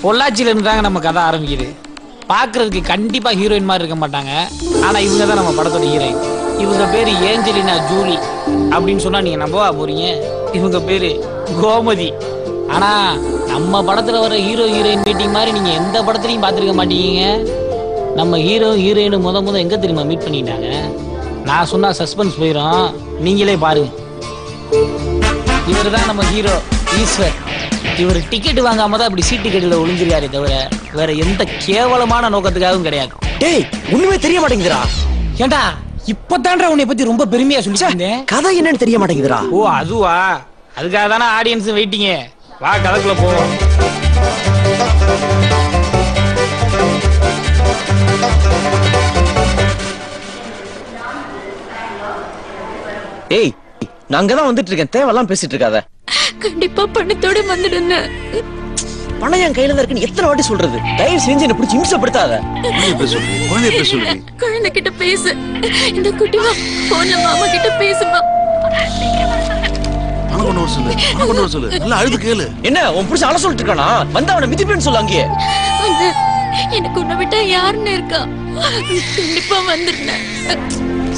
பொள்ளாச்சியில இருந்தாங்க நம்ம கதை ஆரம்பிக்குது. பாக்குறதுக்கு கண்டிப்பா ஹீரோயின் மாதிரி இருக்க மாட்டாங்க. ஆனா இவங்க தான் நம்ம படத்தோட ஹீரோயின். இவங்க பேரு ஏஞ்சலினா ஜூலி அப்படின்னு சொன்னா நீங்க நம்பவா போறீங்க? இவங்க பேரு கோமதி. ஆனா நம்ம படத்துல வர ஹீரோ ஹீரோயின் மீட்டிங் மாதிரி நீங்க எந்த படத்துலயும் பாத்துருக்க மாட்டீங்க. நம்ம ஹீரோ ஹீரோயின் முத எங்க தெரியுமா மீட் பண்ணிட்டாங்க? நான் சொன்னா சஸ்பென்ஸ் போயிடும், நீங்களே பாருங்க. இவர் தான் நம்ம ஹீரோ ஈஸ்வர். இவர் டிக்கெட் வாங்காம தான் அப்படி சீட் டிக்கெட்ல ஒளிஞ்சிருக்காரு தவிர வேற எந்த கேவலமான நோக்கத்துக்காகவும் கிடையாது. டேய் ஒண்ணுமே தெரிய மாட்டேங்குதுடா. ஏண்டா இப்பதான்டா உன்னை பத்தி ரொம்ப பெருமையா சொல்லிச்சேன். கதை என்னன்னு தெரிய மாட்டேங்குதுடா. ஓ அதுவா? அதுக்காக தானே ஆடியன்ஸ் வெயிட்டிங்க. வா கதைக்குள்ள போவோம். ஏய் நாங்க தான் வந்துட்டு இருக்கேன், தேவையெல்லாம் பேசிட்டு இருக்காத. கண்டிப்பா பணத்தோட வந்துடுங்க. பணம் என் கையில இருக்குன்னு எத்தனை வாட்டி சொல்றது? தயவு செஞ்சு என்ன பிடிச்சி இம்சப்படுத்தாத. குழந்தை கிட்ட பேசு. இந்த குட்டிமா போன்ல மாமா கிட்ட பேசுமா. என்ன உன் புடிச்சு அல சொல்லிட்டு இருக்கானா? வந்து அவனை மிதிப்பேன்னு சொல்லு. அங்கேயே எனக்கு உன்னை விட்டா யாருன்னு இருக்கா? கண்டிப்பா வந்துடுறேன்.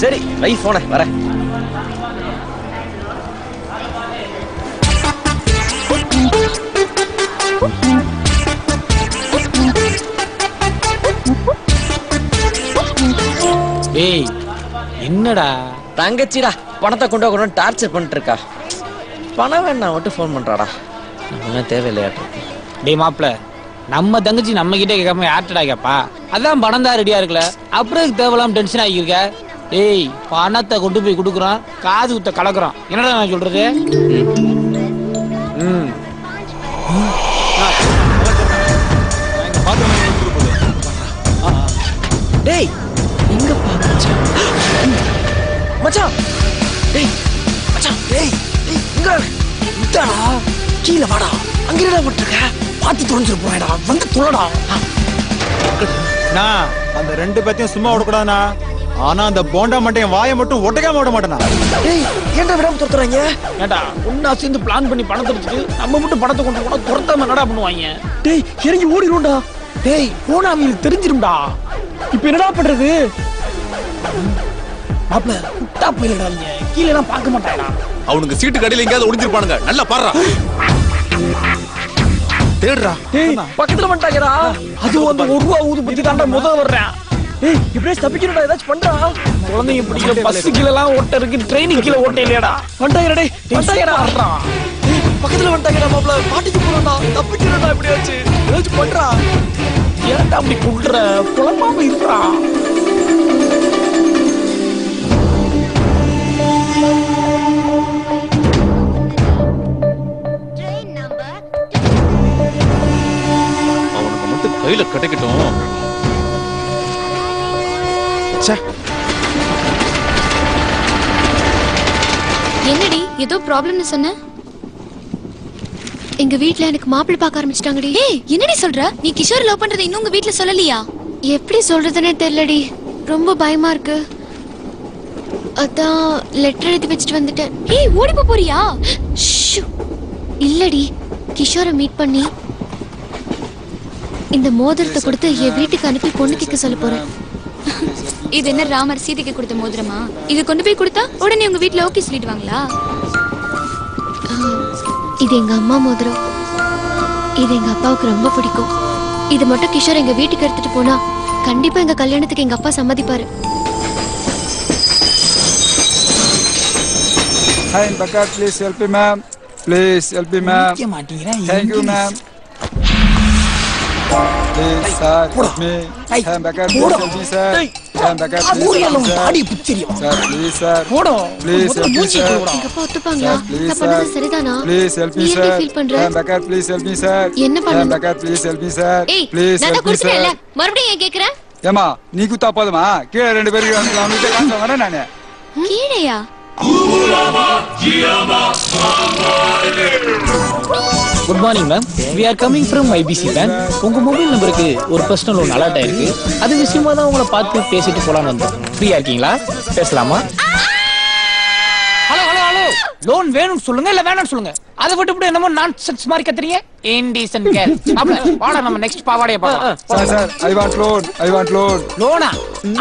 சரி வை போன வரேன். ஏய் என்னடா தங்கச்சிடா பணத்தை கொண்டு டார்ச்சர் பண்ணிட்டு இருக்கா. பணம் வேணாம் மட்டும் ஃபோன் பண்றாடா. நம்ம தேவையில்லையாட்டு. டேய் மாப்ள, நம்ம தங்கச்சி நம்ம கிட்டே கேட்காம யார்ட்டடா கேப்பா? அதான் பணம் தான் ரெடியா இருக்குல்ல, அப்புறம் தேவையில்லாம டென்ஷன் ஆகியிருக்க. ஏய் பணத்தை கொண்டு போய் கொடுக்குறோம், காது ஊத்த கலக்குறோம். என்னடா நான் சொல்றது? டேய் எங்க பாச்சா மச்சான். டேய் மச்சான், டேய் இங்க இந்தடா கீழ வாடா. அங்க என்னடா பண்ணிருக்க? பாத்து தொலைஞ்சிர போறடா, வந்து தொலைடா. நான் அந்த ரெண்டு பேத்தையும் சும்மா விடக்கூடாதுண்ணா. ஆனா அந்த போண்டா மட்டும் வாயை மட்டும் ஒட்டக்காம விட மாட்டேனா. டேய் ஏன்டா விடாம துரத்துறாங்க? ஏண்டா ஒன்னா சேர்ந்து பிளான் பண்ணி பணத்தை எடுத்துட்டு நம்ம மட்டும் பணத்தை கொண்டு கூட துரத்தாம என்னடா பண்ணுவாங்க? டேய் இறங்கி ஓடிடும்டா. டேய் போனா அவங்களுக்கு தெரிஞ்சிரும்டா. இப்ப என்னடா பண்றது? மாப்ள குட்டா போயிடறாங்க, கீழே எல்லாம் பார்க்க மாட்டாங்கடா. அவனுக்கு சீட்டு கடையில எங்கயாவது ஒளிஞ்சிருப்பானுங்க. நல்லா பாருடா, தேடுறா. டேய் பக்கத்துல வந்துட்டாங்கடா. அது வந்து ஒரு ரூபா ஊது பத்தி தாண்டா முதல்ல வர்றேன். டேய் இப்படியே தப்பிக்கணும்டா, ஏதாச்சும் பண்றா. குழந்தைங்க பிடிக்கல, பஸ் கீழ எல்லாம் ஓட்ட இருக்கு, ட்ரெயினுக்கு கீழே ஓட்ட இல்லையாடா. வந்துட்டாங்கடா. டேய் வந்துட்டாங்கடா. டேய் பக்கத்துல வந்துட்டாங்கடா மாப்ள. பாட்டிக்கு போறடா, தப்பிக்கணும்டா. எப்படியாச்சு ஏதாச்சும் பண்றா. ஏன்டா அப்படி குடுற குழப்பாம இருக்கா? அவனுக்கு மட்டும் கையில கிடைக்கட்டும். என்னடி ஏதோ ப்ராப்ளம்னு சொன்ன? எங்க வீட்ல எனக்கு மாப்பிள்ளை பார்க்க ஆரம்பிச்சிட்டாங்கடி. ஏய் என்னடி சொல்ற? நீ கிஷோர் லவ் பண்றதை இன்னும் உங்க வீட்ல சொல்லலையா? எப்படி சொல்றதுன்னே தெரியலடி. ரொம்ப பயமா இருக்கு. அதான் லெட்டர் எழுதி வச்சிட்டு வந்துட்டேன். ஏய் ஓடி போறியா? இல்லடி, கிஷோரை மீட் பண்ணி இந்த மோதிரத்தை கொடுத்து என் வீட்டுக்கு அனுப்பி பொண்ணு கேட்க சொல்ல போறேன். இது என்ன ராமர் சீதைக்கு கொடுத்த மோதிரமா? இது கொண்டு போய் கொடுத்தா உடனே உங்க வீட்ல ஓகே சொல்லிடுவாங்களா? இது எங்க அம்மா மோதிரம். இது எங்க அப்பாவுக்கு ரொம்ப பிடிக்கும். இது மட்டும் கிஷோர் எங்க வீட்டுக்கு எடுத்துட்டு போனா கண்டிப்பா எங்க கல்யாணத்துக்கு எங்க அப்பா சம்மதிப்பாரு. Hi, Bakar, please help me, ma'am. Please help me, ma'am. Thank you, ma'am. Please, sir, help me. Hi, Bakar, please help me, sir. Hi, Bakar, please help me, sir. Sir, please, sir. Please help me, sir. எங்க அப்பா ஒத்துப்பாங்களா? Please, நான் பண்ணது சரிதானா? Please help me, நீ sir. எப்படி feel பண்ற? Hi, Bakar, please help me, sir. என்ன பண்ணணும்? Hi, Bakar, please help me, sir. ஏய் Please நான் help me, குடுத்துட்டேன்ல, sir. மறுபடியும் ஏன் கேக்குற? ஏமா நீ குத்தா போதுமா? கீழே 2 பேருக்கு அவனுக்கு காசு வரேன் நானு. கீழையா? Good morning ma'am. We are coming from IBC bank. உங்க மொபைல் நம்பருக்கு ஒரு பர்சனல் லோன் அலர்ட் ஆயிருக்கு. அது விஷயமா தான் உங்களை பார்த்து பேசிட்டு போலான்னு வந்தோம். ஃப்ரீயா இருக்கீங்களா? பேசலாமா? ஹலோ ஹலோ ஹலோ, லோன் வேணும்னு சொல்லுங்க இல்ல வேணும்னு சொல்லுங்க. அதை விட்டு என்னமோ நான்சென்ஸ் மாதிரி கத்துறீங்க. Indecent girl. அப்ப வாடா நம்ம நெக்ஸ்ட் பாவாடைய பார்க்கலாம். Sir sir I want loan. லோனா?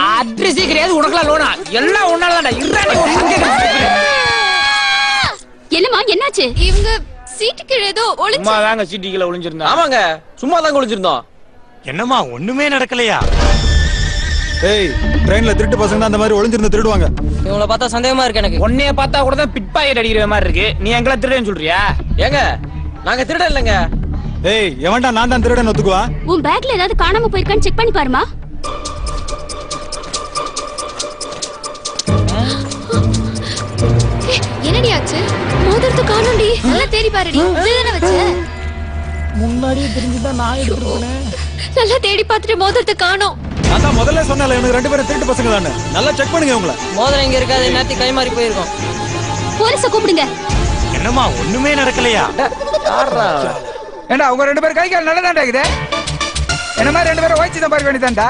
அட்ரஸ் கிடையாது உனக்குலாம் லோனா? எல்லாம் ஒன்னால தான்டா. என்னம்மா என்னாச்சு? இவங்க சீட்டுக்கு ஏதோ ஒளிஞ்சு. சும்மா தாங்க சீட்டுக்குள்ள ஒளிஞ்சிருந்தா. ஆமாங்க, சும்மா தான் ஒளிஞ்சிருந்தோம். என்னம்மா ஒண்ணுமே நடக்கலையா? ஏய், ட்ரெயின்ல திருட்டு பசங்க தான் அந்த மாதிரி ஒளிஞ்சிருந்து திருடுவாங்க. இவங்கள பார்த்தா சந்தேகமா இருக்கு எனக்கு. உன்னைய பார்த்தா கூட தான் பிட் பாக்கெட் அடிக்கிற மாதிரி இருக்கு. நீ எங்கள திருடன்னு சொல்றியா? ஏங்க நாங்க திருட இல்லங்க. ஏய், எவன்டா நான் தான் திருடன் ஒத்துக்குவா? உன் பேக்ல ஏதாவது காணாம போயிருக்கான்னு செக் பண்ணி பாருமா. என்னடி ஆச்சு? மோதிரத்தை காணோம்டி. நல்லா தேடி பாருடி. இதுதானே வச்ச? முன்னாடியே தெரிஞ்சுதான் நான் எடுத்துறேன். நல்லா தேடி பார்த்துட்டு மோதிரத்தை காணோம். நான் முதல்ல சொன்னல எனக்கு 2 பேரும் திருட்டு பசங்க தானே. நல்லா செக் பண்ணுங்க உங்களை. மோதிரம் இங்க இருக்காது, நேத்தி கை மாறி போயிருக்கோம். போலீஸ கூப்பிடுங்க. என்னம்மா ஒண்ணுமே நடக்கலையா? ஏண்டா உங்க 2 பேரும் கை கால் நல்லதாண்டா இருக்குது. என்ன மாதிரி 2 பேரும் ஓய்ச்சி தான் பார்க்க வேண்டியதாண்டா.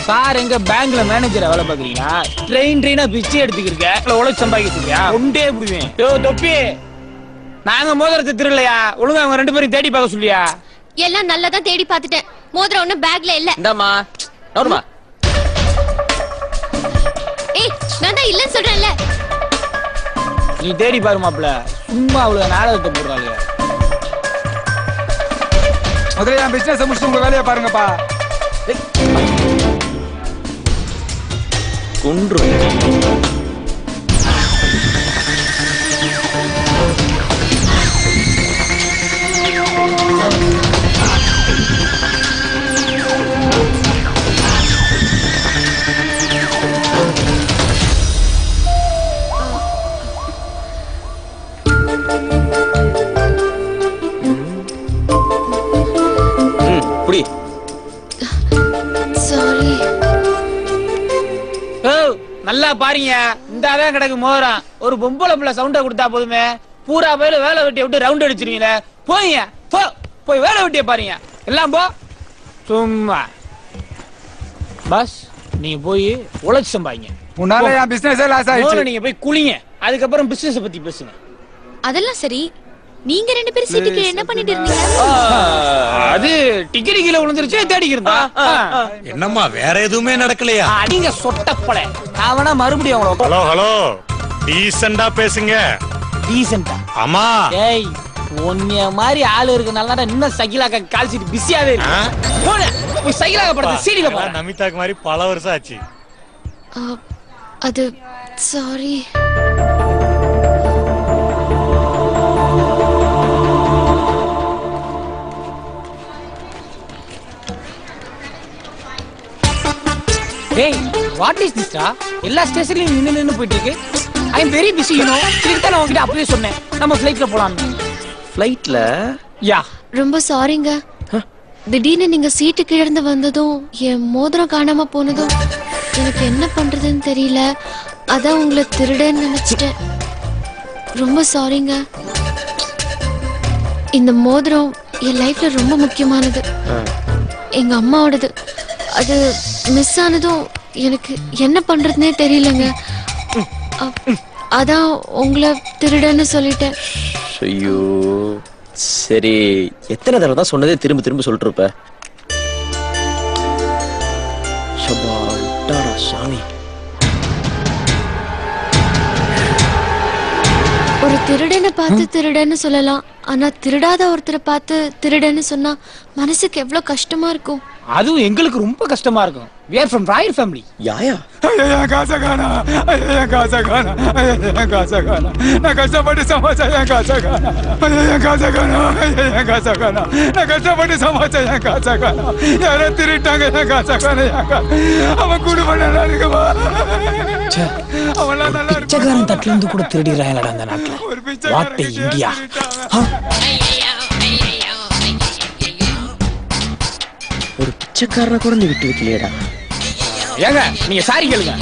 சார் எங்க பேங்க்ல மேனேஜரா வேலை பாக்குறீங்களா? ட்ரெயினா பிச்சை எடுத்துக்கிறீங்க. இல்ல உழைச்சு சம்பாதிக்கிறீங்க. ஒண்டே புடுவேன். யோ தொப்பி, நாங்க மோதிரத்தை திருடலையா? ஒழுங்கா அவங்க 2 பேரும் தேடி பார்க்க சொல்லியா? எல்லாம் நல்லதா தேடி பார்த்துட்டேன். மோதிரம் ஒண்ணு பேக்ல இல்ல. இந்தாம்மா நோர்மா. ஏய் நான் தான் இல்லன்னு சொல்றேன்ல. நீ தேடி பாரு மாப்ள. சும்மா அவ்வளவு நாடகத்தை போடுறாங்க. முதல்ல என் பிசினஸ் முடிச்சு உங்க வேலையை பாருங்கப்பா. கொன்று புடி. சாரி. நல்லா பாருங்க, இந்த அதான் கிடக்கு மோதிரம். ஒரு பொம்பளை பிள்ளை சவுண்ட கொடுத்தா போதுமே பூரா பேரு வேலை வெட்டிய விட்டு ரவுண்ட் அடிச்சிருவீங்க. போய் போய் வேலை வெட்டிய பாருங்க. எல்லாம் போ. சும்மா பஸ் நீங்க போய் உழைச்சு சம்பாதிங்க. உன்னால என் பிசினஸே லாஸ் ஆயிடுச்சு. நீங்க போய் குளிங்க, அதுக்கப்புறம் பிசினஸ் பத்தி பேசுங்க. அதெல்லாம் சரி. நீங்க 2 பேரும் சீட்டுக்கு என்ன பண்ணிட்டு இருந்தீங்க? அது டிக்கெட் கீழே விழுந்துருச்சு, தேடிக்கிறதா. என்னம்மா வேற எதுவுமே நடக்கலையா? நீங்க சொட்டப்பட அவனா மறுபடியும் அவங்கள. ஹலோ ஹலோ, டீசெண்டா பேசுங்க. டீசெண்டா? ஆமா. ஏய் உன்னைய மாதிரி ஆளு இருக்கனால இன்னும் சகிலாக்க கால் சீட் பிஸியாவே இருக்கு. போடு போய் சகிலாக்க படத்தை சீடில போற. நமிதாக்கு மாதிரி பல வருஷம் ஆச்சு. அது சாரி. டேய் வாட் இஸ் திஸ் டா? எல்லா ஸ்டேஷன்லயும் நின்னு போயிட்டு இருக்கு. I am very busy you know. இதுக்கு தான் நான் உன்கிட்ட அப்பவே சொன்னேன் நம்ம ஃளைட்ல போலாம்னு. ஃளைட்ல? யா. ரொம்ப சாரிங்க. திடீர்னு நீங்க சீட்டு கீழ இருந்து வந்ததும் என் மோதிரம் காணாம போனதும் எனக்கு என்ன பண்றதுன்னு தெரியல. அதான் உங்களை திருடன்னு நினைச்சிட்டேன். ரொம்ப சாரிங்க. இந்த மோதிரம் என் லைஃப்ல ரொம்ப முக்கியமானது. எங்க அம்மாவோடது. அது மிஸ் ஆனதும் எனக்கு என்ன பண்றதுன்னே தெரியலங்க. அதான் உங்களை திருடன்னு சொல்லிட்டேன். ஐயோ சரி, எத்தனை தடவை தான் சொன்னதே திரும்ப திரும்ப சொல்லிட்டு இருப்ப. சாமி, ஒரு திருடனை பார்த்து திருடன்னு சொல்லலாம். ஆனா திருடாத ஒருத்தரை பார்த்து திருடன்னு சொன்னா மனசுக்கு எவ்வளவு கஷ்டமா இருக்கும். அதுவும் எங்களுக்கு ரொம்ப கஷ்டமா இருக்கும். we are from royal family. யாயா ஐயா காசகானா, ஐயா காசகானா, ஐயா காசகானா, நான் கஷ்டப்பட்டு சமாச்சா என் காசகானா, ஐயா காசகானா, ஐயா காசகானா, நான் கஷ்டப்பட்டு சமாச்சா என் காசகானா, யாரோ திருட்டாங்க என் காசகானா. அவன் குடும்பம் நல்லா இருக்குமா? அவன் நல்லா இருக்கு. பிச்சைக்காரன் தட்டுல இருந்து கூட திருடிறாங்கடா அந்த நாட்டுல. What India. ஒரு பிச்சைக்காரனை கூட நீ விட்டு வைக்கலையடா. ஏங்க நீங்க சாரி கேளுங்க.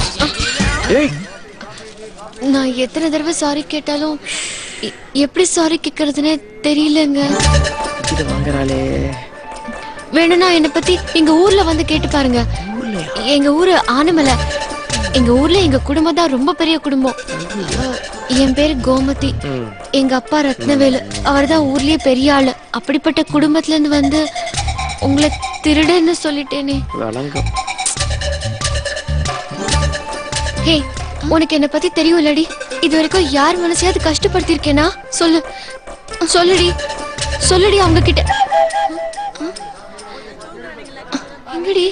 நான் எத்தனை தடவை சாரி கேட்டாலும் எப்படி சாரி கேட்கறதுனே தெரியலங்க. வாங்குறாளே. வேணும்னா என்னை பத்தி எங்க ஊர்ல வந்து கேட்டு பாருங்க. எங்க ஊரு ஆனமலை. எங்க ஊர்ல எங்க குடும்பம் தான் ரொம்ப பெரிய குடும்பம். என் பேரு கோமதி. எங்க அப்பா ரத்னவேலு. அவர் தான் ஊர்லயே பெரிய ஆளு. அப்படிப்பட்ட குடும்பத்துல இருந்து வந்து உங்களை திருடன்னு சொல்லிட்டேனே. ஹே, உனக்கு என்ன பத்தி தெரியும் இல்லடி? இது வரைக்கும் யார் மனசையாவது கஷ்டப்படுத்திருக்கேனா? சொல்லு சொல்லுடி சொல்லுடி அவங்க கிட்ட. எங்கடி?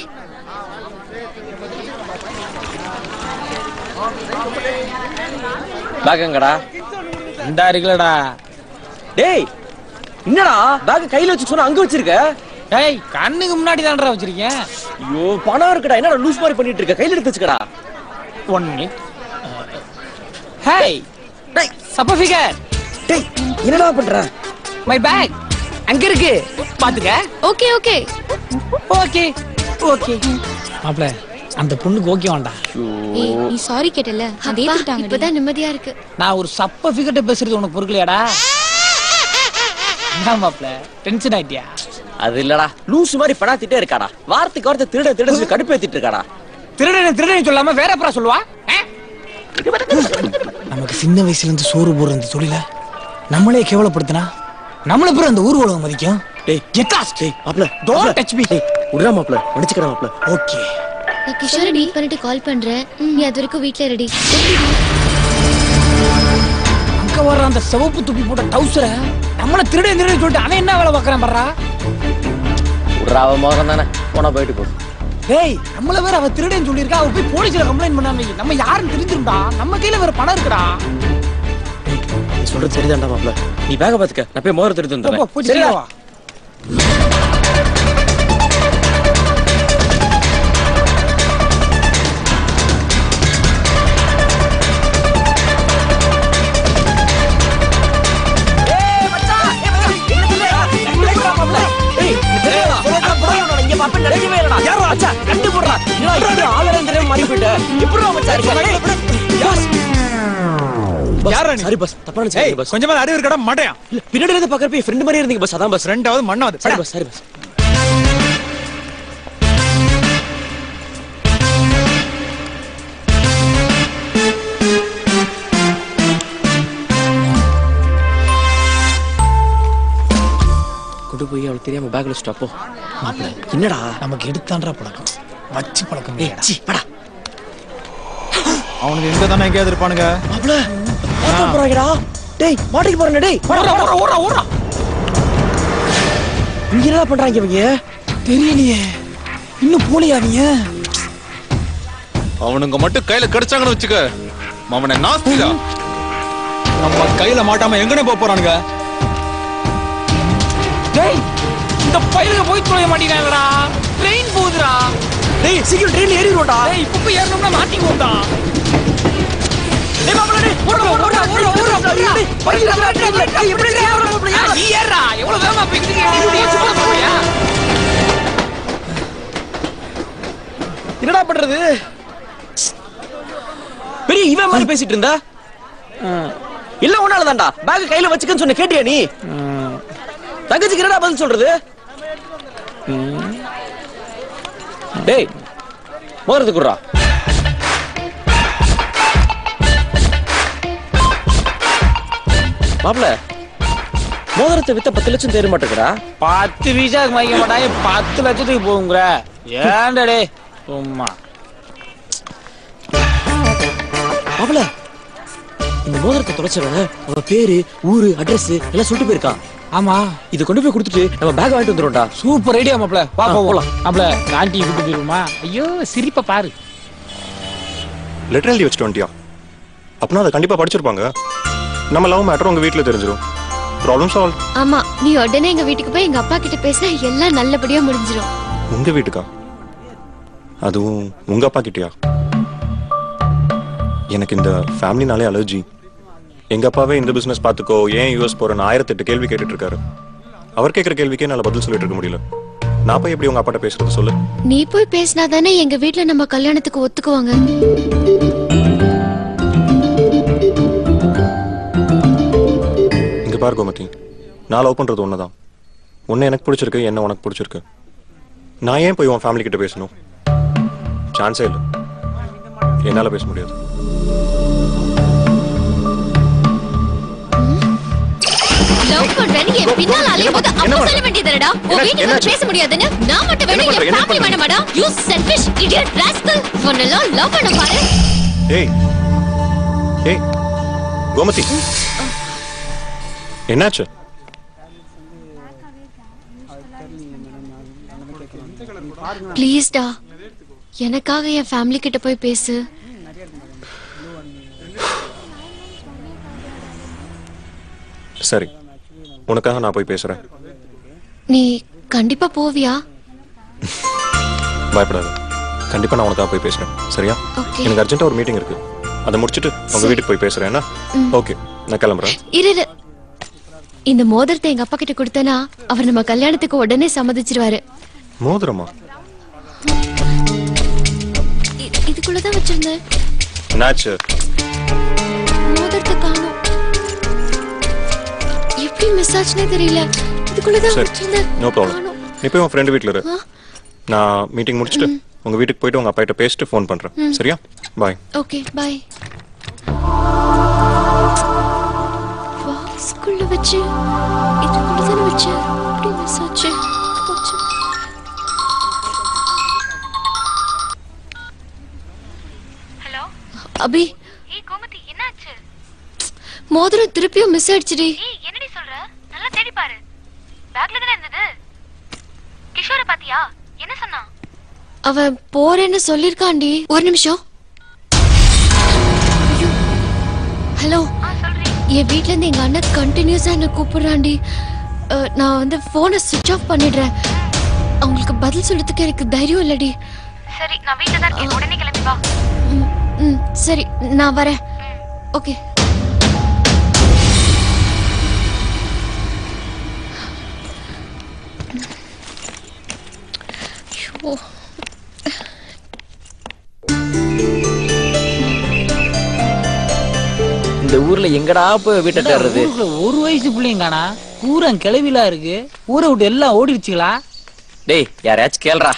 பேக்கங்கடா இந்தா இருக்குலடா. டேய் என்னடா பேக் கையில வச்சு சொன்னா அங்க வச்சிருக்க? டேய் கண்ணுக்கு முன்னாடி தான்டா வச்சிருக்கேன். ஐயோ பணம் இருக்குடா, என்னடா லூஸ் மாதிரி பண்ணிட்டு இருக்க? கையில எடுத்து வச்சுக்கடா. 1 minute. ஹேய் டேய் சப்ப ஃபிகர். டேய் என்னடா பண்ற? மை பேக் அங்க இருக்கு பாத்துக்க. Okay okay okay okay. மாப்ள அந்த பொண்ணுக்கு ஓகே வேண்டாம். நீ சாரி கேட்டல, அதே திட்டாங்க. இப்பதான் நிம்மதியா இருக்கு. நான் ஒரு சப்ப ஃபிகர்ட்ட பேசுறது உனக்கு பொறுக்கலையாடா? என்ன மாப்ள டென்ஷன் ஆயிட்டியா? அது இல்லடா, லூஸ் மாதிரி படாத்திட்டே இருக்காடா. வார்த்தைக்கு வார்த்தை திருட திருட சொல்லி கடுப்பேத்திட்டு இருக்காடா. திருடனை சொல்லாம வேற அப்புறம் சொல்லுவா? நமக்கு சின்ன வயசுல இருந்து சோறு போடுற இந்த தொழில நம்மளே கேவலப்படுத்தினா நம்மள பேர் அந்த ஊர் உலகம் மதிக்கும். டேய் கெட் லாஸ்ட். டேய் மாப்ள டோன்ட் டச் மீ. உடறா மாப்ள, மன்னிச்சுக்கடா மாப்ள. ஓகே. நான் கிஷோரை மீட் பண்ணிட்டு கால் பண்றேன். நீ அது வரைக்கும் வீட்ல ரெடி. அங்க வர அந்த சிவப்பு துப்பி போட்ட டவுசரை நம்மள திருடன் சொல்லிட்டு அவன் என்ன வேலை பார்க்கறான் பாறா? உடறா மோகம் தானே, போனா போயிட்டு போ. டேய் நம்மள வேற அவ திருடன் சொல்லிருக்கா. அவ போய் போலீஸ்ல கம்ப்ளைண்ட் பண்ணாம நம்ம யாருன்னு தெரிஞ்சிருந்தா நம்ம கையில வேற பணம் இருக்குடா. நீ சொல்றது சரிதான்டா மாப்ள. நீ பேக்க பாத்துக்க, நான் போய் மோதிரத்தை எடுத்து வந்துறேன். சரியா வா. கொஞ்சமா அறிவு இருக்கடா மாட்டேன். பின்னாடி இருந்து பாக்குறப்ப ஃப்ரெண்ட் மாதிரி இருந்தீங்க பஸ். அதான் பஸ். ரெண்டாவது மண்ணாவது. சரி பஸ் சரி பஸ். கொண்டு போய் அவளுக்கு தெரியாம பேக்ல ஸ்டாப்போ. என்னடா நமக்கு எடுத்தான்றா பழக்கம் வச்சு பழக்கம். அவனுக்கு எங்க தானே எங்கேயாவது இருப்பானுங்க. மாப்ள பாத்து போறாங்கடா. டேய் மாட்டிக்கு போறனே. டேய் ஓடுறா. இங்க என்ன பண்றாங்க இவங்க? தெரியலையே, இன்னும் போலியா அவங்க? அவனுங்க மட்டும் கையில கடிச்சாங்கன்னு வச்சுக்க, அவனை நாஸ்திடா. நம்ம கையில மாட்டாம எங்கனே போறானுங்க? டேய் இந்த பையலுக்கு போய் தொலைய மாட்டேங்கிறாங்கடா. ட்ரெயின் போகுதுடா. டேய் சீக்கிரம் ட்ரெயின் ஏறிடுவோம்டா. டேய் இப்ப போய் ஏறணும்னா மாட்டிக்குவோம்டா. டேய் மாப்ள டேய் ஓடுடா. டேய் பையில டேய் எப்படி ஏறணும் மாப்ள? நீ ஏறா. எவ்வளவு வேகமா போயிட்டு இருக்கீங்க? என்னடா பண்றது? பெரிய இவன் மாதிரி பேசிட்டு இருந்தா? இல்ல உன்னாலதான்டா. பேக் கையில வச்சுக்கன்னு சொன்ன கேட்டியா நீ? தங்கச்சிக்கு என்னடா பதில் சொல்றது? டேய் மோதிரத்துக்கு குடுறா. மாப்ள மோதிரத்தை வித்த 10 லட்சம் தேர மாட்டேங்கடா. 10 பைசாக்கு வாங்க மாட்டாங்க. 10 லட்சத்துக்கு போகுங்கற. ஏன்டா டேய் சும்மா. மாப்ள இந்த மோதிரத்தை தொலைச்சவன் அவன் பேரு ஊரு அட்ரஸ் எல்லாம் சொல்லிட்டு போயிருக்கான். ஆமா இது கொண்டு போய் கொடுத்துட்டு நம்ம பேக் வாங்கிட்டு வந்துடும்டா. சூப்பர் ஐடியா மாப்ள. வா போலாம். மாப்ள ஆண்டி கூட்டி போயிருமா? ஐயோ சிரிப்ப பாரு. லெட்டர் எழுதி வச்சுட்டு வந்துட்டியா? அப்படின்னா அதை கண்டிப்பா படிச்சிருப்பாங்க. நம்ம லவ் மேட்டர் உங்க வீட்டுல தெரிஞ்சிடும். Problem solve. ஆமா நீ உடனே எங்க வீட்டுக்கு போய் எங்க அப்பா கிட்ட பேசினா எல்லாம் நல்லபடியா முடிஞ்சிடும். உங்க வீட்டுக்கா? அதுவும் உங்க அப்பா கிட்டயா? எனக்கு இந்த ஃபேமிலினாலே அலர்ஜி. எங்க அப்பாவே இந்த பிசினஸ் பாத்துக்கோ, ஏன் யூஎஸ் போறேன்னு 1008 கேள்வி கேட்டுட்டு இருக்காரு. அவர் கேட்கிற கேள்விக்கே என்னால பதில் சொல்லிட்டு இருக்க முடியல. நான் போய் எப்படி உங்க அப்பாட்ட பேசுறது சொல்லு? நீ போய் பேசினா தானே எங்க வீட்ல நம்ம கல்யாணத்துக்கு ஒத்துக்குவாங்க. இங்க பாரு கோமதி, நான் லவ் பண்றது ஒண்ணுதான். ஒன்னு எனக்கு பிடிச்சிருக்கு, என்ன உனக்கு பிடிச்சிருக்கு. நான் ஏன் போய் உன் ஃபேமிலி கிட்ட பேசணும்? சான்ஸே இல்லை. என்னால பேச முடியாது. லவ் பண்றேன்னு என் பின்னால அலையும்போது அப்ப சொல்ல வேண்டியதுடா. உன் வீட்டுக்கு வந்து பேச முடியாதுன்னு நான் மட்டும் வேணும் என் ஃபேமிலி வேணாமாடா? You selfish idiot rascal. உன்னெல்லாம் லவ் பண்ண பாரு. ஏய் ஏய் கோமதி, என்னாச்சு? ப்ளீஸ் டா, எனக்காக என் ஃபேமிலி கிட்ட போய் பேசு. சரி, உனக்காக நான் போய் பேசுறேன். நீ கண்டிப்பா போவியா? பயப்படாத, கண்டிப்பா நான் உனக்காக போய் பேசுறேன். சரியா? Okay. எனக்கு அர்ஜென்ட்டா ஒரு மீட்டிங் இருக்கு, அதை முடிச்சிட்டு உங்க வீட்டுக்கு போய் பேசுறேன். ஓகே, நான் கிளம்புறேன். இரு, இந்த மோதிரத்தை எங்க அப்பா கிட்ட கொடுத்தனா அவர் நம்ம கல்யாணத்துக்கு உடனே சம்மதிச்சிருவாரு. மோதிரமா? இதுக்குள்ளதான் வச்சிருந்தேன். என்னாச்சு? மோதிரத்தை காணோம். எப்படி மிஸ் ஆச்சுனே தெரியல. இதுக்குள்ளதான் வச்சிருந்தேன். No problem. நீ போய் உன் ஃப்ரெண்ட் வீட்ல இரு. நான் மீட்டிங் முடிச்சிட்டு உங்க வீட்டுக்கு போயிட்டு உங்க அப்பா கிட்ட பேசிட்டு ஃபோன் பண்றேன். சரியா? பாய். Okay bye. வாஸ்குள்ள வச்சு இதுக்குள்ளதான் வச்சு எப்படி மிஸ் ஆச்சு? ஹலோ அபி. ஏய் கோமதி, என்னாச்சு? மோதிரம் திருப்பியும் மிஸ் ஆயிடுச்சுடி. ஏய் என்னடி சொல்ற? நல்லா தேடி பாரு. பேக்ல தான இருந்தது. கிஷோரை பாத்தியா? என்ன சொன்னா? அவன் போறேன்னு சொல்லிருக்கான்டி. ஒரு நிமிஷம். ஹலோ, என் வீட்ல இருந்து எங்க அண்ணன் கண்டினியூஸா என்ன கூப்பிடுறான்டி. நான் வந்து போனை சுவிட்ச் ஆஃப் பண்ணிடுறேன். அவங்களுக்கு பதில் சொல்றதுக்கு எனக்கு தைரியம் இல்லடி. சரி, நான் வீட்ல தான் இருக்கேன். உடனே கிளம்பி வா. சரி, நான் வரேன். ஓகே. இந்த ஊர்ல எங்கடா போய் வீட்டை தேடுறது? ஒரு வயசு பிள்ளைங்க காணா, பூரா கிளவிலா இருக்கு. ஊரை விட்டு எல்லாம் ஓடிடுச்சுங்களா? டேய் யாரையாச்சும் கேள்றா.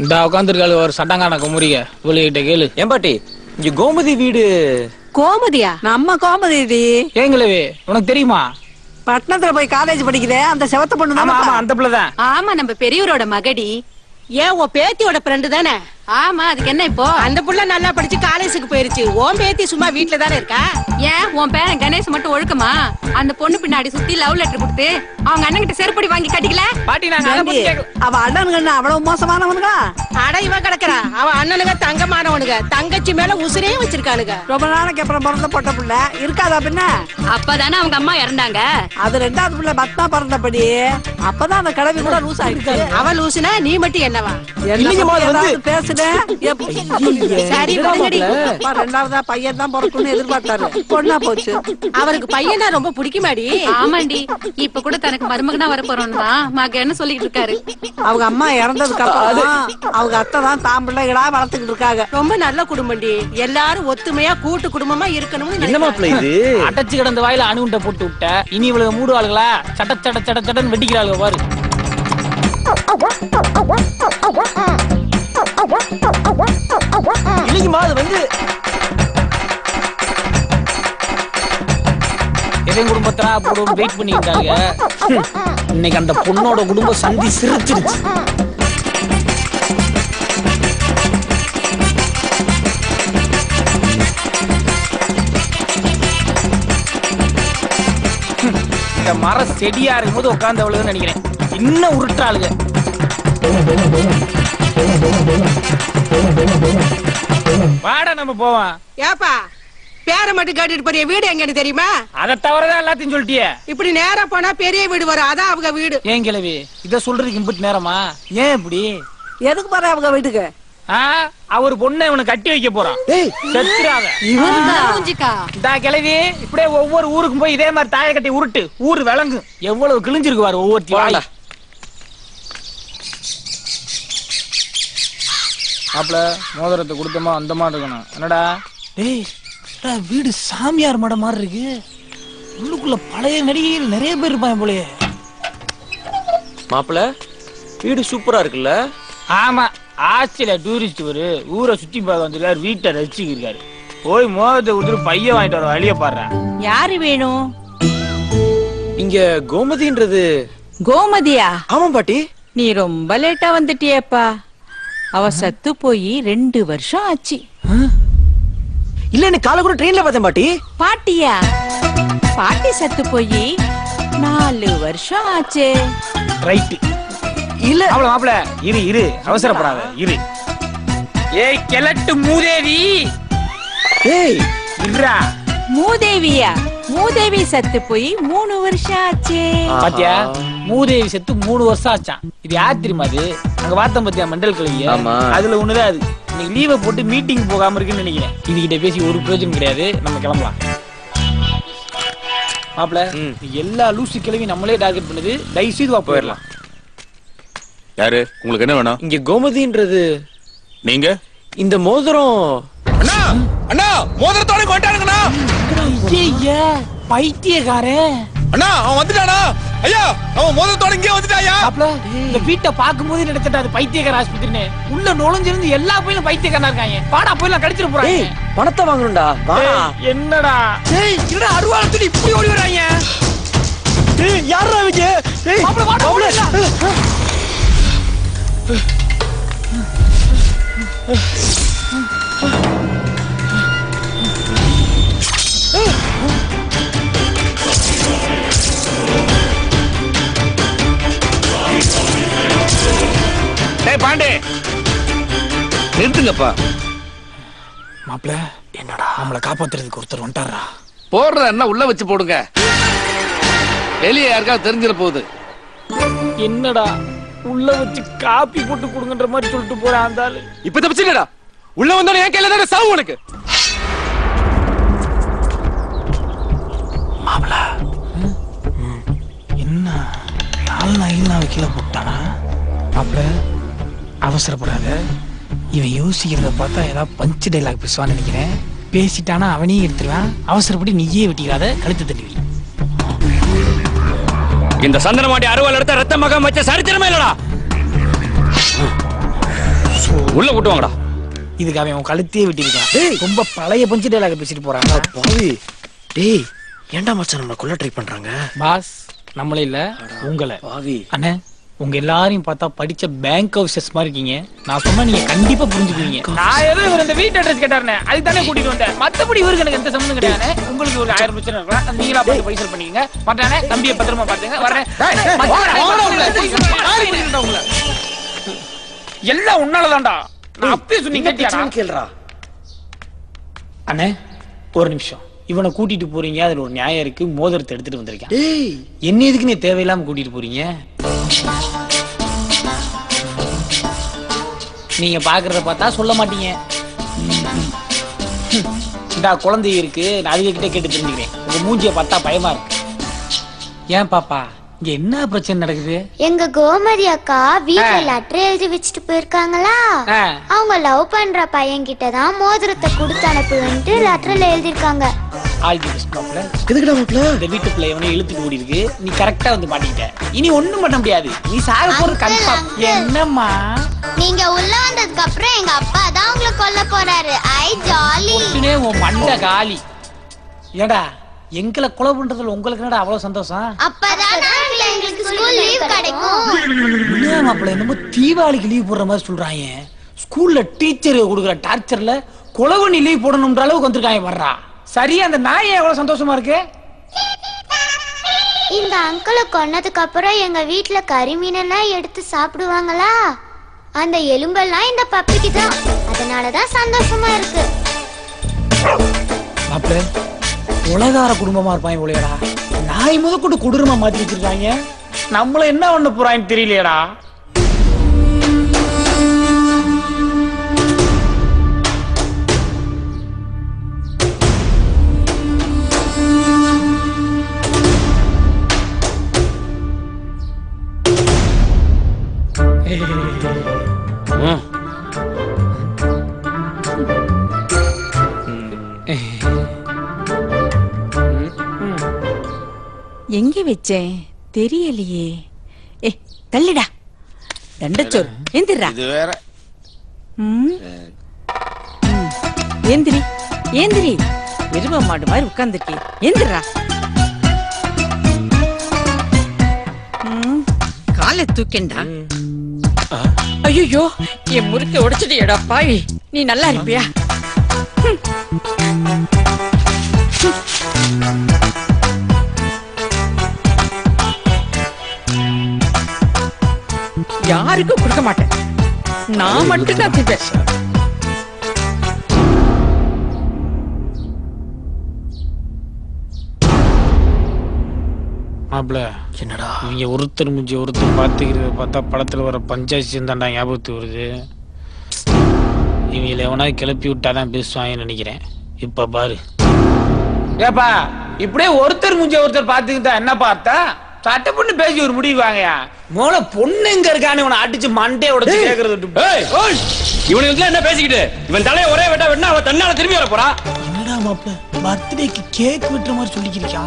இந்த உட்காந்துருக்காளு ஒரு சட்டங்கான குமுறிக வெளியிட்ட கேளு. ஏம்பாட்டி, இங்க கோமதி வீடு. கோமதியா? நம்ம கோமதி. ஏங்களவே, உனக்கு தெரியுமா? பட்டணத்துல போய் காலேஜ் படிக்குதே அந்த செவத்த பொண்ணு தான். ஆமா, அந்த பிள்ளைதான். ஆமா, நம்ம பெரியவரோட மகடி. ஏன் உன் பேத்தியோட ஃப்ரெண்டு தானே? ஆமா அதுக்கு என்ன இப்போ? அந்த புள்ள நல்லா படிச்சு காலேஜுக்கு போயிருச்சு. ஓம் பேத்தி சும்மா வீட்டுல தானே இருக்கா. ஏன் உன் பேரன் கணேஷ் மட்டும் ஒழுக்கமா? அந்த பொண்ணு பின்னாடி சுத்தி லவ் லெட்டர் கொடுத்து அவங்க அண்ணன் கிட்ட செருப்படி வாங்கி கட்டிக்கல. பாட்டி நாங்க அதை பத்தி அவ அண்ணனுங்க அவ்வளவு மோசமானவனுங்க? அட இவ கிடக்குறா. அவ அண்ணனுங்க தங்கமானவனுங்க. தங்கச்சி மேல உசிரே வச்சிருக்கானுங்க. ரொம்ப நாளைக்கு அப்புறம் பிறந்த பொட்ட பிள்ளை இருக்காதா பின்ன? அப்பதானே அவங்க அம்மா இறந்தாங்க. அது ரெண்டாவது பிள்ளை பத்மா பிறந்தபடி அப்பதான் அந்த கிழவி கூட லூஸ் ஆயிடுச்சு. அவ லூசுனா நீ மட்டும் என்னவா? பேசுனேன். சரி விடுங்கடி. ரெண்டாவதா பையன் தான் பிறக்கணும்னு எதிர்பார்த்தாரு. பொண்ணா போச்சு. அவருக்கு பையனா ரொம்ப பிடிக்குமாடி? ஆமாண்டி. இப்ப கூட தனக்கு மருமகனா வர போறோம்னு தான் மகன்னு சொல்லிட்டு இருக்காரு. அவங்க அம்மா இறந்ததுக்கு அப்புறம் அவங்க அத்தை தான் தான் பிள்ளைகளா வளர்த்துக்கிட்டு இருக்காங்க. ரொம்ப நல்ல குடும்பம்டி. எல்லாரும் ஒத்துமையா கூட்டு குடும்பமா இருக்கணும்னு என்னமா பிள்ளை இது? அடைச்சு கிடந்த வாயில அணுகுண்ட போட்டு விட்ட. இனி இவ்வளவு மூடு ஆளுகளா சட்ட சட்ட சட்ட சட்டன்னு வெட்டிக்கிறாளுங்க பாரு. இல்லைங்கம்மா அது வந்து எவன் குடும்பத்தா போடுவோம் வெயிட் பண்ணிக்கிட்டாங்க. இன்னைக்கு அந்த பொண்ணோட குடும்பம் சந்தி சிரிச்சிருச்சு. இந்த மர செடியா இருக்கும்போது உட்கார்ந்து அவ்வளவுன்னு நினைக்கிறேன். இன்னும் உருட்டாளுங்க. வாடா நம்ம போவோம். ஏப்பா பேரை மட்டும் கேட்டுட்டு போறிய வீடு எங்கன்னு தெரியுமா? அதை தவிரதான் எல்லாத்தையும் சொல்லிட்டியே. இப்படி நேரா போனா பெரிய வீடு வரும். அதான் அவங்க வீடு. ஏன் கிழவி இத சொல்றதுக்கு இம்புட்டு நேரமா? ஏன் இப்படி? எதுக்கு போற அவங்க வீட்டுக்கு? அவர் பொண்ணை இவனை கட்டி வைக்க போறான். செத்துறாங்க. இந்த கிழவி இப்படியே ஒவ்வொரு ஊருக்கும் போய் இதே மாதிரி தாயை கட்டி உருட்டு. ஊரு விளங்கு. எவ்வளவு கிழிஞ்சிருக்கு பாரு ஒவ்வொரு. மாப்பிள மோதிரத்தை கொடுத்தமா அந்த மாதிரி இருக்கணும். என்னடா டேய் வீடு சாமியார் மடம் மாதிரி இருக்கு. உள்ளுக்குள்ள பழைய நடிகைகள் நிறைய பேர் இருப்பாங்க போலயே. மாப்பிள வீடு சூப்பரா இருக்குல்ல? ஆமா ஆஸ்திரேலியா டூரிஸ்ட் ஒரு ஊரை சுத்தி பார்க்க வந்திருக்காரு. வீட்டை ரசிச்சிருக்காரு. போய் மோதிரத்தை கொடுத்துட்டு பையன் வாங்கிட்டு வர வழிய பாடுற. யாரு வேணும்? இங்க கோமதின்றது. கோமதியா? ஆமா பாட்டி. நீ ரொம்ப லேட்டா வந்துட்டியேப்பா. அவ சத்து போய் 2 வருஷம் ஆச்சு. இல்ல எனக்கு காலை கூட ட்ரெயின்ல பார்த்தேன் பாட்டி. பாட்டியா? பாட்டி சத்து போய் 4 வருஷம் ஆச்சு. ரைட். இல்ல மாப்பிள மாப்பிள இரு இரு அவசரப்படாத இரு. ஏய் கிழட்டு மூதேவி. ஏய் இருடா. மூதேவியா? மூதேவி சத்து போய் 3 வருஷம் ஆச்சு. பாத்தியா மூதேவி செத்து 3 வருஷம் ஆச்சான். இது யார் தெரியுமா? அது அங்க பார்த்தோம் பாத்தியா மெண்டல் கிளவிய. அதுல ஒண்ணுதான் அது. இன்னைக்கு லீவை போட்டு மீட்டிங் போகாம இருக்குன்னு நினைக்கிறேன். இதுகிட்ட பேசி ஒரு பிரயோஜனம் கிடையாது. நம்ம கிளம்பலாம். மாப்பிள எல்லா லூசி கிளவி நம்மளே டார்கெட் பண்ணுது. தயவு செய்து வா போயிடலாம். யாரு உங்களுக்கு என்ன வேணும்? இங்க கோமதின்றது. நீங்க இந்த மோதிரம். அண்ணா அண்ணா மோதிரத்தோட கொண்டாடுங்கண்ணா. ஐயா பைத்தியக்காரன். அண்ணா அவன் வந்துட்டானா? ஐயா அவன் மோதிரத்தோட இங்கே வந்துட்டாயா? மாப்பிள இந்த வீட்டை பார்க்கும்போது நினைச்சிட்டா அது பைத்தியக்கார ஆஸ்பத்திரின்னு. உள்ள நுழைஞ்சிருந்து எல்லா போயிலும் பைத்தியக்காரனா இருக்காங்க. பாடா போயிலாம் கடிச்சிட்டு போறாங்க. பணத்தை வாங்கணும்டா. என்னடா டேய் என்னடா அருவாளை தூக்கி இப்படி ஓடி வராங்க. டேய் யாரா இவங்க? டேய் மாப்பிள வாடா ஓடல. டேய் பாண்டே நிறுத்துங்கப்பா. மாப்பிள என்னடா நம்மளை காப்பாத்துறதுக்கு ஒருத்தர் வந்துட்டாரா? போடுற என்ன உள்ள வச்சு போடுங்க. வெளியே யாருக்காவது தெரிஞ்சிட போகுது. என்னடா உள்ள வச்சு காப்பி போட்டு கொடுங்கன்ற மாதிரி சொல்லிட்டு போறான் அந்த ஆளு. இப்ப தப்பிச்சுடா. உள்ள வந்தோட என் கையில தானே சாவு உனக்கு. மாப்பிள என்ன 4 நாள் கீழே போட்டானா? மாப்பிள அவசரப்படாத. இவன் யோசிக்கிறத பார்த்தா ஏதாவது பஞ்சு டைலாக் பேசுவான்னு நினைக்கிறேன். பேசிட்டானா அவனையும் எடுத்துருவான். அவசரப்படி நீயே வெட்டிக்காத. கழுத்து தள்ளி. இந்த சந்தன மாட்டி அறுவாள் எடுத்த ரத்த மகம் வச்ச சரித்திரமே இல்லடா. உள்ள கூட்டுவாங்கடா. இதுக்கு அவன் கழுத்தையே வெட்டிருக்கான். ரொம்ப பழைய பஞ்சு டைலாக் பேசிட்டு போறான். பாவி. டேய் ஏன்டா மச்சான் நம்மள கொல்ல ட்ரை பண்றாங்க? பாஸ் நம்மளே இல்ல உங்களை. பாவி. அண்ணே உங்க எல்லாரையும் பார்த்தா படிச்ச பேங்க் ஆஃபீஸர்ஸ் மாதிரி இருக்கீங்க. நான் சொன்னா நீங்க கண்டிப்பா புரிஞ்சுக்குவீங்க. நான் ஏதோ இவர் இந்த வீட்டு அட்ரஸ் கேட்டாருனே அதுக்கு தானே கூட்டிட்டு வந்தேன். மத்தபடி இவருக்கு எனக்கு எந்த சம்பந்தம் கிடையாது. உங்களுக்கு ஒரு 1000 பிரச்சனை இருக்கலாம். நீங்களா பார்த்து பைசல் பண்ணிக்கங்க. மாட்டானே தம்பியை பத்திரமா பாத்துங்க. வரேன். எல்லாம் உன்னாலதான்டா. நான் அப்பவே சொன்னீங்க கேட்டியாடா? அண்ணே ஒரு நிமிஷம். இவனை கூட்டிட்டு போறீங்க, அதுல ஒரு நியாயம் இருக்கு. மோதிரத்தை எடுத்துட்டு வந்திருக்கேன். என்ன எதுக்கு நீ தேவையில்லாம கூட்டிட்டு போறீங்க? நீங்க பாக்குறத பார்த்தா சொல்ல மாட்டீங்க. இந்த குழந்தை இருக்கு, நான் அதுக கிட்ட கேட்டு தெரிஞ்சுக்கிறேன். உங்க மூஞ்சிய பார்த்தா பயமா இருக்கு. ஏன் பாப்பா இங்க என்ன பிரச்சனை நடக்குது? எங்க கோமதி அக்கா வீட்டுல லெட்டர் எழுதி வச்சுட்டு போயிருக்காங்களா, அவங்க லவ் பண்ற பையன் கிட்டதான் மோதிரத்தை கொடுத்து அனுப்புவேன்ட்டு லெட்டர்ல எழுதிருக்காங்க. இந்த வீட்டுக்குள்ள எவனே இழுத்துட்டு ஓடி இருக்கு. நீ கரெக்டா வந்து மாட்டிக்கிட்ட. இனி ஒண்ணும் பண்ண முடியாது. நீ சாக போறது கன்ஃபார்ம். என்னம்மா நீங்க உள்ள வந்ததுக்கு அப்புறம் எங்க அப்பா தான் உங்களை கொல்ல போறாரு. ஐ ஜாலி. உன் மண்ட காலி. ஏடா எங்களை கொலை பண்றதுல உங்களுக்கு என்னடா அவ்வளவு சந்தோஷம்? அப்பதான் எங்களுக்கு ஸ்கூல் லீவ் கிடைக்கும். ஏன் மாப்பிள்ள என்னமோ தீபாவளிக்கு லீவ் போடுற மாதிரி சொல்றாங்க. ஸ்கூல்ல டீச்சர் கொடுக்குற டார்ச்சர்ல கொலை பண்ணி லீவ் போடணும்ன்ற அளவுக்கு வந்திருக்காங்க. வர்றா சரி. அந்த நாய் எவ்வளவு சந்தோஷமா இருக்கு. இந்த அங்கிளை கொன்னதுக்கு அப்புறம் எங்க வீட்டுல கறிமீன் எல்லாம் எடுத்து சாப்பிடுவாங்களா, அந்த எலும்பெல்லாம் இந்த பப்பிக்கு தான். அதனாலதான் சந்தோஷமா இருக்கு. மாப்பிள்ள உலகார குடும்பமா இருப்பாங்க போலையடா. நாய் முதற்கொண்டு கொடூரமா மாத்தி வச்சிருக்காங்க. நம்மள என்ன பண்ண போறான்னு தெரியலையடா. எங்க வச்சேன் தெரியலையே. ஏ தள்ளிடா தண்டச்சோறு. எந்திரா. இது வேற. ஏந்திரி ஏந்திரி. எரும மாடு மாதிரி உட்கார்ந்துருக்கே. எந்திரா. காலை தூக்கண்டா. ஐயோ என் முறுக்க உடைச்சிட்டியடா பாய். நீ நல்லா இருப்பியா? யாருக்கும் கொடுக்க மாட்டேன். நான் மட்டும் தான் திப்பேன். மாப்பிள்ள என்னடா இவங்க ஒருத்தர் முடிஞ்ச ஒருத்தர் பாத்துக்கிறத பார்த்தா படத்துல வர பஞ்சாயத்து தாண்டா ஞாபகத்துக்கு வருது. இவங்களை எவனா கிளப்பி விட்டாதான் பேசுவாங்கன்னு நினைக்கிறேன். இப்ப பாரு. ஏப்பா இப்படியே ஒருத்தர் முடிஞ்ச ஒருத்தர் பாத்துக்கிட்டா என்ன பார்த்தா சட்ட பொண்ணு பேசி ஒரு முடிவு வாங்கயா. மோள பொண்ணு எங்க இருக்கான்னு இவனை அடிச்சு மண்டே உடச்சு கேக்குறது. இவனுக்கு என்ன பேசிக்கிட்டு இவன் தலையை ஒரே வெட்டா வெட்டினா அவன் தன்னால திரும்பி வர போறா. என்னடா மாப்பிள்ள பர்த்டேக்கு கேக் வெட்டுற மாதிரி சொல்லிக்கிறியா?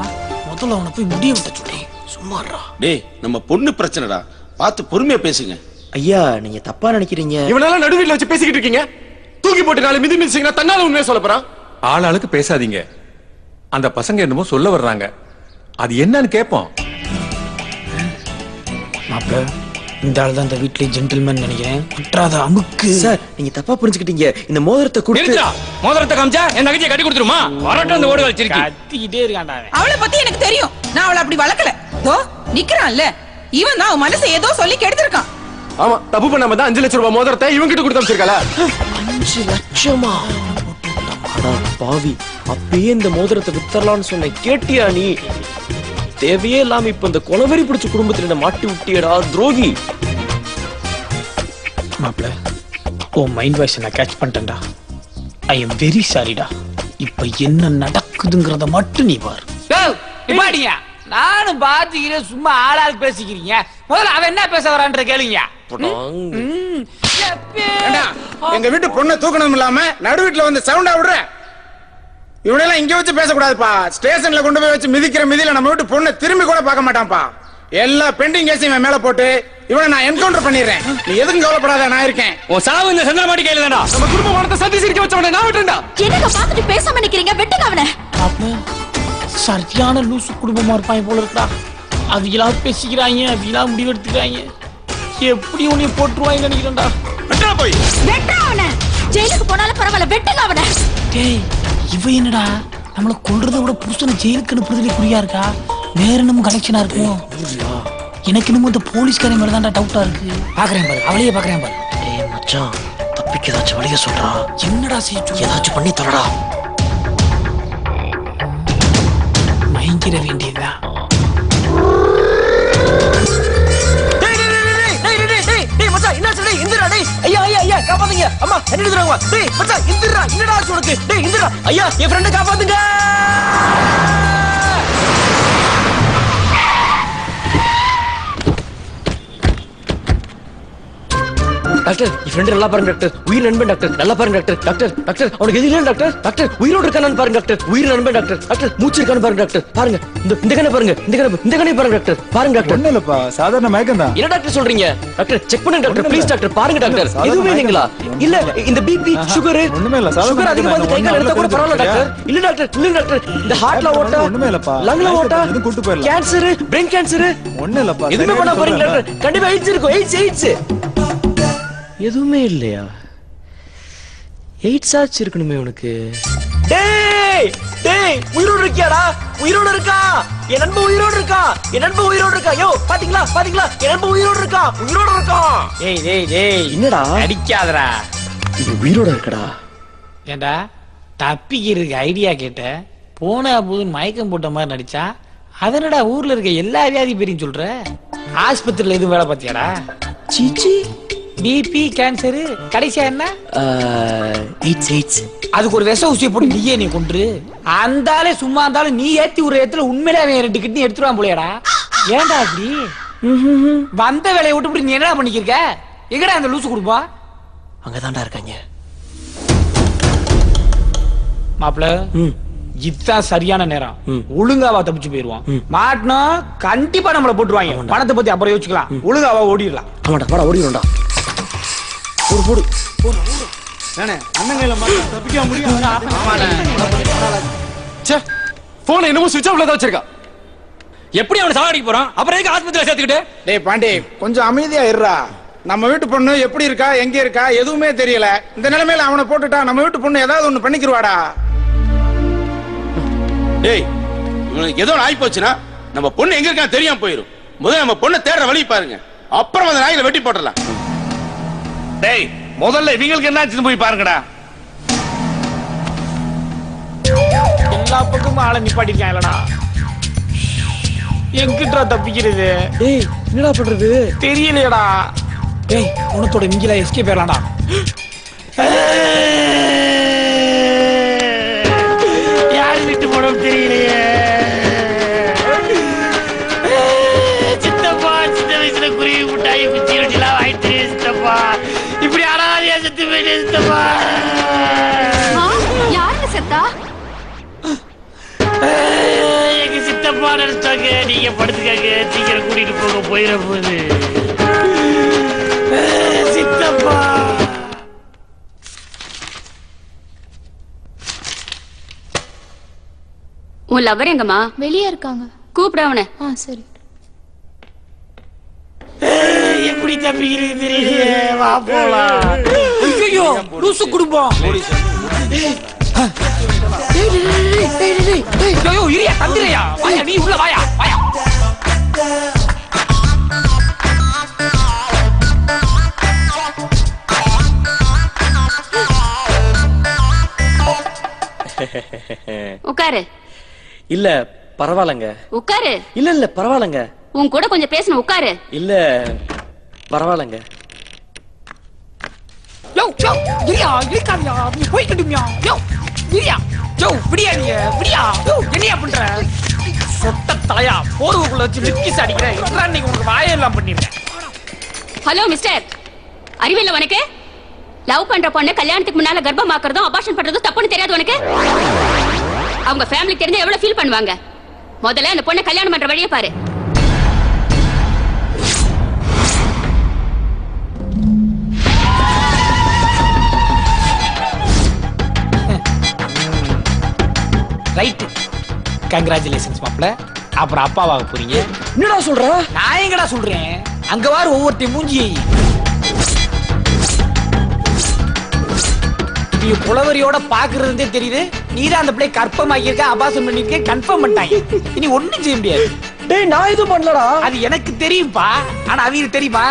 முதல்ல அவனை போய் முடிய விட்ட சொல்லி சும்மாடா. டேய் நம்ம பொண்ணு பிரச்சனைடா, பார்த்து பொறுமையா பேசுங்க. ஐயா நீங்க தப்பா நினைக்கிறீங்க. இவனால நடுவில் வச்சு பேசிக்கிட்டு இருக்கீங்க. தூக்கி போட்டு நாலு மிதி மிதிச்சீங்கன்னா தன்னால உண்மையை சொல்ல போறான். ஆளாளுக்கு பேசாதீங்க. அந்த பசங்க என்னமோ சொல்ல வர்றாங்க. அது என்னன்னு கேட்போம். மாப்பிள்ள இந்த ஆள் தான் இந்த வீட்லயே ஜென்டில்மேன் நினைக்கிறேன். குற்றாத அமுக்கு. சார் நீங்க தப்பா புரிஞ்சுக்கிட்டீங்க. இந்த மோதிரத்தை கொடுத்து மோதிரத்தை காமிச்சா என் நகையை கட்டி கொடுத்துருமா? வரட்டும் அந்த ஓடு வச்சிருக்கீங்க. கத்திக்கிட்டே இருக்கான்டா. அவளை பத்தி எனக்கு தெரியும். நான் அவளை அப்படி வளர்க்கல. தோ நிக்கிறான்ல இவன் தான் மனசை ஏதோ சொல்லி கெடுத்திருக்கான். ஆமா தப்பு பண்ணாம தான் 5 லட்சம் ரூபாய் மோதிரத்தை இவன் கிட்ட கொடுத்து அனுப்பிச்சிருக்கல. 5 லட்சமா? அட பாவி, அப்பயே இந்த மோதிரத்தை வித்தரலாம்னு சொன்ன கேட்டியா நீ? தேவையே இல்லாம இப்ப இந்த கொலவெறி பிடிச்ச குடும்பத்துல மாட்டி விட்டியடா துரோகி. மாப்பிள்ள உன் மைண்ட் வாய்ஸ் நான் கேட்ச் பண்ணிட்டேன்டா. ஐ எம் வெரி சாரிடா. இப்ப என்ன நடக்குதுங்கிறத மட்டும் நீ பாரு. நிப்பாட்டியா நானும் பாத்துக்கிறேன். சும்மா ஆளாளுக்கு பேசிக்கிறீங்க. முதல்ல அவன் என்ன பேச வரான்ற கேளுங்க. எங்க வீட்டு பொண்ணை தூக்கணும் இல்லாம நடு வீட்டுல வந்து சவுண்டா விடுற. இவனெல்லாம் இங்க வச்சு பேசக்கூடாதுப்பா. ஸ்டேஷன்ல கொண்டு போய் வச்சு மிதிக்கிற மிதியில நம்ம வீட்டு பொண்ணை திரும்பி கூட பார்க்க மாட்டான்ப்பா. எல்லா பெண்டிங் கேஸையும் இவன் மேல போட்டு இவனை நான் என்கவுண்டர் பண்ணிடுறேன். நீ எதுக்கும் கவலைப்படாத, நான் இருக்கேன். உன் சாவு இந்த சந்திரமாடி கையில தான்டா. நம்ம குடும்ப மானத்தை சந்தி சிரிக்க வச்சவனே நான் விட்டுறேன்டா. என்னங்க பாத்துட்டு பேசாம நிக்கிறீங்க? வெட்டுங்க அவனை. சரியான லூசு குடும்பமா இருப்பாங்க போல இருக்கா. அவங்களா பேசிக்கிறாங்க, அவங்களா முடிவெடுத்துக்கிறாங்க. எப்படி உன்னை போட்டுருவாங்க நினைக்கிறேன்டா. வெட்டா போய் வெட்டா அவனை. ஜெயிலுக்கு போனாலும் பரவாயில்ல, வெட்டுங்க அவனை. டேய் இவ என்னடா நம்மள கொல்றதை விட புருஷனை ஜெயிலுக்கு அனுப்புறதுல குறியா இருக்கா? வேற என்னமோ கனெக்ஷனா இருக்கும். எனக்கு இன்னும் இந்த போலீஸ்காரன் மேல தான்டா டவுட்டா இருக்கு. பாக்குறேன் பாரு, அவளையே பாக்குறேன் பாரு. டேய் மச்சான், தப்பிக்க ஏதாச்சும் வழிய சொல்றா. என்னடா செய்ய சொல்ற? ஏதாச்சும் பண்ணி தரடா. மயங்கிட வேண்டியதா. காப்பாத்துங்க அம்மா, என்ன எழுதுறாங்க? டேய் மச்சான் இந்திரா, என்னடா ஆச்சு உனக்கு? டேய் இந்திரா, ஐயா என் ஃப்ரெண்ட காப்பாத்துங்க. டாக்டர் என் ஃப்ரெண்ட் நல்லா பாருங்க டாக்டர், உயிர் நண்பன் டாக்டர், நல்லா பாருங்க டாக்டர். டாக்டர் டாக்டர் அவனுக்கு எதுவும் இல்லை டாக்டர். டாக்டர் உயிரோடு இருக்கானு பாருங்க டாக்டர், உயிர் நண்பன் டாக்டர். டாக்டர் மூச்சு இருக்கானு பாருங்க டாக்டர். பாருங்க இந்த கண்ணை பாருங்க, இந்த கண்ணை பாருங்க டாக்டர். பாருங்க டாக்டர். ஒண்ணு இல்லப்பா, சாதாரண மயக்கம் தான். என்ன டாக்டர் சொல்றீங்க? டாக்டர் செக் பண்ணுங்க டாக்டர், ப்ளீஸ் டாக்டர். பாருங்க டாக்டர், எதுவுமே இல்லைங்களா? இல்ல இந்த பிபி சுகர் ஒண்ணுமே இல்ல, சுகர் அதிகமா வந்து கை கால் எடுத்தா கூட பரவாயில்ல டாக்டர். இல்ல டாக்டர், இல்ல டாக்டர், இந்த ஹார்ட்ல ஓட்டா ஒண்ணுமே இல்லப்பா, லங்ல ஓட்டா இது கூட்டி போயிரலாம். கேன்சர், பிரெயின் கேன்சர் ஒண்ணு இல்லப்பா, எதுவுமே பண்ண பாருங்க டாக்டர். கண்டிப்பா எய்ட்ஸ் இருக்கும், எய்ட்ஸ். எதுவுமே இல்லையா? எய்ட்ஸ் ஆச்சு இருக்கணுமே உனக்கு. டேய் டேய் உயிரோடு இருக்கியாடா? உயிரோடு இருக்கா என் நண்பன், உயிரோடு இருக்கா என் நண்பன், உயிரோடு இருக்கா. யோ பாத்தீங்களா பாத்தீங்களா, என் நண்பன் உயிரோடு இருக்கா, உயிரோடு இருக்கா. டேய் டேய் டேய் என்னடா அடிக்காதடா. இது உயிரோட இருக்கடா. ஏண்டா தப்பிக்கிறதுக்கு ஐடியா கேட்ட, போனா போது மயக்கம் போட்ட மாதிரி நடிச்சா அதனடா ஊர்ல இருக்க எல்லா வியாதி பேரையும் சொல்ற? ஆஸ்பத்திரியில எதுவும் வேலை பார்த்தியாடா? சீச்சி, பிபி கேன்சரு, கடைசியா என்ன? எய்ட்ஸ். அதுக்கு ஒரு விஷ ஊசியை போட்டு நீயே நீ கொன்று அந்தாலே சும்மா இருந்தாலும் நீ ஏத்தி ஒரு இடத்துல உண்மையிலே அவன் 2 கிட்னி எடுத்துருவான் போலையாடா. ஏன்டா அப்படி வந்த வேலையை விட்டு நீ என்னடா பண்ணிக்கிருக்க? எங்கடா அந்த லூசு குடும்பம்? அங்கதான்டா இருக்காங்க மாப்பிள. இதுதான் சரியான நேரம். ஒழுங்காவா தப்பிச்சு போயிருவான். மாட்டினா கண்டிப்பா நம்மள போட்டுருவாங்க. பணத்தை பத்தி அப்புறம் யோசிக்கலாம். ஒழுங்காவா ஓடிடலாம். ஆமாடா, வாடா ஓடிடும்டா. போடு அண்ணங்கையில மாட்டா தப்பிக்க முடியும். போன் என்னமோ சுவிட்ச் ஆஃப்ல தான் வச்சிருக்கா. எப்படி அவனை சாவடிக்க போறான்? அப்புறம் எதுக்கு ஆஸ்பத்திரியில சேர்த்துக்கிட்டு? டேய் பாண்டி, கொஞ்சம் அமைதியா இருடா. நம்ம வீட்டு பொண்ணு எப்படி இருக்கா, எங்க இருக்கா, எதுவுமே தெரியல. இந்த நிலைமையில அவனை போட்டுட்டா நம்ம வீட்டு பொண்ணு ஏதாவது ஒண்ணு பண்ணிக்கிருவாடா. டேய் இவனுக்கு ஏதோ ஆகி போச்சுன்னா நம்ம பொண்ணு எங்க இருக்கா தெரியாம போயிரும். முதல்ல நம்ம பொண்ணை தேடுற வழி பாருங்க, அப்புறம் அந்த நாயில வெட்டி போட்டுடலாம். டேய் முதல்ல இவங்களுக்கு என்னாச்சுன்னு போய் பாருங்கடா. எல்லா பக்கமும் ஆளை நிப்பாட்டிருக்காங்களடா. எங்கிட்டா தப்பிக்கிறது? டேய் என்னடா பண்றது தெரியலையடா. டேய் உனத்தோட இங்கில எஸ்கேப் ஆயிரலாம்டா. யாரு விட்டு போனோம் தெரியலையே. சித்தப்பா சின்ன வயசுல குருவி முட்டாயி குச்சி ரொட்டிலாம் வாங்கிட்டு சித்தப்பா இப்படி அனாதையா செத்து போயிட்டு சித்தப்பா. யாருங்க செத்தா? எங்க சித்தப்பா நினைச்சாங்க. நீங்க படுத்துக்காங்க, சீக்கிரம் கூட்டிட்டு போக போயிட போகுது சித்தப்பா. உன் லவர் எங்கம்மா? வெளியே இருக்காங்க. கூப்பிட அவனை. சரி. எப்படி தப்பிக்கிறது தெரியலையே. வா போலாம். ஐயோ லூசு குடும்பம். ஐயோ இரியா தந்திரையா. வாயா நீ உள்ள வாயா வாயா. உட்காரு. இல்ல பரவாயில்லங்க. உட்காரு. இல்ல பரவாயில்லங்க. உன் கூட கொஞ்சம் பேசணும். உட்காரு. இல்ல பரவாயில்லங்க. யோ யோ இரியா இரிக்காரியா நீ போய் கட்டுமியா. யோ இரியா யோ விடியா நீ விடியா. யோ என்னையா பண்ற? சொட்ட தலையா போர்வுக்குள்ள வச்சு மிக்கிஸ் அடிக்கிறேன். எட்ரா நீ உனக்கு வாயெல்லாம் பண்ணிருக்கேன். ஹலோ மிஸ்டர், அறிவில்லை உனக்கு? லவ் பண்ற பொண்ணு கல்யாணத்துக்கு முன்னால கர்ப்பமாக்குறதும் அபார்ஷன் பண்றதும் தப்புன்னு தெரியாது உனக்கு? அவங்க ஃபேமிலி தெரிஞ்சா எவ்வளவு ஃபீல் பண்ணுவாங்க. முதல்ல அந்த பொண்ணை கல்யாணம் பண்ற வழியை பாரு. ரைட், கங்க்ராச்சுலேஷன்ஸ் மாப்ள. அப்புறம் அப்பாவாக போறீங்க. என்னடா சொல்ற? நான் எங்கடா சொல்றேன்? அங்க வாரு ஒவ்வொருத்தையும் மூஞ்சி. நீ புலவரியோட பாக்குறதே தெரியுது. நீதான் அந்த பிள்ளை கற்பமாக்கியிருக்க, அபாசம் பண்ணிருக்க, கன்ஃபார்ம் பண்ணிட்டாங்க. இனி ஒண்ணும் செய்ய முடியாது. டேய் நான் எதுவும் பண்ணலடா. அது எனக்கு தெரியும்பா. ஆனா அவங்களுக்கு தெரியுமா?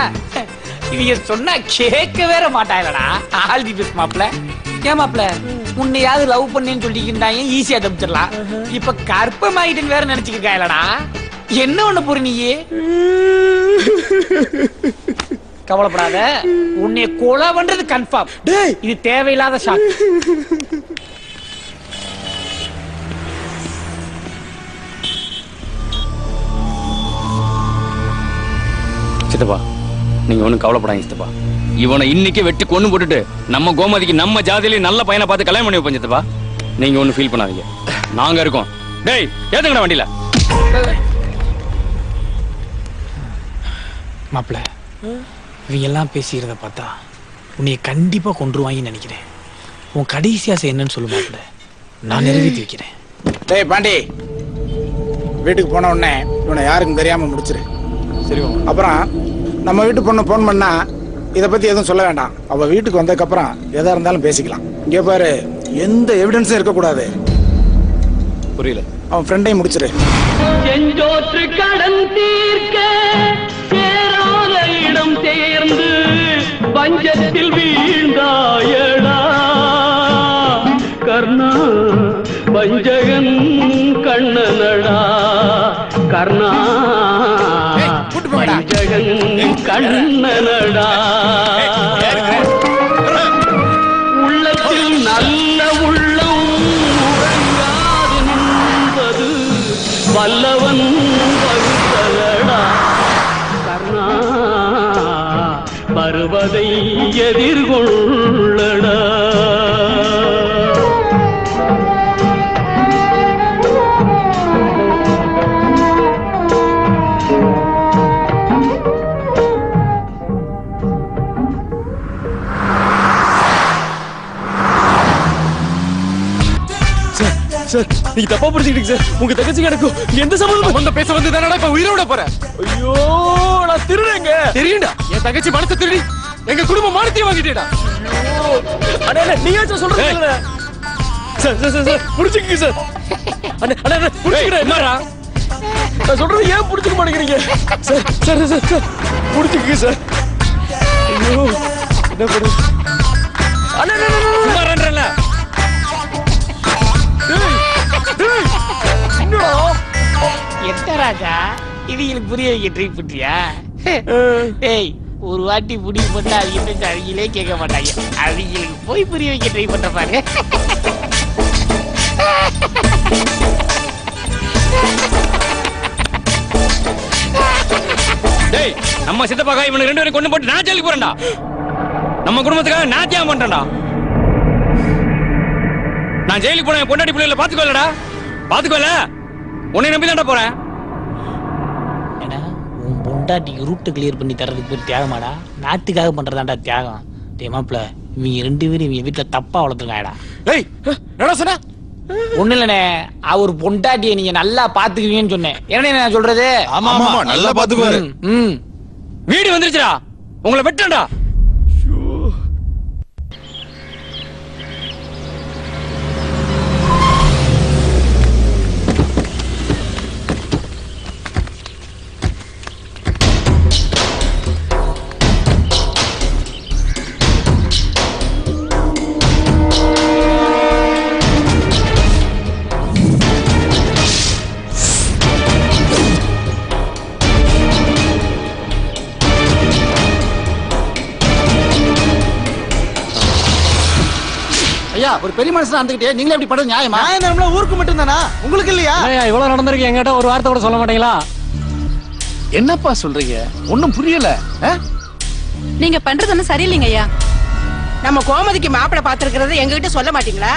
இவங்க சொன்னா கேட்க வேற மாட்டாங்களடா. ஆல் தி பெஸ்ட் மாப்ள. ஏன் மாப்ள உன்னையாவது லவ் பண்ணேன்னு சொல்லிக்கிட்டாங்க, ஈஸியா தப்பிச்சிடலாம். இப்ப கற்பமாயிட்டுன்னு வேற நினைச்சுக்கிட்டாங்களடா. என்ன ஒண்ணு போற நீயே? கவலைப்படாத, உன்னை கொலை பண்றது கன்ஃபார்ம். இது தேவையில்லாத ஷாக். சித்தப்பா நீங்க ஒண்ணும் கவலைப்படாங்க சித்தப்பா. இவனை இன்னைக்கு வெட்டி கொண்டு போட்டுட்டு நம்ம கோமதிக்கு நம்ம ஜாதியில நல்ல பையனை பார்த்து கல்யாணம் பண்ணி வைப்போம் சித்தப்பா. நீங்க ஒண்ணும் ஃபீல் பண்ணாதீங்க, நாங்க இருக்கோம். டேய் ஏத்துங்கடா வண்டியில. மாப்பிள்ள இவங்க எல்லாம் பேசிக்கிறத பார்த்தா உன்னைய கண்டிப்பா கொன்றுவாங்கன்னு நினைக்கிறேன். உன் கடைசி ஆசை என்னன்னு சொல்லு மாப்பிள்ள, நான் நிறைவேற்றி வைக்கிறேன். டேய் பாண்டி, வீட்டுக்கு போன உடனே இவனை யாருக்கும் தெரியாம முடிச்சிரு. சரி. அப்புறம் நம்ம வீட்டு பொண்ணு போன் பண்ணா இதை பத்தி எதுவும் சொல்ல வேண்டாம். அவ வீட்டுக்கு வந்ததுக்கு அப்புறம் எதா இருந்தாலும் பேசிக்கலாம். இங்க பாரு, எந்த எவிடன்ஸும் இருக்கக்கூடாது. புரியல. அவன் ஃப்ரெண்டையும் முடிச்சிரு. செஞ்சோற்று கடன் தீர்க்க சேராத இடம் சேர்ந்து பஞ்சத்தில் வீழ்ந்தாயடா கர்ணா, பஞ்சகன் கண்ணனடா கர்ணா, பஞ்சகன் கண்ணனடா. உள்ளத்தில் நல்ல உள்ளம் உறங்காது நின்பது வல்லவன் வகுத்தலடா கர்ணா, வருவதை எதிர்கொள்ளடா. சார் நீங்க தப்பா புரிஞ்சுக்கிட்டீங்க சார். உங்க தங்கச்சிக்கு எனக்கும் எந்த சம்பந்தம் பேச வந்து தானடா இப்ப உயிரோட போறேன். ஐயோ நான் திருடுங்க. தெரியும்டா, என் தங்கச்சி பணத்தை திருடி எங்க குடும்ப மானத்தையே வாங்கிட்டேடா. அண்ணா நீங்க சொல்றது இல்ல சார். சார் சார் புடிச்சுக்கங்க சார். அண்ணா அண்ணா புடிச்சுக்கடா. என்னடா நான் சொல்றது ஏன் புடிச்சுக்க மாட்டேங்கிறீங்க? சார் சார் சார் சார் புடிச்சுக்கங்க சார். ஐயோ என்ன பண்ணு? அண்ணா சும்மா ரன்றல. என்ன ராஜா இவங்களுக்கு புரிய வைக்க ட்ரை பண்றியா? ஏய் ஒரு வாட்டி முடிவு பண்ணா அவங்களே கேட்க மாட்டாங்க. அவங்களுக்கு போய் புரிய வைக்க ட்ரை பண்ற பாரு. டேய் நம்ம சித்தப்பாக்கா இவனுக்கு 2 பேரும் கொண்டு போட்டு நான் ஜெயிலுக்கு போறேன்டா. நம்ம குடும்பத்துக்காக நான் தியாகம் பண்றேன்டா. நான் ஜெயிலுக்கு போன பொண்டாட்டி பிள்ளைகளை பாத்துக்கோலடா. பாத்துக்கோல, உன்னை நம்பி தான்டா போறேன். ஏன்னா உன் பொண்டாட்டிக்கு ரூட்டு கிளியர் பண்ணி தர்றதுக்கு பேர் தியாகமாடா? நாட்டுக்காக பண்றதாண்டா தியாகம். டே மாப்பிள்ள இவங்க 2 பேரும் இவங்க வீட்டுல தப்பா வளர்த்துருக்காடா. ஏய் என்ன சொன்ன? ஒண்ணு இல்லனே, அவர் பொண்டாட்டியை நீங்க நல்லா பாத்துக்குவீங்கன்னு சொன்னேன். என்ன நான் சொல்றது? ஆமா ஆமா நல்லா பாத்துக்குவாரு. வீடு வந்துருச்சுடா, உங்களை வெட்டண்டா. ஒரு பெரிய மனுஷன் வந்துகிட்டே நீங்களே இப்படி பண்றது நியாயமா? நியாயம் ஊருக்கு மட்டும் தானா, உங்களுக்கு இல்லையா? இவ்வளவு நடந்திருக்கு, என்கிட்ட ஒரு வார்த்தை கூட சொல்ல மாட்டீங்களா? என்னப்பா சொல்றீங்க? ஒண்ணும் புரியல. நீங்க பண்றது ஒண்ணும் சரியில்லைங்க ஐயா. நம்ம கோமதிக்கு மாப்பிளை பாத்துருக்கிறது எங்ககிட்ட சொல்ல மாட்டீங்களா?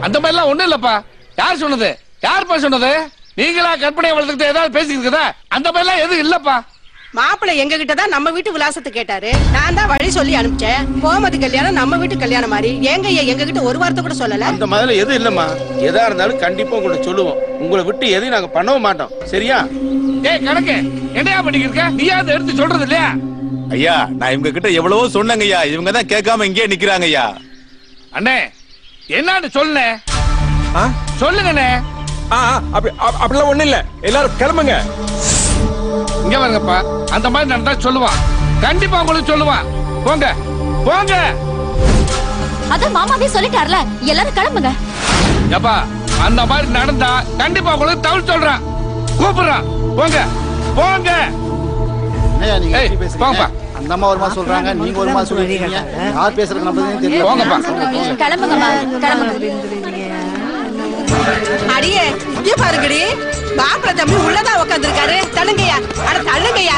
அந்த மாதிரி எல்லாம் ஒண்ணும் இல்லப்பா. யார் சொன்னது? யாருப்பா சொன்னது? நீங்களா கற்பனை வளர்த்துக்கிட்டு ஏதாவது பேசிக்கிட்டு அந்த மாதிரி எல்லாம் எதுவும் இல்லப்பா. மாப்பிள்ளை எங்க கிட்டதான் நம்ம வீட்டு விலாசத்தை கேட்டாரு. நான் தான் வழி சொல்லி அனுப்பிச்சேன். கோமதி கல்யாணம் நம்ம வீட்டு கல்யாணம் மாதிரி. எங்க எங்க கிட்ட ஒரு வார்த்தை கூட சொல்லல. அந்த மாதிரி எதுவும் இல்லம்மா. எதா இருந்தாலும் கண்டிப்பா உங்களை சொல்லுவோம். உங்களை விட்டு எதையும் நாங்க பண்ணவும் மாட்டோம். சரியா? ஏய் கணக்கு என்னையா பண்ணிக்கிருக்க? நீயாவது எடுத்து சொல்றது இல்லையா? ஐயா நான் இவங்க கிட்ட எவ்வளவோ சொன்னங்க ஐயா. இவங்க தான் கேட்காம இங்கே நிக்கிறாங்க ஐயா. அண்ணே என்னன்னு சொல்லுனே? சொல்லுங்கண்ணே. அப்படிலாம் ஒண்ணு இல்ல. எல்லாரும் கிளம்புங்க. இங்க வாங்கப்பா. அந்த மாதிரி நடந்தா சொல்லுவான். கண்டிப்பா உங்களுக்கு சொல்லுவான். போங்க போங்க. அதான் மாமாவே சொல்லிட்டார்ல, எல்லாரும் கிளம்புங்க. ஏப்பா அந்த மாதிரி நடந்தா கண்டிப்பா உங்களுக்கு தவிர சொல்றான். கூப்பிடுறான். போங்க போங்க. போங்கப்பா. அந்த அம்மா ஒரு மாதிரி சொல்றாங்க, நீங்க ஒரு மாதிரி சொல்றீங்க. யார் பேசுறது நம்மளுக்கு தெரியல. போங்கப்பா. கிளம்புங்கம்மா, கிளம்புங்க. அடியே இங்க பாருங்கடி. மாப்பிள்ளை தம்பி உள்ளதான் உட்காந்துருக்காரு. தள்ளுங்கய்யா, அட தள்ளுங்கய்யா.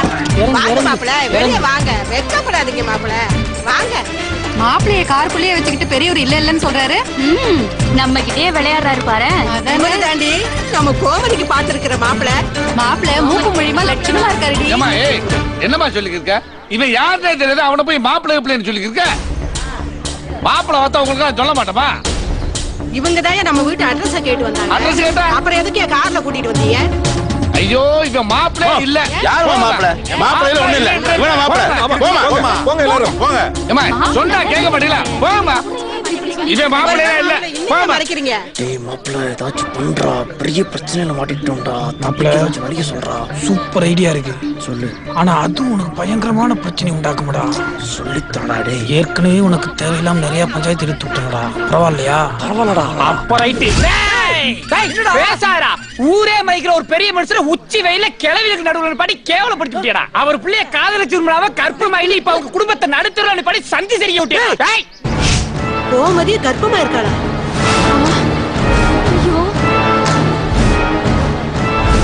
வாங்க மாப்பிள்ளை, வெளியே வாங்க. வெட்கப்படாதீங்க மாப்பிள்ளை, வாங்க. மாப்பிள்ளைய காருக்குள்ளேயே வச்சுக்கிட்டு பெரியவர் இல்ல இல்லன்னு சொல்றாரு. நம்ம கிட்டே விளையாடுறாரு பாரு. அதான் தாண்டி நம்ம கோமதிக்கு பாத்துருக்கிற மாப்பிள்ளை மூக்கு மொழிமா லட்சணமா இருக்காருடி. ஏமா ஏய் என்னமா சொல்லிக்கிருக்க? இவன் யாருன்னே தெரியாது. அவனை போய் மாப்பிள்ளை பிள்ளைன்னு சொல்லிக்கிருக்க. மாப்பிள்ளை பார்த்தா உங்களுக்கு சொல்ல மாட்டோமா? இவங்க தான் நம்ம வீட்டு அட்ரஸ் கேட்டு வந்தாங்க. அட்ரஸ் கேட்டா அப்புறம் எதுக்கு கார்ல கூட்டிட்டு வந்தீங்க? ஐயோ இவன் மாப்பிள்ளை இல்ல. யார் மாப்பிள்ளை? மாப்பிள்ளை ஒண்ணு இல்ல. இவன மாப்பிள்ளை. போமா போங்க எல்லாரும் போங்க. ஏமா சொன்னா கேட்க மாட்டீங்களா? போமா. இவன் மாப்பிள்ளை இல்ல. போமா. மறைக்கிறீங்க. டேய் மாப்பிள்ளை ஏதாச்சும் பண்றா. பெரிய பிரச்சனையில மாட்டிட்டோம்டா. மாப்பிள்ளை ஏதாச்சும் வழிய சொல்றா. சூப்பர் ஐடியா இருக்கு. சொல்லு. ஆனா அது உனக்கு பயங்கரமான பிரச்சனை உண்டாக்கும்டா. சொல்லித்தாடா டேய். ஏற்கனவே உனக்கு தேவையில்லாம நிறைய பஞ்சாயத்து எடுத்து விட்டுங்கடா. பரவாயில்லையா? பரவாயில்லடா. அப்ப ரைட்டு. பேசாரா ஊரே மதிக்கிற ஒரு பெரிய மனுஷன உச்சி வெயில கிளவிலுக்கு நடுவுல படி கேவலப்படுத்தி விட்டியடா. அவர் பிள்ளைய காதலிச்சிருந்தாவ கற்பமாயில இப்ப அவங்க குடும்பத்தை நடுத்துறான்னு படி சந்தி சரியா விட்டியா? கோமதி கர்ப்பமா இருக்காளா?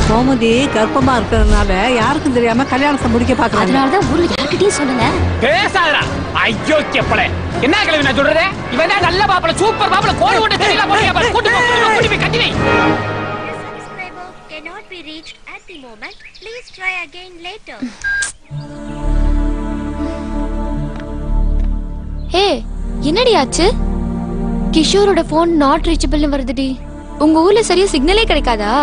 கோமதி கர்ப்பமா இருக்கிறதுனால யாருக்கும் தெரியாம கல்யாணத்தை முடிக்க பாக்குறாங்க. அதனாலதான் ஊர்ல யார்கிட்டயும் சொல்லல. பேசாதடா ஐயோ கேப்பளே. என்ன கிளவி நான் சொல்றதே? இவன் தான் நல்ல மாப்பிள, சூப்பர் மாப்பிள. கோடி ஓட்ட தெரியல போறியா பாரு. கூட்டி போய் கட்டி வை. cannot be reached at the moment. Please try again later. ஹே, என்னடி ஆச்சு? கிஷோரோட போன் நாட் ரீச்சபிள்னு வருதுடி. உங்க ஊர்ல சரியா சிக்னலே கிடைக்காதா?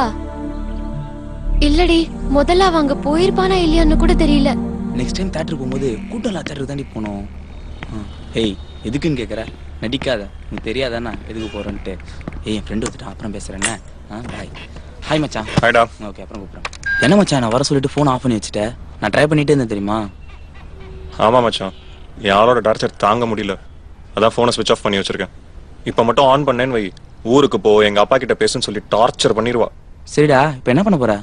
இல்லடி, முதல்ல அவங்க போயிருப்பானா இல்லையான்னு கூட தெரியல. நெக்ஸ்ட் டைம் தியேட்டர் போகும்போது கூட்டலா தியேட்டர் தாண்டி போனோம். ஏய் எதுக்குன்னு கேட்குற? நடிக்காத. உனக்கு தெரியாதானா எதுக்கு போகிறேன்ட்டு? ஏய் என் ஃப்ரெண்டு வந்துட்டான், அப்புறம் பேசுகிறேன்னே. பாய். ஹாய் மச்சான். ஹாய்டா. ஓகே அப்புறம் கூப்பிட்றேன். என்ன மச்சான் நான் வர சொல்லிட்டு ஃபோன் ஆஃப் பண்ணி வச்சுட்டேன். நான் ட்ரை பண்ணிட்டே இருந்தேன் தெரியுமா? ஆமாம் மச்சான், யாரோட டார்ச்சர் தாங்க முடியல, அதான் ஃபோனை ஸ்விட்ச் ஆஃப் பண்ணி வச்சிருக்கேன். இப்போ மட்டும் ஆன் பண்ணேன்னு வை, ஊருக்கு போ எங்கள் அப்பா கிட்ட பேசுன்னு சொல்லி டார்ச்சர் பண்ணிடுவா. சரிடா, இப்போ என்ன பண்ண போற?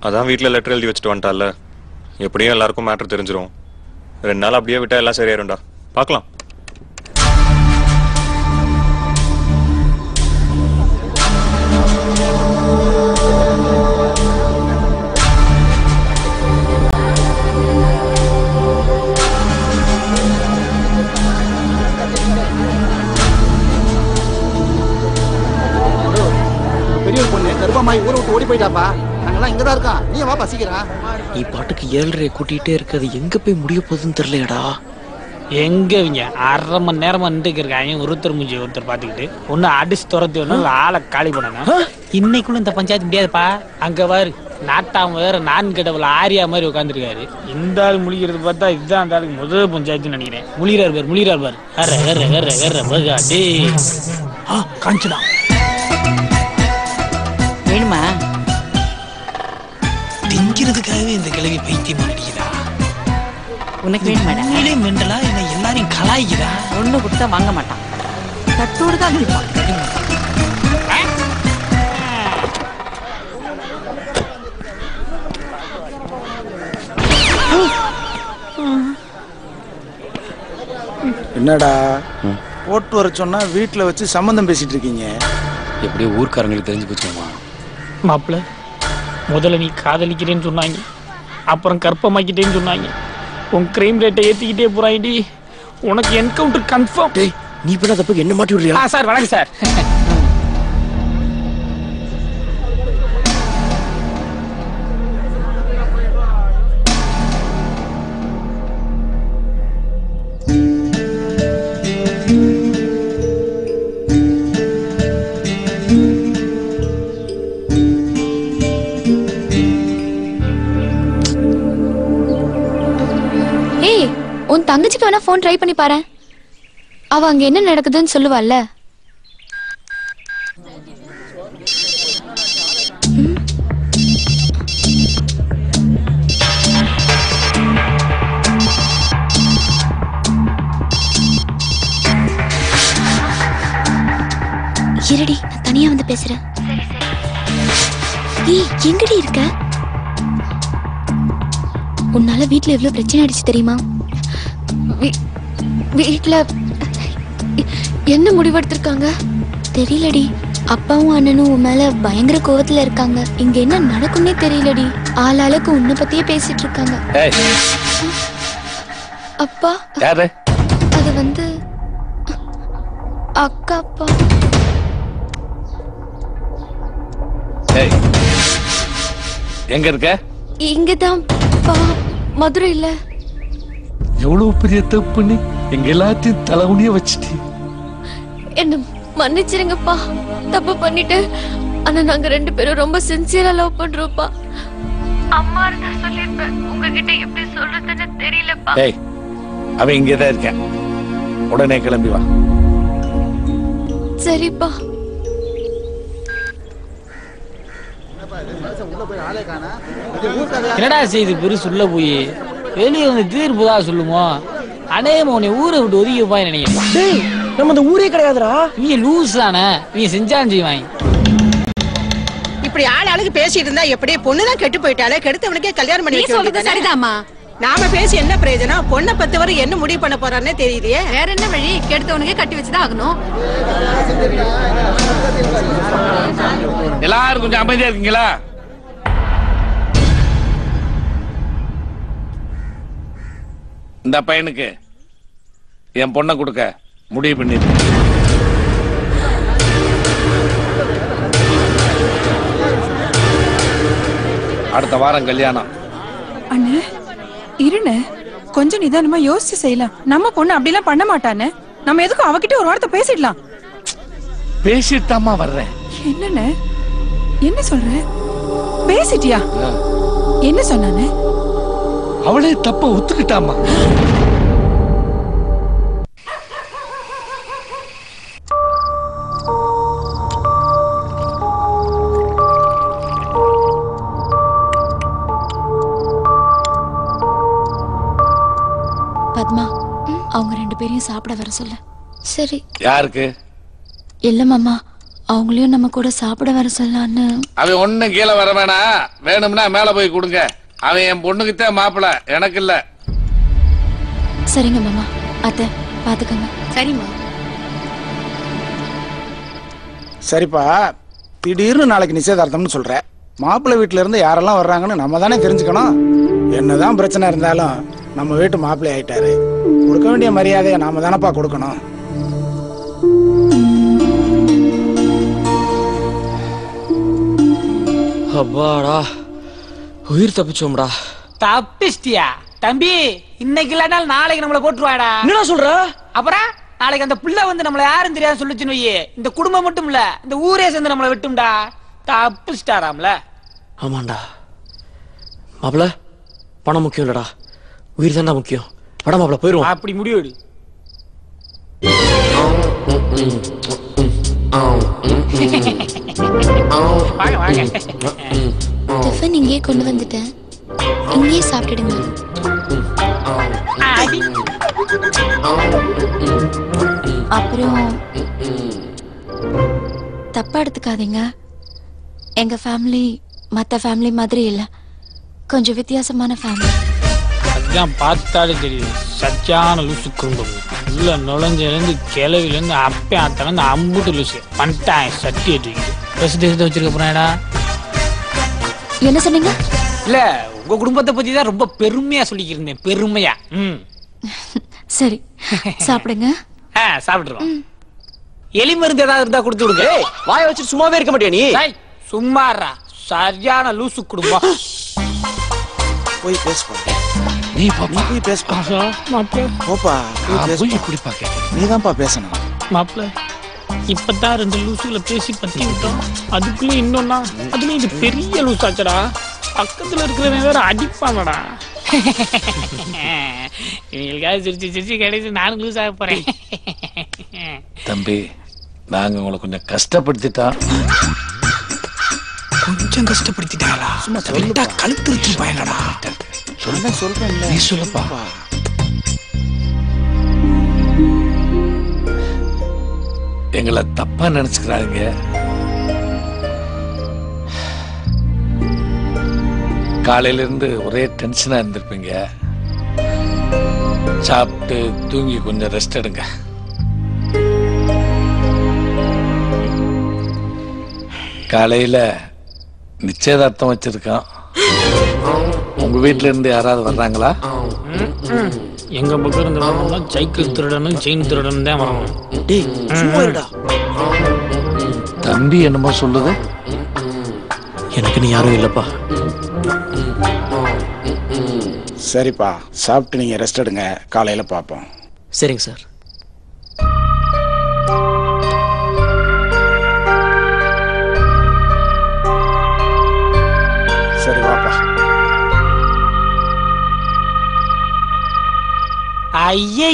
அதான் வீட்டில் லெட்டர் எழுதி வச்சுட்டு வந்துட்டால, எப்படியும் எல்லாருக்கும் மேட்ரு தெரிஞ்சிடும். 2 நாள் அப்படியே விட்டா எல்லாம் சரியாயிரும்டா, பார்க்கலாம். பெரிய பொண்ணு கர்ப்பமாயி ஊரை விட்டு ஓடி போயிட்டாப்பா. நாங்கெல்லாம் இங்கதான் இருக்கோம், நீ வா பசிக்கிறா. நீ பாட்டுக்கு 7:30 கூட்டிகிட்டே இருக்கிறது எங்க போய் முடிய போகுதுன்னு தெரியலடா. எங்க இவங்க 1/2 மணி நேரமா நின்றுக்கு இருக்காங்க. ஒருத்தர் மூஞ்சி ஒருத்தர் பாத்துக்கிட்டு ஒன்னு அடிச்சு துரத்தி ஒண்ணு ஆளை காலி பண்ணணும். இன்னைக்குள்ள இந்த பஞ்சாயத்து முடியாதுப்பா. அங்க பாரு நாட்டாம வேற 4 கடவுள் ஆரியா மாதிரி உட்காந்துருக்காரு. இந்த ஆள் முழிக்கிறது பார்த்தா இதுதான் அந்த ஆளுக்கு முதல் பஞ்சாயத்துன்னு நினைக்கிறேன். முழிறாரு பாரு. காஞ்சுதான் வேணுமா? திங்கிறதுக்காகவே இந்த கிழவி பைத்தியமா நடிக்கிறா. உனக்கு வேணுமாடா? நீளே மெண்டலா என்ன எல்லாரையும் கலாய்க்கிறா. ஒண்ணு கொடுத்தா வாங்க மாட்டான், தட்டோடு தான் இருப்பான். என்னடா போட்டு வர சொன்னா வீட்டுல வச்சு சம்பந்தம் பேசிட்டு இருக்கீங்க? எப்படியோ ஊர்க்காரங்களுக்கு தெரிஞ்சு போச்சுமா. மாப்பிள்ள முதல்ல நீ காதலிக்கிறேன்னு சொன்னாங்க, அப்புறம் கற்பமாக்கிட்டேன்னு சொன்னாங்க. உன் கிரைம் ரேட்டை ஏத்திக்கிட்டே போறாயிடி. உனக்கு என்கவுண்டர் கன்ஃபார்ம். டேய் நீ பண்ண தப்புக்கு என்ன மாட்டி விடுறியா? சார் வணக்கம் சார். வேணா போன் ட்ரை பண்ணி பாரு. அவ அங்க என்ன நடக்குதுன்னு சொல்லுவாள்ல. இருடி, நான் தனியா வந்து பேசுறேன். ஏய், எங்கடி இருக்க? உன்னால வீட்ல எவ்வளவு பிரச்சனை ஆயிடுச்சு தெரியுமா? வீட்ல என்ன முடிவெடுத்திருக்காங்க தெரியலடி. அப்பாவும் அண்ணனும் உன் மேல பயங்கர கோவத்துல இருக்காங்க. இங்க என்ன நடக்கும்னே தெரியலடி. ஆளாளுக்கு உன்னை பத்தியே பேசிட்டு இருக்காங்க. அப்பா யாரு? அது வந்து அக்கா. அப்பா எங்க இருக்க? இங்கதான் மதுரையில. எவ்வளவு பெரிய தப்பு நீ எங்க எல்லாத்தையும் தலைகுனிய வச்சுட்டி. என்ன மன்னிச்சிருங்கப்பா, தப்பு பண்ணிட்டு. ஆனா நாங்க 2 பேரும் ரொம்ப சின்சியரா லவ் பண்றோம்ப்பா. அம்மா இருந்தா சொல்லிருப்பேன், உங்ககிட்ட எப்படி சொல்றதுன்னு தெரியலப்பா. அவன் இங்கதான் இருக்கேன், உடனே கிளம்பி வா. சரிப்பா. என்னடா செய்து பெருசு உள்ள போய் வெளியே வந்து தீர்ப்புதா சொல்லுமோ. அநேகமா உன்னை ஊரை விட்டு ஒதுக்கி வைப்பாய் நினைக்கிறேன். நம்ம அந்த ஊரே கிடையாதுடா. நீ லூஸ் தானே, நீ செஞ்சான் செய்வாங்க. இப்படி ஆளுக்கு பேசிட்டு இருந்தா எப்படியே பொண்ணுதான் கெட்டு போயிட்டாலே, கெடுத்தவனுக்கே கல்யாணம் பண்ணி வைக்க வேண்டியது சரிதாமா. நாம பேசி என்ன பிரயோஜனம்? பொண்ணை 10 வரை என்ன முடிவு பண்ண போறானே தெரியலையே. வேற என்ன வழி? கெடுத்தவனுக்கே கட்டி வச்சுதான் ஆகணும். எல்லாரும் கொஞ்சம் அமைதியா இருக்கீங்களா? இந்த பையனுக்கு என் பொண்ணை கொடுக்க முடிவு பண்ணிட்டு அடுத்த வாரம் கல்யாணம். அண்ணே இருண்ணே, கொஞ்சம் நிதானமா யோசிச்சு செய்யலாம். நம்ம பொண்ணு அப்படிலாம் பண்ண மாட்டானே. நம்ம எதுக்கும் அவகிட்ட ஒரு வார்த்தை பேசிடலாம். பேசிட்டாமா வர்றேன். என்னண்ணே என்ன சொல்ற? பேசிட்டியா? என்ன சொன்னானே? அவளே தப்ப ஒத்துக்கிட்டாமா. பத்மா, அவங்க 2 பேரையும் சாப்பிட வர சொல்ல. சரி. யாருக்கு? இல்ல மாமா, அவங்களையும் நம்ம கூட சாப்பிட வர சொல்லலான்னு. அவன் ஒண்ணும் கீழே வர வேணாம், வேணும்னா மேல போய் கொடுங்க. அவன் என் பொண்ணுக்குத்தான் மாப்பிள்ள, எனக்கு இல்ல. சரிங்க மாமா, அத்தை பாத்துக்கங்க. சரிம்மா. சரிப்பா, திடீர்னு நாளைக்கு நிச்சயதார்த்தம்னு சொல்ற. மாப்பிள்ளை வீட்டுல இருந்து யாரெல்லாம் வர்றாங்கன்னு நம்ம தானே தெரிஞ்சுக்கணும். என்னதான் பிரச்சனை இருந்தாலும் நம்ம வீட்டு மாப்பிள்ளை ஆயிட்டாரு, கொடுக்க வேண்டிய மரியாதையை நாம தானப்பா கொடுக்கணும். அப்பாடா, உயிர் தப்பிச்சோம்டா. தப்பிச்சிட்டியா தம்பி? இன்னைக்கு இல்லனாலும் நாளைக்கு நம்மள போட்டுருவாடா. என்னடா சொல்ற? அப்புறம் நாளைக்கு அந்த பிள்ளை வந்து நம்மள யாரும் தெரியாது சொல்லுச்சுன்னு வையே, இந்த குடும்பம் மட்டும் இல்ல இந்த ஊரே சேர்ந்து நம்மள வெட்டும்டா. தப்பிச்சிட்டாராம்ல. ஆமாண்டா மாப்பிள, பணம் முக்கியம் இல்லடா, உயிர் தான்டா முக்கியம். படம் மாப்பிள போயிருவோம். அப்படி முடிவு. டிஃபன் இங்கே கொண்டு வந்துட்டேன், இங்கே சாப்பிட்டுடுங்க. அப்புறம் தப்பா எடுத்துக்காதீங்க, எங்க ஃபேமிலி மத்த ஃபேமிலி மாதிரி இல்ல, கொஞ்சம் வித்தியாசமான ஃபேமிலி. அதான் பார்த்தாலே தெரியுது, சச்சான லூசு குடும்பம். உள்ள நுழைஞ்சிலேருந்து கிளவிலேருந்து அப்பே ஆத்தான அம்புட்டு லூசு பண்ணிட்டான். சட்டி எடுத்துக்கிட்டு பிரசிடென்ட் வச்சிருக்க போறாடா. என்ன சொன்னீங்க? இல்ல, உங்க குடும்பத்தை பத்தி தான் ரொம்ப பெருமையா சொல்லிக்கிறேன், பெருமையா. சரி, சாப்பிடுங்க. சாப்பிட்டுருவோம். எலி மருந்து ஏதாவது இருந்தா கொடுத்து விடுங்க. வாய வச்சுட்டு சும்மாவே இருக்க மாட்டியா நீ? சும்மாறா, சரியான லூசு குடும்பம். போய் பேசுப்பா. நீ பாப்பா, போய் பேசுப்பா. போப்பா, நீதான்ப்பா பேசணும். மாப்பிள்ள, இப்பதான் 2 லூசுல பேசி பத்தி விட்டோம், அதுக்குள்ள இன்னொன்னா அதுல இது பெரிய லூஸ் ஆச்சடா. பக்கத்துல இருக்கிறவன் வேற அடிப்பானடா. இவங்களுக்காக சிரிச்சு சிரிச்சு கிடைச்சு நானும் லூஸ் ஆக போறேன். தம்பி நாங்க உங்களை கொஞ்சம் கஷ்டப்படுத்திட்டோம். கொஞ்சம் கஷ்டப்படுத்திட்டாங்களா? சும்மா சொல்லிட்டா கழுத்து பயங்கடா. சொல்றேன் நீ சொல்லப்பா. எங்களை தப்பா நினைச்சுக்கிறாங்க. காலையில இருந்து ஒரே டென்ஷனா இருந்திருப்பீங்க. சாப்பிட்டு தூங்கி கொஞ்சம் ரெஸ்ட் எடுங்க. காலையில நிச்சயதார்த்தம் வச்சிருக்கோம். உங்க வீட்டுல இருந்து யாராவது வர்றாங்களா? எங்க பக்கம் இருந்து வரணும்னா சைக்கிள் திருடனும் செயின் திருடனும் தான் வரணும். தம்பி என்னமோ சொல்லுது. எனக்கு நீ யாரும் இல்லப்பா. சரிப்பா, சாப்பிட்டு நீங்க ரெஸ்ட் எடுங்க, காலையில பாப்போம். சரிங்க சார். சரி வாப்பா. ஐய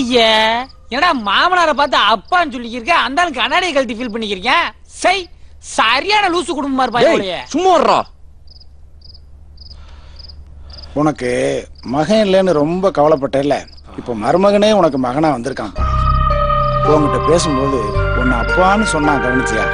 என்னடா மாமனாரை பார்த்து அப்பான்னு சொல்லிக்கிறீங்க, அந்த ஆளுக்கு கண்ணாடியை கழட்டி ஃபீல் பண்ணிக்கிறீங்க. சை, சரியான லூசு குடும்பமா இருப்பாங்க. சும்மா வர்றா. உனக்கு மகன் இல்லைன்னு ரொம்ப கவலைப்பட்டேல்ல, இப்போ மருமகனே உனக்கு மகனா வந்திருக்கான்ப்பா. உங்ககிட்ட பேசும்போது உன்னை அப்பான்னு சொன்னா கவனிச்சியா?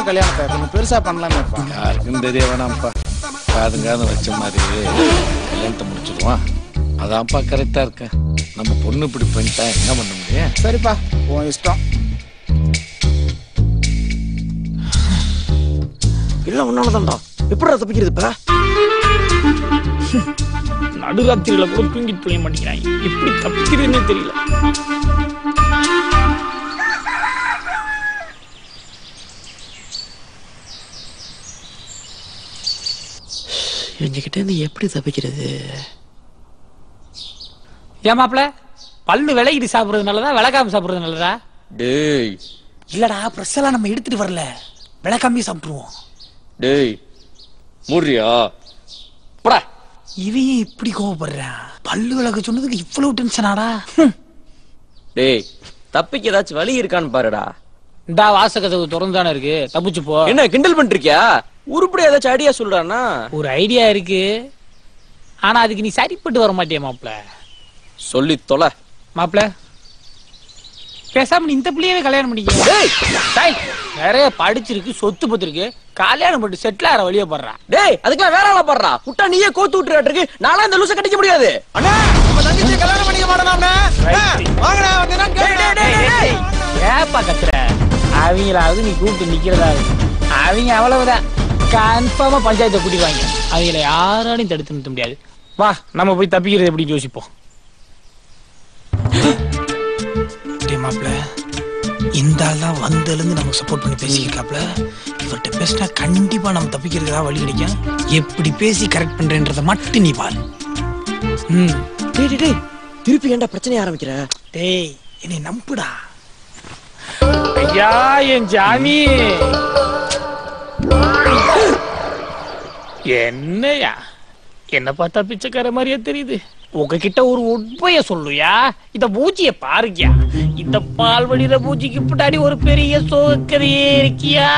கல்யாணத்தை கொஞ்சம் பெருசா பண்ணலாமேப்பா. யாருக்கும் தெரிய வேணாம்ப்பா. காதுங்காது வச்ச மாதிரி கல்யாணத்தை முடிச்சிடுவான். அதான்ப்பா கரெக்டா இருக்க. நம்ம பொண்ணு இப்படி பண்ணிட்டா என்ன பண்ண முடியும்? சரிப்பா, உன் இஷ்டம். இல்ல உன்னாலதான்டா. எப்படிடா தப்பிக்கிறது இப்ப? நடுராத்திரியில கூட தூங்கிட்டு போய மாட்டேங்கிறாங்க. எப்படி தப்பிக்கிறதுன்னே தெரியல. இவங்கிட்ட இருந்து எப்படி தப்பிக்கிறது? ஏன் மாப்ள, பல்லு விலகிட்டு சாப்பிடுறது நல்லதா விளக்காம சாப்பிடுறது நல்லதா? டேய் இல்லடா, பிரஸ் எல்லாம் நம்ம எடுத்துட்டு வரல, விளக்காமே சாப்பிட்டுருவோம். டேய் மூடுறியா? போடா. இவன் இப்படி கோவப்படுறான். பல்லு விளக்க சொன்னதுக்கு இவ்வளவு டென்ஷனாடா? டேய் தப்பிக்க ஏதாச்சும் வழி இருக்கான்னு பாருடா. இந்தா வாசகதவு திறந்துதானே இருக்கு, தப்பிச்சு போ. என்ன கிண்டல் பண்றியா? உருப்படி ஏதாச்சும் ஐடியா சொல்றானா? ஒரு ஐடியா இருக்கு, ஆனா அதுக்கு நீ சரிப்பட்டு வர மாட்டியா மாப்ள. சொல்லி தொலை. மாப்ள பேசாம நீ இந்த பிள்ளையவே கல்யாணம் பண்ணிக்க. நிறைய படிச்சிருக்கு, சொத்து பத்து இருக்கு, கல்யாணம் பண்ணி செட்டில் ஆகிற வழியா படுறான். டேய் அதுக்கெல்லாம் வேற ஆளா படுறா. விட்டா நீயே கோத்து விட்டுருக்கு. நானும் இந்த லூசை கட்டிக்க முடியாது. கல்யாணம் பண்ணிக்க ஏப்பா கத்துற? அவங்களாவது நீ கூப்பிட்டு நிக்கிறதாவது, அவங்க அவ்வளவுதான். கன்ஃபார்மா பஞ்சாயத்தை கூட்டிடுவாங்க. அவங்கள யாராலையும் தடுத்து நிறுத்த முடியாது. வா நம்ம போய் தப்பிக்கிறது எப்படி யோசிப்போம். மாப்ள இந்த ஆள் தான் வந்ததுலேருந்து நமக்கு சப்போர்ட் பண்ணி பேசிக்கிறாப்ல. இவர்கிட்ட பேசினா கண்டிப்பா நம்ம தப்பிக்கிறதுக்கா வழி கிடைக்கும். எப்படி பேசி கரெக்ட் பண்றேன்றத மட்டும் நீ பாரு. டேய் திருப்பி ஏன்டா பிரச்சனை ஆரம்பிக்கிற? டேய் என்னை நம்புடா. ஐயா என் ஜாமி. என்னையா என்ன பார்த்தா பிச்சைக்கார மாதிரியா தெரியுது? உங்ககிட்ட ஒரு உண்மைய சொல்லுயா. இந்த பூச்சிய பாருக்கியா, இந்த பால் வழியில பூச்சிக்கு பின்னாடி ஒரு பெரிய சோகக்கதையே இருக்கியா.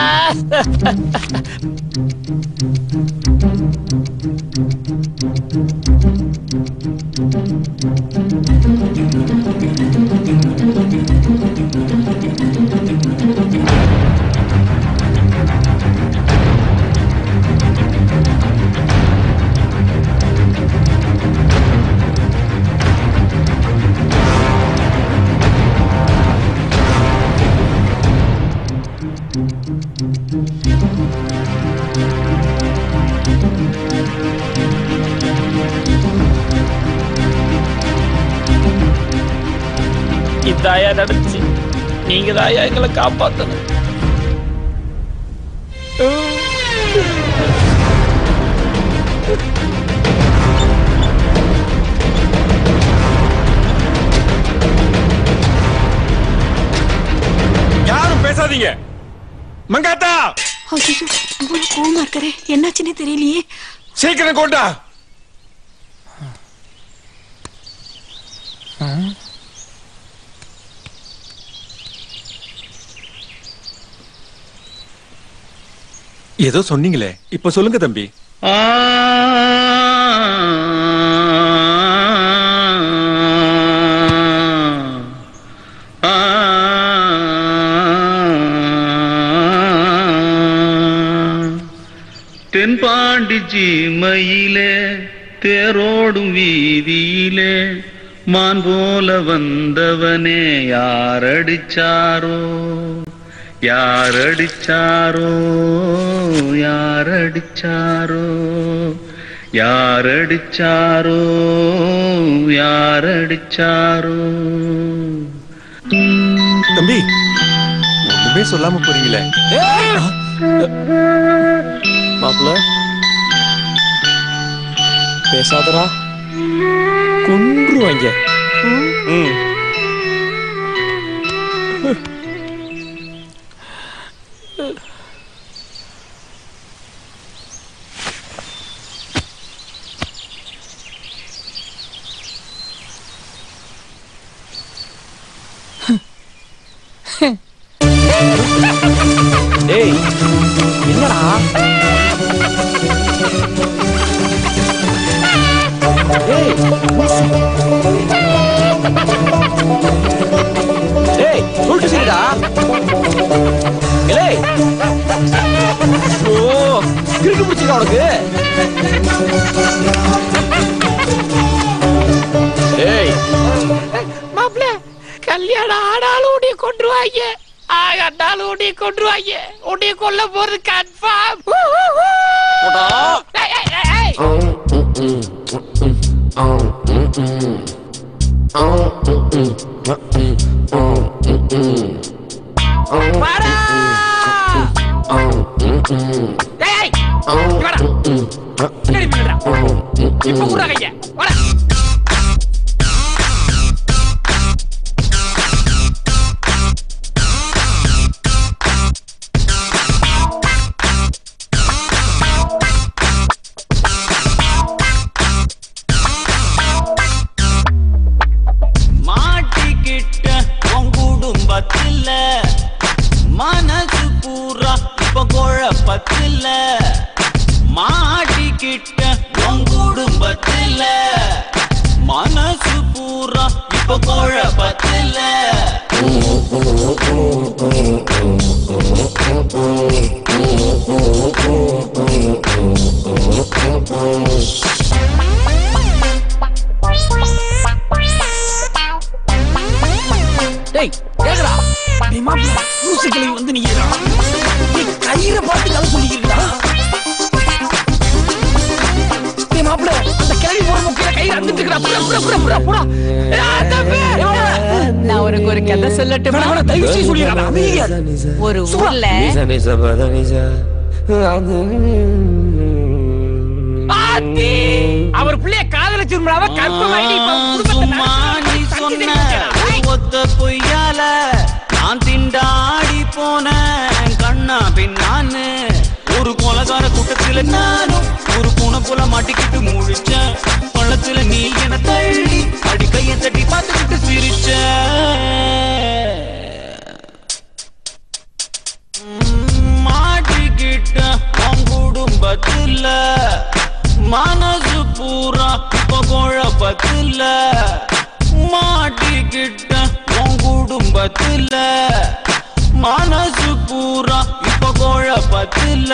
இதாயா நடந்துச்சு. நீங்க தாயா எங்களை காப்பாத்தணும். யாரும் பேசாதீங்க. மங்காத்தா இவ்வளவு கோவமா இருக்கறே, என்னாச்சுன்னே தெரியலையே. சீக்கிரம் கொண்டா. ஏதோ சொன்னீங்களே, இப்ப சொல்லுங்க தம்பி. தென்பாண்டி சீமையிலே தேரோடும் வீதியிலே மான் போல வந்தவனே யாரடிச்சாரோ யாரடிச்சாரோ யாரடிச்சாரோ யாரடிச்சாரோ யாரடிச்சாரோ. தம்பி ஒண்ணுமே சொல்லாம போறீங்களே. மாப்பிள்ள பேசாதடா, கொன்றுவாங்க. டேய் என்னடா? டேய் டேய் சொல்லிட்டு சரிடா. ஏய் ஓ கிறுக்கு பிடிச்சிருக்கா உனக்கு? ஏய் மாப்பிள்ள கல்யாணம் ஆனாலும் உடைய கொன்றுவாங்க, ஆகட்டாலும் உடைய கொன்றுவாங்க. உடைய கொல்ல போறது கன்ஃபார்ம். இப்ப கூட கைய மனசு பூரா இப்ப குழப்பத்தில்ல. மாட்டிக்கிட்ட உன் குடும்பத்தில மனசு பூரா இப்ப குழப்பத்தில்ல. டேய் கேக்குறா? டேய் மாப்ள மூசிக்கலி வந்து நீங்கடா. நீ கயிறை பார்த்து கதை சொல்லிக்கிறடா. டேய் மாப்ள அந்த கிளவி போற முக்கிய கயிறு அறுந்துட்டு இருக்கடா. புறா போடா. தம்பி நான் உனக்கு ஒரு கதை சொல்லட்டுமா? தயவு செய்து சொல்லிடா. ஒரு ஊர்ல ஆத்தி அவர் பிள்ளைய காதலிச்சிருந்தாவ கற்பமாயி நீ சொன்ன ஒத்த பொய்யால நான் திண்டாடி போன கண்ணா பின்னான்னு ஒரு கொலகார கூட்டத்துல நானும் ஒரு பூனை போல மாட்டிக்கிட்டு முழிச்சேன். பள்ளத்துல நீ என தள்ளி அடி கைய தட்டி பார்த்துக்கிட்டு சிரிச்ச. மாட்டிக்கிட்ட உன் குடும்பத்துல மனசு பூரா இப்ப குழப்பத்துல. மாட்டிக்கிட்ட உன் குடும்பத்துல மனசு பூரா இப்ப குழப்பத்துல.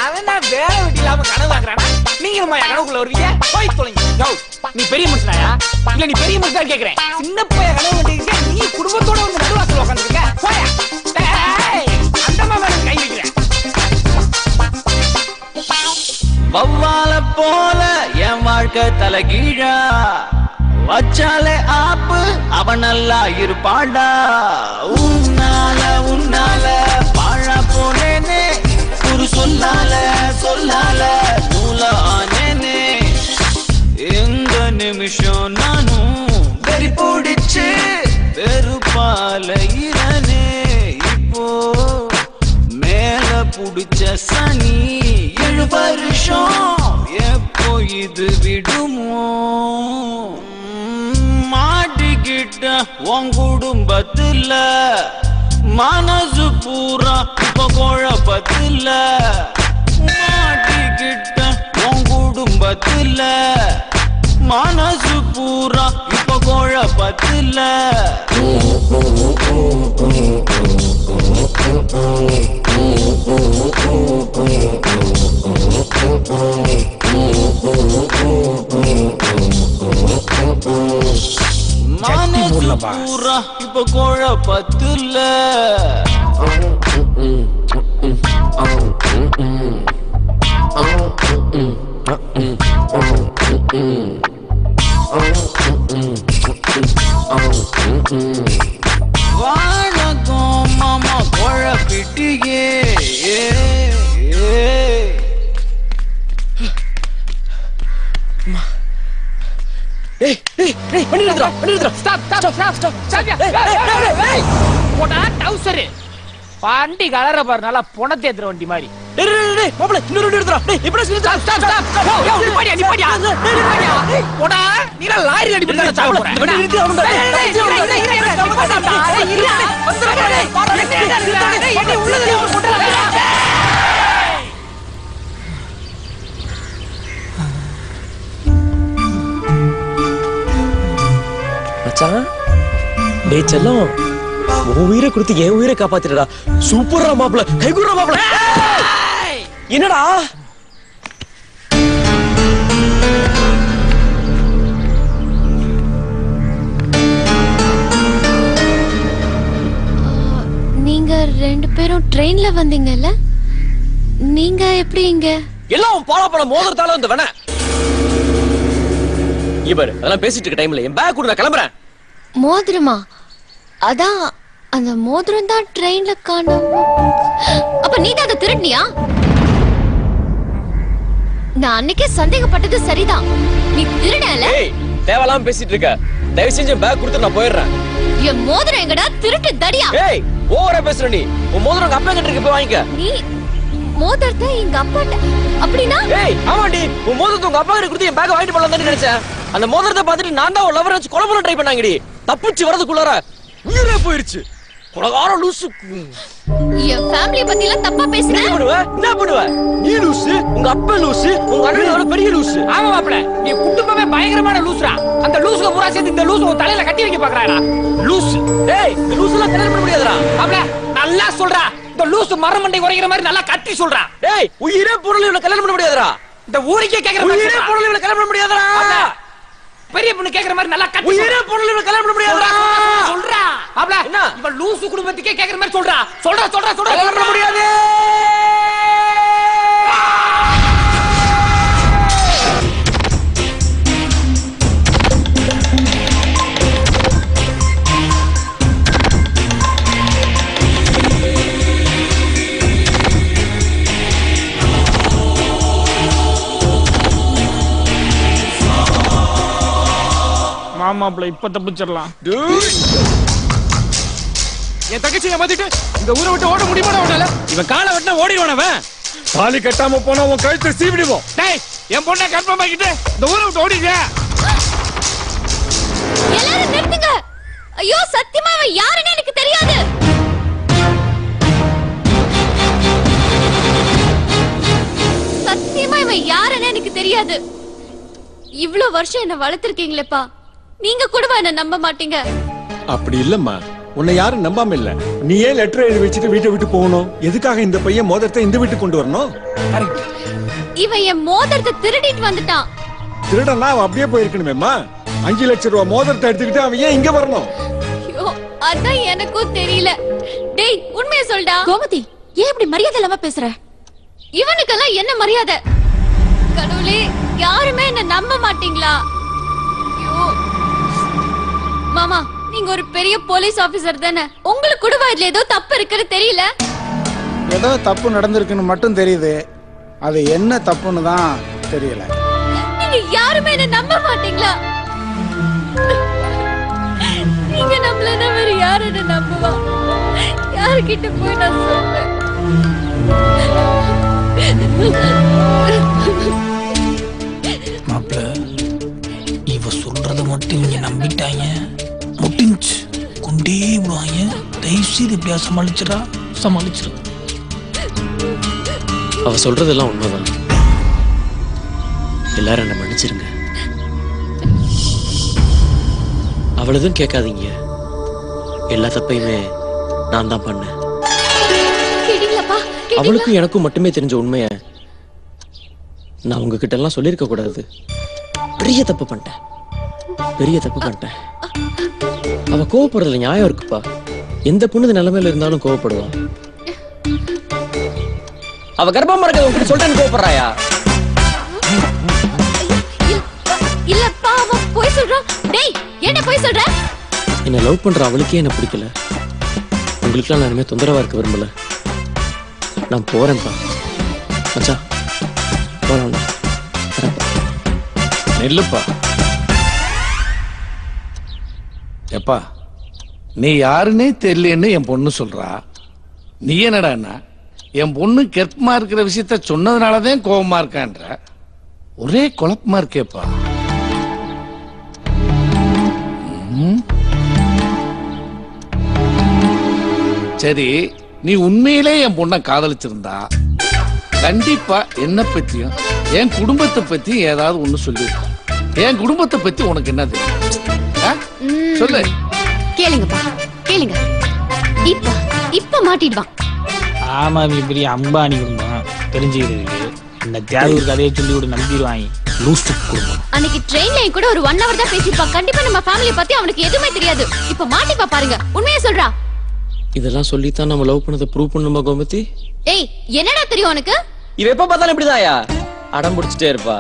அவன் வேலை வெட்டி இல்லாம கனவு வாங்குறானா? நீங்க கனவுக்குள்ள வருவீங்க? போய் தொலைங்க. நீ பெரிய மனுஷனாயா இல்ல நீ பெரிய மனுஷனா கேக்குறேன். சின்ன பைய கனவு கண்டிருக்க, நீ குடும்பத்தோட வந்து நடுவாசல் உட்காந்துருக்க. போயா அந்த மாதிரி கை வைக்கிறேன். வவ்வால போல என் வாழ்க்கை தலைகீழா வச்சாலே ஆப்பு அவன் நல்லா இருப்பாடா உன்னால பாழா போனேனே ஒரு சொல்லால நூல ஆனேனே எந்த நிமிஷம் நானும் வெறி பிடிச்சு வெறுப்பால இரனே இப்போ மேல புடிச்ச சனி 7 வருஷம் எப்போ இது விடுமோ மாட்டிக்கிட்ட உன் குடும்பத்துல மனசு பூரா இப்ப குழப்பத்துல மாட்டிக்கிட்ட உன் குடும்பத்துல மனசு பூரா இப்ப குழப்பத்துல மனசு பூரா இப்ப குழப்பத்துல வணக்கம் மாமா குழப்பிட்டியே வண்டி கலர பாரு நல்லா பொணத்தை ஏத்துற வண்டி மாதிரி டேய் செல்லம் உன் உயிரை கொடுத்து என் உயிரை காப்பாத்திடா சூப்பரா மாப்பிள கைகுறா மாப்பிள என்னடா நீங்க 2 பேரும் ட்ரெயின்ல வந்தீங்கல்ல நீங்க எப்படி இங்க எல்லாம் பாலாப்பழ மோதிரத்தால வந்து வேணா இவர் அதெல்லாம் பேசிட்டு இருக்க டைம்ல என் பேக் கூட நான் கிளம்புறேன் மோதிரமா அதான் அந்த மோதிரம் தான் ட்ரெயின்ல காணோம் அப்ப நீ தான் அதை திருடினியா நான் அன்னைக்கே சந்தேகப்பட்டது சரிதான் நீ திருடல தேவலாம் பேசிட்டு இருக்க தயவு செஞ்சு பேக் கொடுத்து நான் போயிடுறேன் என் மோதிரம் எங்கடா திருட்டு தடியா ஏய் ஓவரா பேசுற நீ உன் மோதிரம் உங்க அப்பா கிட்ட இருக்கு போய் வாங்கிக்க நீ மோதிரத்தை எங்க அப்பாட்ட அப்படினா ஏய் ஆமாடி உன் மோதிரத்தை உங்க அப்பா கிட்ட கொடுத்து என் பேக் வாங்கிட்டு போலாம் தான் நினைச்சேன் அந்த மோதிரத்தை பார்த்துட்டு நான் தான் லவர் வச்சு கொலை பண்ண ட்ரை பண்ணாங்கடி தப்பிச்சு வரதுக்குள்ளார உயிரே போயிருச்சு கொலகார லூசு என் ஃபேமிலி பத்தி எல்லாம் தப்பா பேசுற என்ன பண்ணுவ நீ லூசு உங்க அப்பா லூசு உங்க அண்ணன் பெரிய லூசு ஆமா மாப்ள நீ குடும்பமே பயங்கரமான லூசுடா அந்த லூசுக்கு பூரா சேர்த்து இந்த லூசு உன் தலையில கட்டி வைக்க பாக்குறாடா லூசு டேய் இந்த லூசுலாம் கல்யாணம் பண்ண முடியாதுடா மாப்ள நல்லா சொல்றா இந்த லூசு மரமண்டை உரைக்கிற மாதிரி நல்லா கட்டி சொல்றா டேய் உயிரே பொருள் இவள கல்யாணம் பண்ண முடியாதுடா இந்த ஊருக்கே கேக்குற மாதிரி உயிரே பொருள் இவள கல்யாணம் பண்ண முடியாதுடா பெரிய பொண்ணு கேக்குற மாதிரி நல்லா கட்டி உயிரே பொருள் இவள கல்யாணம் பண்ண முடியாதுடா சொல்றா மாப்ள என்ன இவ லூசு குடும்பத்துக்கே கேக்குற மாதிரி சொல்றா சொல்றா கல்யாணம் பண்ண முடியாது மாமாப்ள இப்ப தப்பிச்சிடலாம் என் தங்கச்சியை மாத்திட்டு இந்த ஊரை விட்டு ஓட முடியுமா உன்னால இவன் காலை வெட்டினா ஓடிடுவானவன் தாலி கட்டாம போனா உன் கழுத்தை சீவிடுவோம் டேய் என் பொண்ணை கன்ஃபார்ம் ஆக்கிட்டு இந்த ஊரை விட்டு ஓடிடுங்க எல்லாரும் நிறுத்துங்க ஐயோ சத்தியமா அவன் யாருன்னு எனக்கு தெரியாது சத்தியமா இவன் யாருன்னு எனக்கு தெரியாது இவ்வளவு வருஷம் என்ன வளர்த்திருக்கீங்களேப்பா நீங்க கூட என்ன நம்ப மாட்டீங்க அப்படி இல்லம்மா உன்னை யாரும் நம்பாம இல்ல நீ ஏன் லெட்டர் எழுதி வச்சுட்டு வீட்டை விட்டு போகணும் எதுக்காக இந்த பையன் மோதிரத்தை இந்த வீட்டுக்கு கொண்டு வரணும் இவன் என் மோதிரத்தை திருடிட்டு வந்துட்டான் திருடனா அவன் அப்படியே போயிருக்கணுமேம்மா 5 லட்சம் ரூபாய் மோதிரத்தை எடுத்துக்கிட்டு அவன் ஏன் இங்க வரணும் ஐயோ அதான் எனக்கும் தெரியல டேய் உண்மையை சொல்டா கோமதி ஏன் இப்படி மரியாதை இல்லாம பேசுற இவனுக்கெல்லாம் என்ன மரியாதை யாருமே என்ன நம்ப மாட்டீங்களா? ஐயோ. மாமா, நீங்க ஒரு பெரிய போலீஸ் ஆபீசர் தானே, உங்களுக்கு கூட இதுல ஏதோ தப்பு இருக்குன்னு தெரியல? ஏதோ தப்பு நடந்திருக்குன்னு மட்டும் தெரியுது, அது என்ன தப்புன்னு தான் தெரியல. நீங்க யாருமே என்ன நம்ப மாட்டீங்களா? நீங்க நம்மள வேற யாரு என்ன நம்புவா? யாருக்கிட்ட போய் நான் சொல்றேன்? மாப்பிள்ள, இவ சொல்றத மட்டும் இவங்க நம்பிட்டாங்க, முட்டிஞ்சு கொண்டே விடுவாங்க. தயவு செய்து எப்படியா சமாளிச்சிரு. அவ சொல்றதெல்லாம் உண்மைதான். எல்லாரும் என்ன மன்னிச்சிருங்க. அவளதும் கேட்காதீங்க. எல்லா தப்பையுமே நான் தான் பண்ணேன். அவளுக்கும் எனக்கும் மட்டுமே தெரிஞ்ச உண்மைய நான் உங்ககிட்ட எல்லாம் சொல்லிருக்க கூடாது. பெரிய தப்பு பண்ணிட்டேன். அவ கோவப்படுறதுல நியாயம் இருக்குப்பா. எந்த பொண்ணு நிலைமையில இருந்தாலும் கோவப்படுவா. அவ கர்ப்பமா இருக்க உங்களுக்கு சொல்றேன்னு கோவப்படுறாயா? இல்லப்பா, அவ போய் சொல்றான். டேய், என்ன போய் சொல்ற? என்ன லவ் பண்ற அவளுக்கே என்ன பிடிக்கல. உங்களுக்குலாம் நான் இனிமே தொந்தரவா இருக்க விரும்பல. நான் போறேன்ப்பா. மச்சான் போலாம். நெல்லுப்பா. எப்பா, நீ யாருன்னே தெரியலன்னு என் பொண்ணு சொல்றா. நீ என்னடா என் பொண்ணு கெர்ப்பமா இருக்கிற விஷயத்த சொன்னதுனாலதான் கோபமா இருக்கான்ற? ஒரே குழப்பமா இருக்கேப்பா. சரி, நீ உண்மையிலே என் பொண்ணை காதலிச்சிருந்தா கண்டிப்பா என்ன பத்தியும் என் குடும்பத்தை பத்தி ஏதாவது ஒண்ணு சொல்லிருக்க. என் குடும்பத்தை பத்தி உனக்கு என்ன தெரியும்? சொல்லு. கேளுங்கப்பா, கேளுங்க. இப்ப மாட்டிடுவான். ஆமா, பெரிய அம்பானி குடும்பம் தெரிஞ்சுக்கிறதுக்கு இந்த தேவையூர் கதையை சொல்லி விட நம்பிடுவாங்க. லூசு குடும்பம். அன்னைக்கு ட்ரெயின்ல கூட ஒரு 1 hour தான் பேசிப்பா. கண்டிப்பா நம்ம ஃபேமிலியை பத்தி அவனுக்கு எதுவுமே தெரியாது. இப்ப மாட்டிப்பா பாருங்க. உண்மையா சொல்றா? இதெல்லாம் சொல்லித்தான் நம்ம லவ் பண்ணதை ப்ரூவ் பண்ணுமா கோமதி? ஏய், என்னடா தெரியும் உனக்கு? இவ எப்ப பார்த்தாலும் இப்படிதாயா அடம் பிடிச்சிட்டே இருப்பா.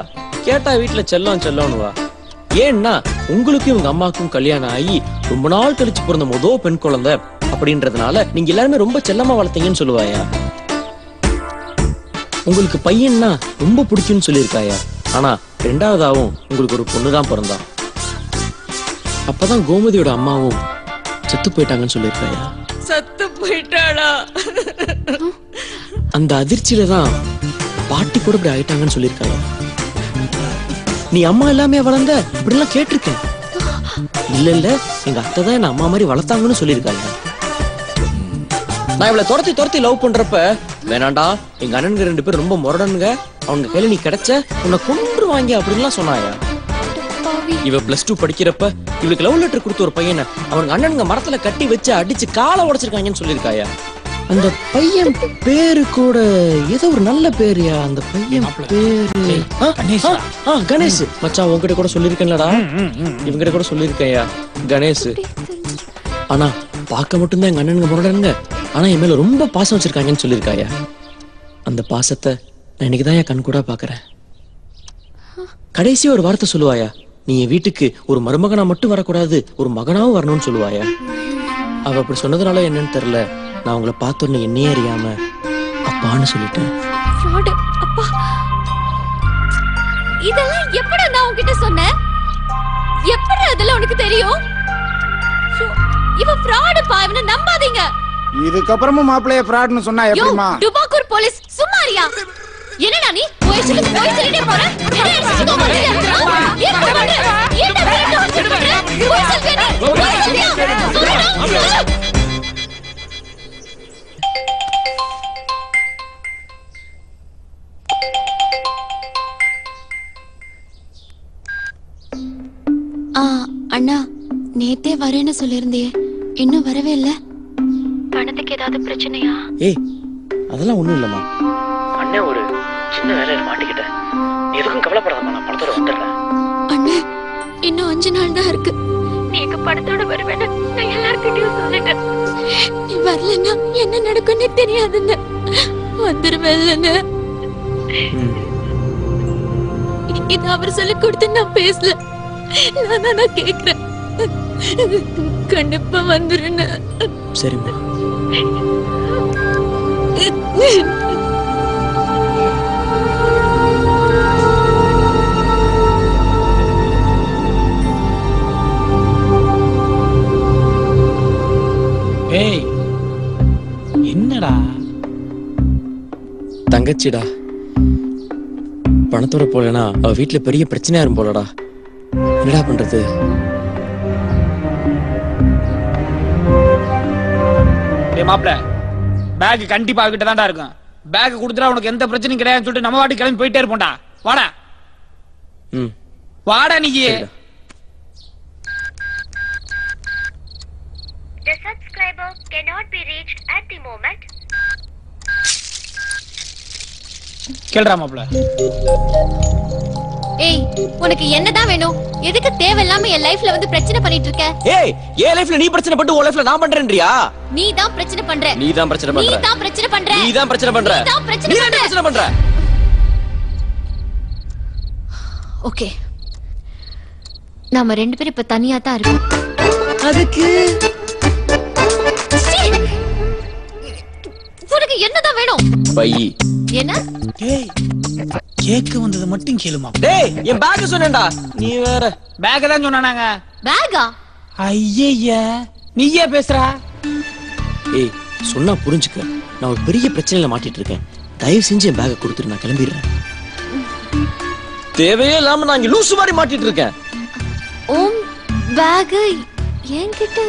கேட்டா வீட்டுல செல்லம்னுவா. ஏன்னா உங்களுக்கும் உங்க அம்மாக்கும் கல்யாணம் ஆகி ரொம்ப நாள் கழிச்சு பிறந்த முதல் பெண் குழந்தை அப்படின்றதுனால நீங்க எல்லாருமே ரொம்ப செல்லமா வளர்த்தீங்கன்னு சொல்லுவாயா. உங்களுக்கு பையன்னா ரொம்ப பிடிக்கும்னு சொல்லியிருக்காயா. ஆனா 2வதாவும் உங்களுக்கு ஒரு பொண்ணுதான் பிறந்தா. அப்பதான் கோமதியோட அம்மாவும் செத்து போயிட்டாங்கன்னு சொல்லியிருக்காயா. செத்து போயிட்டாளா? அந்த அதிர்ச்சியில தான் பாட்டி கூட இப்படி ஆயிட்டாங்கன்னு சொல்லியிருக்காயா. நீ அம்மா எல்லாமே வளர்ந்த இப்படி எல்லாம் கேட்டிருக்கேன். இல்ல எங்க அத்தை தான் என்ன அம்மா மாதிரி வளர்த்தாங்கன்னு சொல்லியிருக்காங்க. நான் இவளை துரத்தி லவ் பண்றப்ப வேணாண்டா, எங்க அண்ணனுங்க 2 பேரும் ரொம்ப முரடனுங்க, அவங்க கையில நீ கிடைச்ச உன்னை கொன்று வாங்கி அப்படின்லாம் சொன்னாயா. இவ +2 படிக்கிறப்ப இவளுக்கு லவ் லெட்டர் கொடுத்த ஒரு பையனை அவங்க அண்ணனுங்க மரத்துல கட்டி வச்சு அடிச்சு காலை உடைச்சிருக்காங்கன்னு சொல்லியிருக்காயா. அந்த பையன் பேரு கூட ஏதோ ஒரு நல்ல பேருயா. அந்த பையன் பேரு கணேஷ். மச்சான் உங்ககிட்ட கூட சொல்லிருக்கேன்லடா, இவங்கிட்ட கூட சொல்லிருக்கையா கணேஷ். ஆனா பார்க்க மட்டும்தான் எங்க அண்ணனுங்க முரடனுங்க, ஆனா என் மேல ரொம்ப பாசம் வச்சிருக்காங்கன்னு சொல்லிருக்காயா. அந்த பாசத்தை நான் இன்னைக்குதான் என் கண் கூட பாக்குறேன். கடைசியா ஒரு வார்த்தை சொல்லுவாயா, நீ என் வீட்டுக்கு ஒரு மருமகனா மட்டும் வரக்கூடாது, ஒரு மகனாவும் வரணும்னு சொல்லுவாயா. அவ அப்படி சொன்னதுனால என்னன்னு தெரியல, நான் உங்களை பார்த்தோன்னு என்னையே அறியாம அப்பான்னு சொல்லிட்டேன். அப்பா, இதெல்லாம் எப்படி நான் உன்கிட்ட சொன்னேன்? எப்படி அதெல்லாம் உனக்கு தெரியும்? இவ ஃப்ராட் பா, இவனை நம்பாதீங்க. இதுக்கப்புறமும் மாப்பிளைய ஃப்ராட்னு சொன்னா எப்படிமா? டுபாக்கூர் போலீஸ் சும்மாரியா? என்னடா நீ போய் சொல்லிட்டே போற? என்ன சிக்கோ பண்றியா? ஏன் பண்ற? ஏன் பண்ற? போய் சொல்றியா? அண்ணா, நேத்தே வரேன்னு சொல்லிருந்தே, இன்னும் வரவே இல்ல. பணத்துக்கு ஏதாவது பிரச்சனையா? ஏய், அதெல்லாம் ஒண்ணும் இல்லம்மா. அண்ணே ஒரு சின்ன வேலையில மாட்டிக்கிட்டேன். எதுக்கும் கவலைப்படாதம்மா, நான் பணத்தோட வந்துடுறேன். அண்ணே, இன்னும் 5 நாள் தான் இருக்கு. நீ எங்க பணத்தோட வருவேன்னு நான் எல்லார்கிட்டயும் சொல்லிட்டேன். நீ வரலன்னா என்ன நடக்கும்னே தெரியாதுன்னு. வந்துருவேன். இது அவர் சொல்லி கொடுத்து நான் பேசல. நான் கேக்குறேன். கண்டிப்பா வந்துருன்னு. சரிம்மா. ஏய் என்னடா? தங்கச்சிடா. பணத்தோட போலனா அவ வீட்டுல பெரிய பிரச்சனையா இருக்கும் போலடா. என்னடா பண்றது? மாப்ள பேக் கண்டிப்பா அவகிட்ட தான்டா இருக்கும். பேக் கொடுத்துட்டா உனக்கு எந்த பிரச்சனையும் கிடையாதுன்னு சொல்லிட்டு நம்ம வாட்டி கிளம்பி போயிட்டே இருப்போம்டா. வாடா. வாடா நீ. The subscriber cannot be reached at the moment. கேளுடா மாப்ள. ஏய் உனக்கு என்னதான் வேணும்? எதுக்கு தேவையில்லாம என் லைஃப்ல வந்து பிரச்சனை பண்ணிட்டு இருக்க? ஏய் என் லைஃப்ல நீ பிரச்சனை பண்ணி உன் லைஃப்ல நான் பண்றேன்றியா? நீ தான் பிரச்சனை பண்ற. நீ தான் பிரச்சனை பண்ற. நீ தான் பிரச்சனை பண்ற. நீ தான் பிரச்சனை பண்ற. நீ தான் பிரச்சனை பண்ற. ஓகே நாம ரெண்டு பேரும் இப்ப தனியா தான் இருக்கோம். அதுக்கு உனக்கு என்னதான் வேணும்? பை. என்ன? டேய் கேக்க வந்தது மட்டும் கேளுமா. டேய் என் பேக் சொன்னேன்டா. நீ வேற பேக் தான் சொன்னானாங்க. பேக்கா? ஐயய்ய நீயே பேசுறா. ஏய் சொன்னா புரிஞ்சுக்க. நான் ஒரு பெரிய பிரச்சனையில மாட்டிட்டு இருக்கேன். தயவு செஞ்சு என் பேக்கை கொடுத்துட்டு நான் கிளம்பிடுறேன். தேவையே இல்லாம நான் இங்க லூசு மாதிரி மாட்டிட்டு இருக்கேன். ஓம் பேக் என்கிட்ட.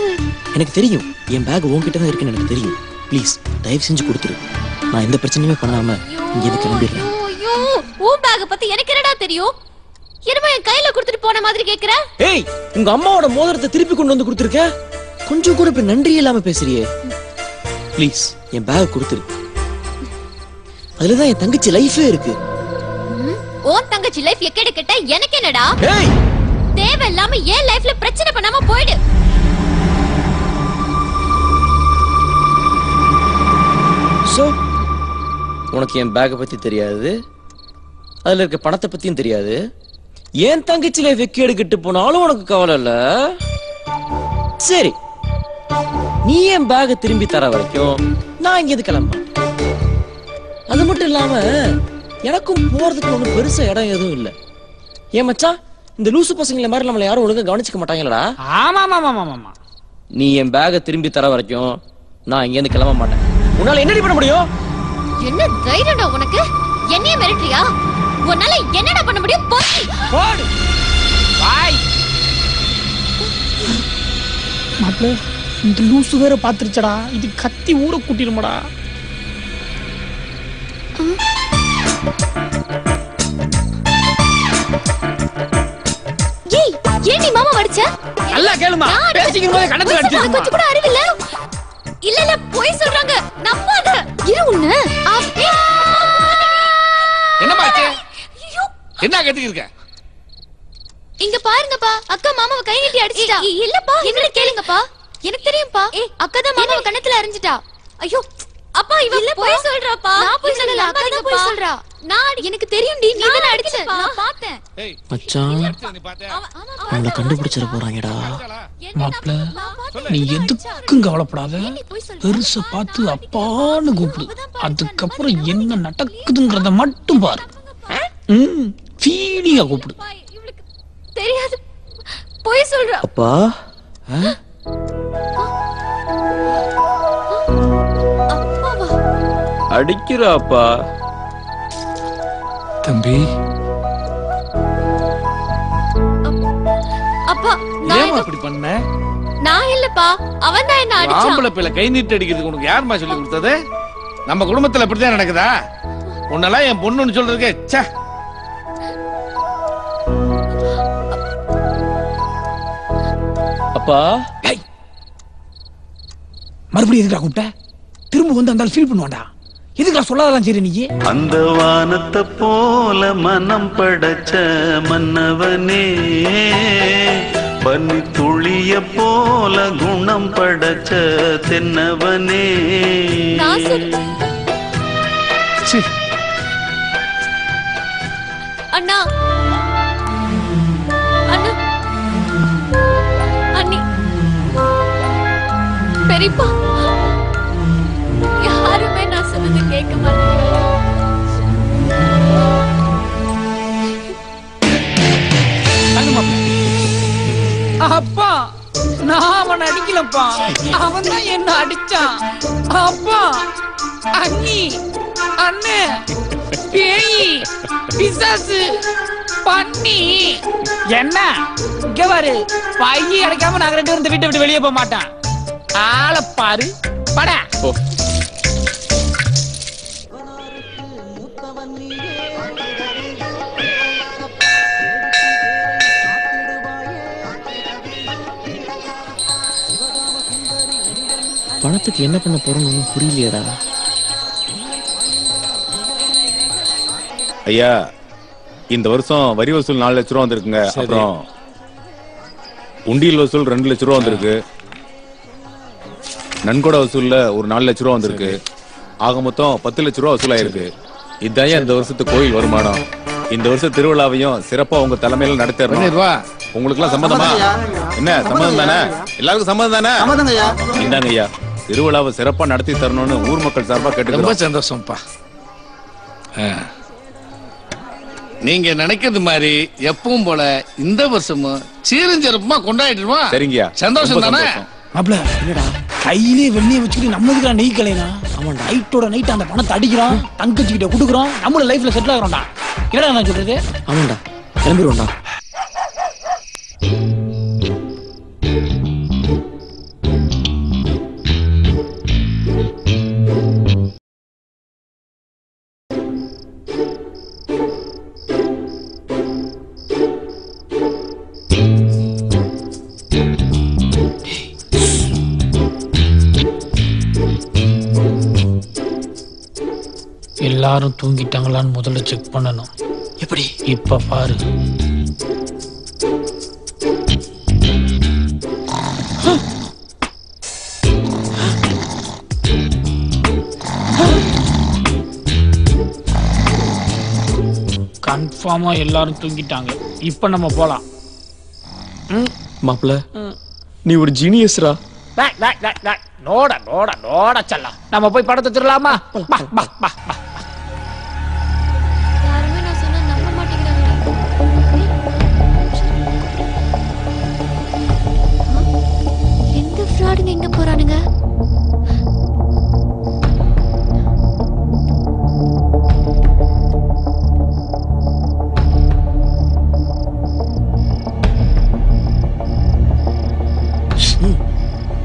எனக்கு தெரியும் என் பேக் உன்கிட்ட தான் இருக்குன்னு எனக்கு தெரியும். ப்ளீஸ் தயவு செஞ்சு கொடுத்துரு. நான் எந்த பிரச்சனையுமே பண்ணாம இங்க இருந்து கிளம்பிடுறேன். ஐயோ ஓம் பேக் பத்தி எனக்கு என்னடா தெரியும்? என்னமா என் கையில கொடுத்துட்டு போன மாதிரி கேக்குற? ஏய் உங்க அம்மாவோட மோதிரத்தை திருப்பி கொண்டு வந்து கொடுத்துருக்க. கொஞ்சம் கூட இப்ப நன்றி இல்லாம பேசுறியே. ப்ளீஸ் என் பேக் கொடுத்துரு. அதுலதான் என் தங்கச்சி லைஃபே இருக்கு. ஓன் தங்கச்சி லைஃப் எக்கேட கேட்ட எனக்கு என்னடா? ஏய் தேவையில்லாம என் லைஃப்ல பிரச்சனை பண்ணாம போயிடு. சோ உனக்கு என் பேக்கை பத்தி தெரியாது, அதுல இருக்க பணத்தை பத்தியும் தெரியாது. என் தங்கச்சில வெக்கி எடுக்கிட்டு போனாலும் உனக்கு கவலை இல்ல. சரி நீ என் பேக்கை திரும்பி தர வரைக்கும் நான் இங்க இருந்து கிளம்ப. அது மட்டும் இல்லாம எனக்கும் போறதுக்கு ஒண்ணு பெருசா இடம் எதுவும் இல்ல. ஏன் மச்சான் இந்த லூசு பசங்கள மாதிரி நம்மள யாரும் ஒழுங்கா கவனிச்சுக்க மாட்டாங்களடா. ஆமா ஆமா ஆமா ஆமா. நீ என் பேக்கை திரும்பி தர வரைக்கும் நான் இங்க இருந்து கிளம்ப மாட்டேன். உன்னால என்னடி பண்ண முடியும்? என்ன தைரியம்டா உனக்கு? என்னைய மிரட்டுறியா? உன்னால என்னடா பண்ண முடியும்? போடு பாய். மாப்ள இந்த லூசு வேற பாத்துருச்சடா. இது கத்தி ஊற கூட்டிடுமாடா. ஏய் ஏன் நீ மாமா வடிச்ச? நல்லா கேளுமா. பேசிக்கும் போதே கணத்துல அடிச்சிருமா. கொஞ்சம் கூட அறிவு இல்ல. இல்ல இல்ல போய் சொல்றாங்க நம்பாத. இரு உன்ன. என்னமா ஆச்சு? என்ன கத்திட்டு இருக்க? இங்க பாருங்கப்பா அக்கா மாமாவை கை நீட்டி அடிச்சிட்டா. இல்லப்பா என்ன கேளுங்கப்பா. எனக்கு தெரியும்பா. அக்கா தான் மாமாவை கண்ணத்துல அரைஞ்சிட்டா. ஐயோ அப்பா இவ போய் சொல்றாப்பா. நான் போய் சொல்லல அக்கா தான் போய் சொல்றா. நான் எனக்கு தெரியும்டி நீ தான அடிச்ச. நான் பார்த்தேன். மச்சான் நம்மள கண்டுபிடிச்சிர போறாங்கடா. மாப்ள நீ எதுக்கும் கவலைப்படாத. பெருசா பார்த்து அப்பான்னு கூப்பிடு. அதுக்கப்புறம் என்ன நடக்குதுங்கறத மட்டும் பாரு. ஃபீலிங்கா கூப்பிடு. தெரியாது போய் சொல்றா. அப்பா அடிக்கிறாப்பா. தம்பி அப்பா ஏமா இப்படி பண்ண? நான் இல்லப்பா அவன் தான் என்ன அடிச்சான். ஆம்பளை பிள்ளை கை நீட்டு அடிக்கிறதுக்கு உனக்கு யாருமா சொல்லி கொடுத்தது? நம்ம குடும்பத்துல இப்படிதான் நடக்குதா? உன்னெல்லாம் என் பொண்ணுன்னு சொல்றதுக்கே ச்சே. அப்பா மறுபடியும் எதுக்குடா கூப்பிட்ட? திரும்ப வந்து அந்த ஃபீல் பண்ணுவான்டா. எதுக்குடா சொல்லாதலாம் சரி நீ? அந்த வானத்தை போல மனம் படைச்ச மன்னவனே, பனி துளிய போல குணம் படைச்ச தென்னவனே. அண்ணா சரிப்பா. யாருமே நான் சொன்னதை கேட்க மாட்டேங்கிறாங்க. அப்பா நான் அவன் அடிக்கலப்பா, அவன் தான் என்ன அடிச்சான். அப்பா, அண்ணி, அண்ணே, பேயி, பிசாசு, பன்னி. என்ன இங்க பாரு, பையி அடைக்காம நாங்க 2 பேரும் இந்த வீட்டை விட்டு வெளியே போக மாட்டான். ஆளை பாரு, பட. பணத்துக்கு என்ன பண்ண போறோம்னு புரியலையடா. ஐயா, இந்த வருஷம் வரி வசூல் 4 லட்சம் ரூபா வந்திருக்குங்க. அப்புறம் உண்டியல் வசூல் 2 லட்சம் ரூபா வந்திருக்கு. நன்கொடை வசூல்ல ஒரு 4 லட்சம் ரூபா வந்திருக்கு. ஆக மொத்தம் 10 லட்சம் ரூபா வசூலாயிருக்கு. இதான் இந்த வருஷத்து கோயில் வருமானம். இந்த வருஷம் திருவிழாவையும் சிறப்பா உங்க தலைமையில நடத்தணும். உங்களுக்கு எல்லாம் சம்மதமா? என்ன சம்மதம் தானே? எல்லாருக்கும் சம்மதம் தானே? இந்தாங்க ஐயா, திருவிழாவை சிறப்பா நடத்தி தரணும்னு ஊர் மக்கள் சார்பா கேட்டுக்கிறோம். ரொம்ப சந்தோஷம்ப்பா. நீங்க நினைக்கிறது மாதிரி எப்பவும் போல இந்த வருஷமும் சீரஞ்சிறப்புமா கொண்டாடிடுமா? சரிங்கய்யா, சந்தோஷம் தானே? மாப்ள, என்னடா கையிலே வெண்ணியை வச்சுக்கிட்டு நம்மதுக்கு நெய் கலைனா? அவன் நைட்டோட நைட் அந்த பணத்தை அடிக்கிறான், தங்கச்சிக்கிட்ட கொடுக்குறோம், நம்மள லைஃப்ல செட்டில் ஆகிறோம்டா. என்னடா நான் சொல்றது? ஆமாண்டா, கிளம்பிடுவோம்டா. எல்லாரும் தூங்கிட்டாங்களான்னு முதல்ல செக் பண்ணணும். எப்படி? இப்ப பாரு. கன்ஃபார்மா எல்லாரும் தூங்கிட்டாங்க. இப்ப நம்ம போலாம். மாப்ள, நீ ஒரு ஜீனியஸ்ரா. நோட நோட நோட செல்லாம். நம்ம போய் படத்தை திருடலாமா? யாருமே நான் சொன்னா நம்ப மாட்டேங்கிறாங்க. எந்த ஃப்ராடுங்க எங்க போறானுங்க?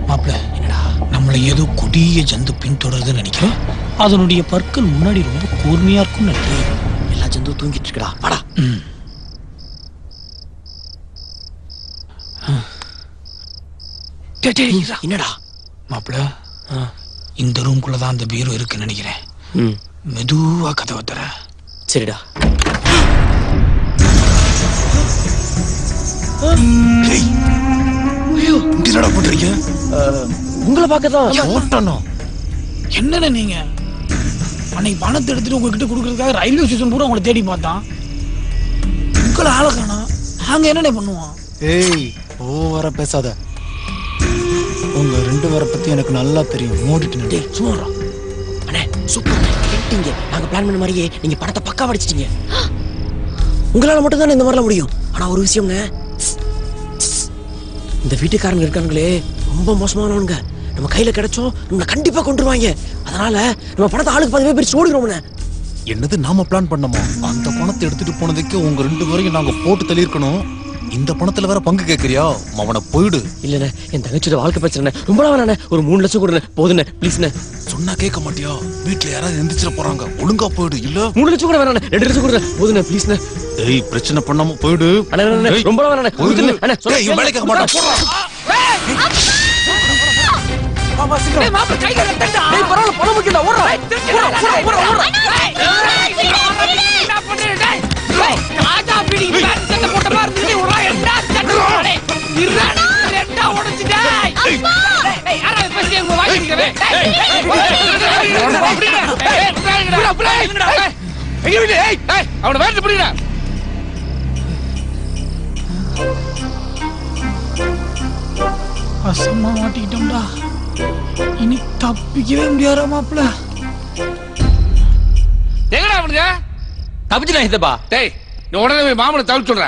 மாப்ள, என்னடா நம்மளை ஏதோ கொடிய ஜந்து பின்தொடருதுன்னு நினைக்கிறேன். அதனுடைய பற்கள் முன்னாடி ரொம்ப கூர்மையா இருக்கும் நினைக்கிறேன். எல்லா ஜந்துவும் தூங்கிட்டு இருக்கடா. வாடா. என்னடா மாப்ள, இந்த ரூம்குள்ளதான் அந்த பீரோ இருக்குன்னு நினைக்கிறேன். மெதுவா கதவை தர. சரிடா. என்னடா பண்றீங்க? உங்களை பார்க்கதான். என்னன்னு நீங்க அன்னைக்கு பணத்தை எடுத்துட்டு உங்ககிட்ட கொடுக்கறதுக்காக ரயில்வே ஸ்டேஷன் பூரா உங்களை தேடி பார்த்தான். உங்களை ஆள காணோம். நாங்க என்னென்ன பண்ணுவோம்? ஏய், ஓவரா பேசாத. உங்க 2 பேரை பத்தி எனக்கு நல்லா தெரியும். மூடிட்டு சும்மா. அண்ணே, சூப்பர். கேட்டீங்க, நாங்க பிளான் பண்ண மாதிரியே நீங்க பணத்தை பக்கா அடிச்சிட்டீங்க. உங்களால மட்டும் தானே இந்த மாதிரிலாம் முடியும். ஆனா ஒரு விஷயம்ண்ணே, இந்த வீட்டுக்காரங்க இருக்காங்களே ரொம்ப மோசமானவனுங்க. நம்ம கையில கிடைச்சோம் நம்ம கண்டிப்பா கொண்டுருவாங்க. அதனால நம்ம பணத்தை ஆளுக்கு 10 பேர் பிரிச்சு ஓடிடுவோம்ண்ணே. என்னது நாம பிளான் பண்ணோமா? அந்த பணத்தை எடுத்துட்டு போனதுக்கு உங்க 2 பேரையும் நாங்க போட்டு தள்ளியிருக்கணும். இந்த பணத்துல வேற பங்கு கேக்குறியா? அவனை போயிடு. இல்லண்ணே, என் தங்கச்சியோட வாழ்க்கை பிரச்சனை ரொம்ப நாளாண்ணே. ஒரு 3 லட்சம் கொடுண்ணே. போதுண்ணே, ப்ளீஸ்ண்ணே. சொன்னா கேட்க மாட்டியா? வீட்டுல யாராவது எந்திரிச்சிட போறாங்க. ஒழுங்கா போயிடு. இல்ல 3 லட்சம் கூட வேணாண்ணே, 2 லட்சம் கொடுண்ணே. போதுண்ணே, ப்ளீஸ்ண்ணே. ஏய், பிரச்சனை பண்ணாம போயிடு. அண்ணே, ரொம்ப வேணாண்ணே. அண்ணே, சொல்ல இவன் வேலை கேட்க மாட்டான். போடா. அவனை வேண்டு பிடிடா. அசமா மாட்டிக்கிட்டோம்டா. இனி தப்பிக்கவே முடியாத மாப்பிள்ள. எங்கடா அவனுங்க? தப்பிச்சுடா சித்தப்பா. டேய் நீ உடனே போய் மாமனை தவிர சொல்ற.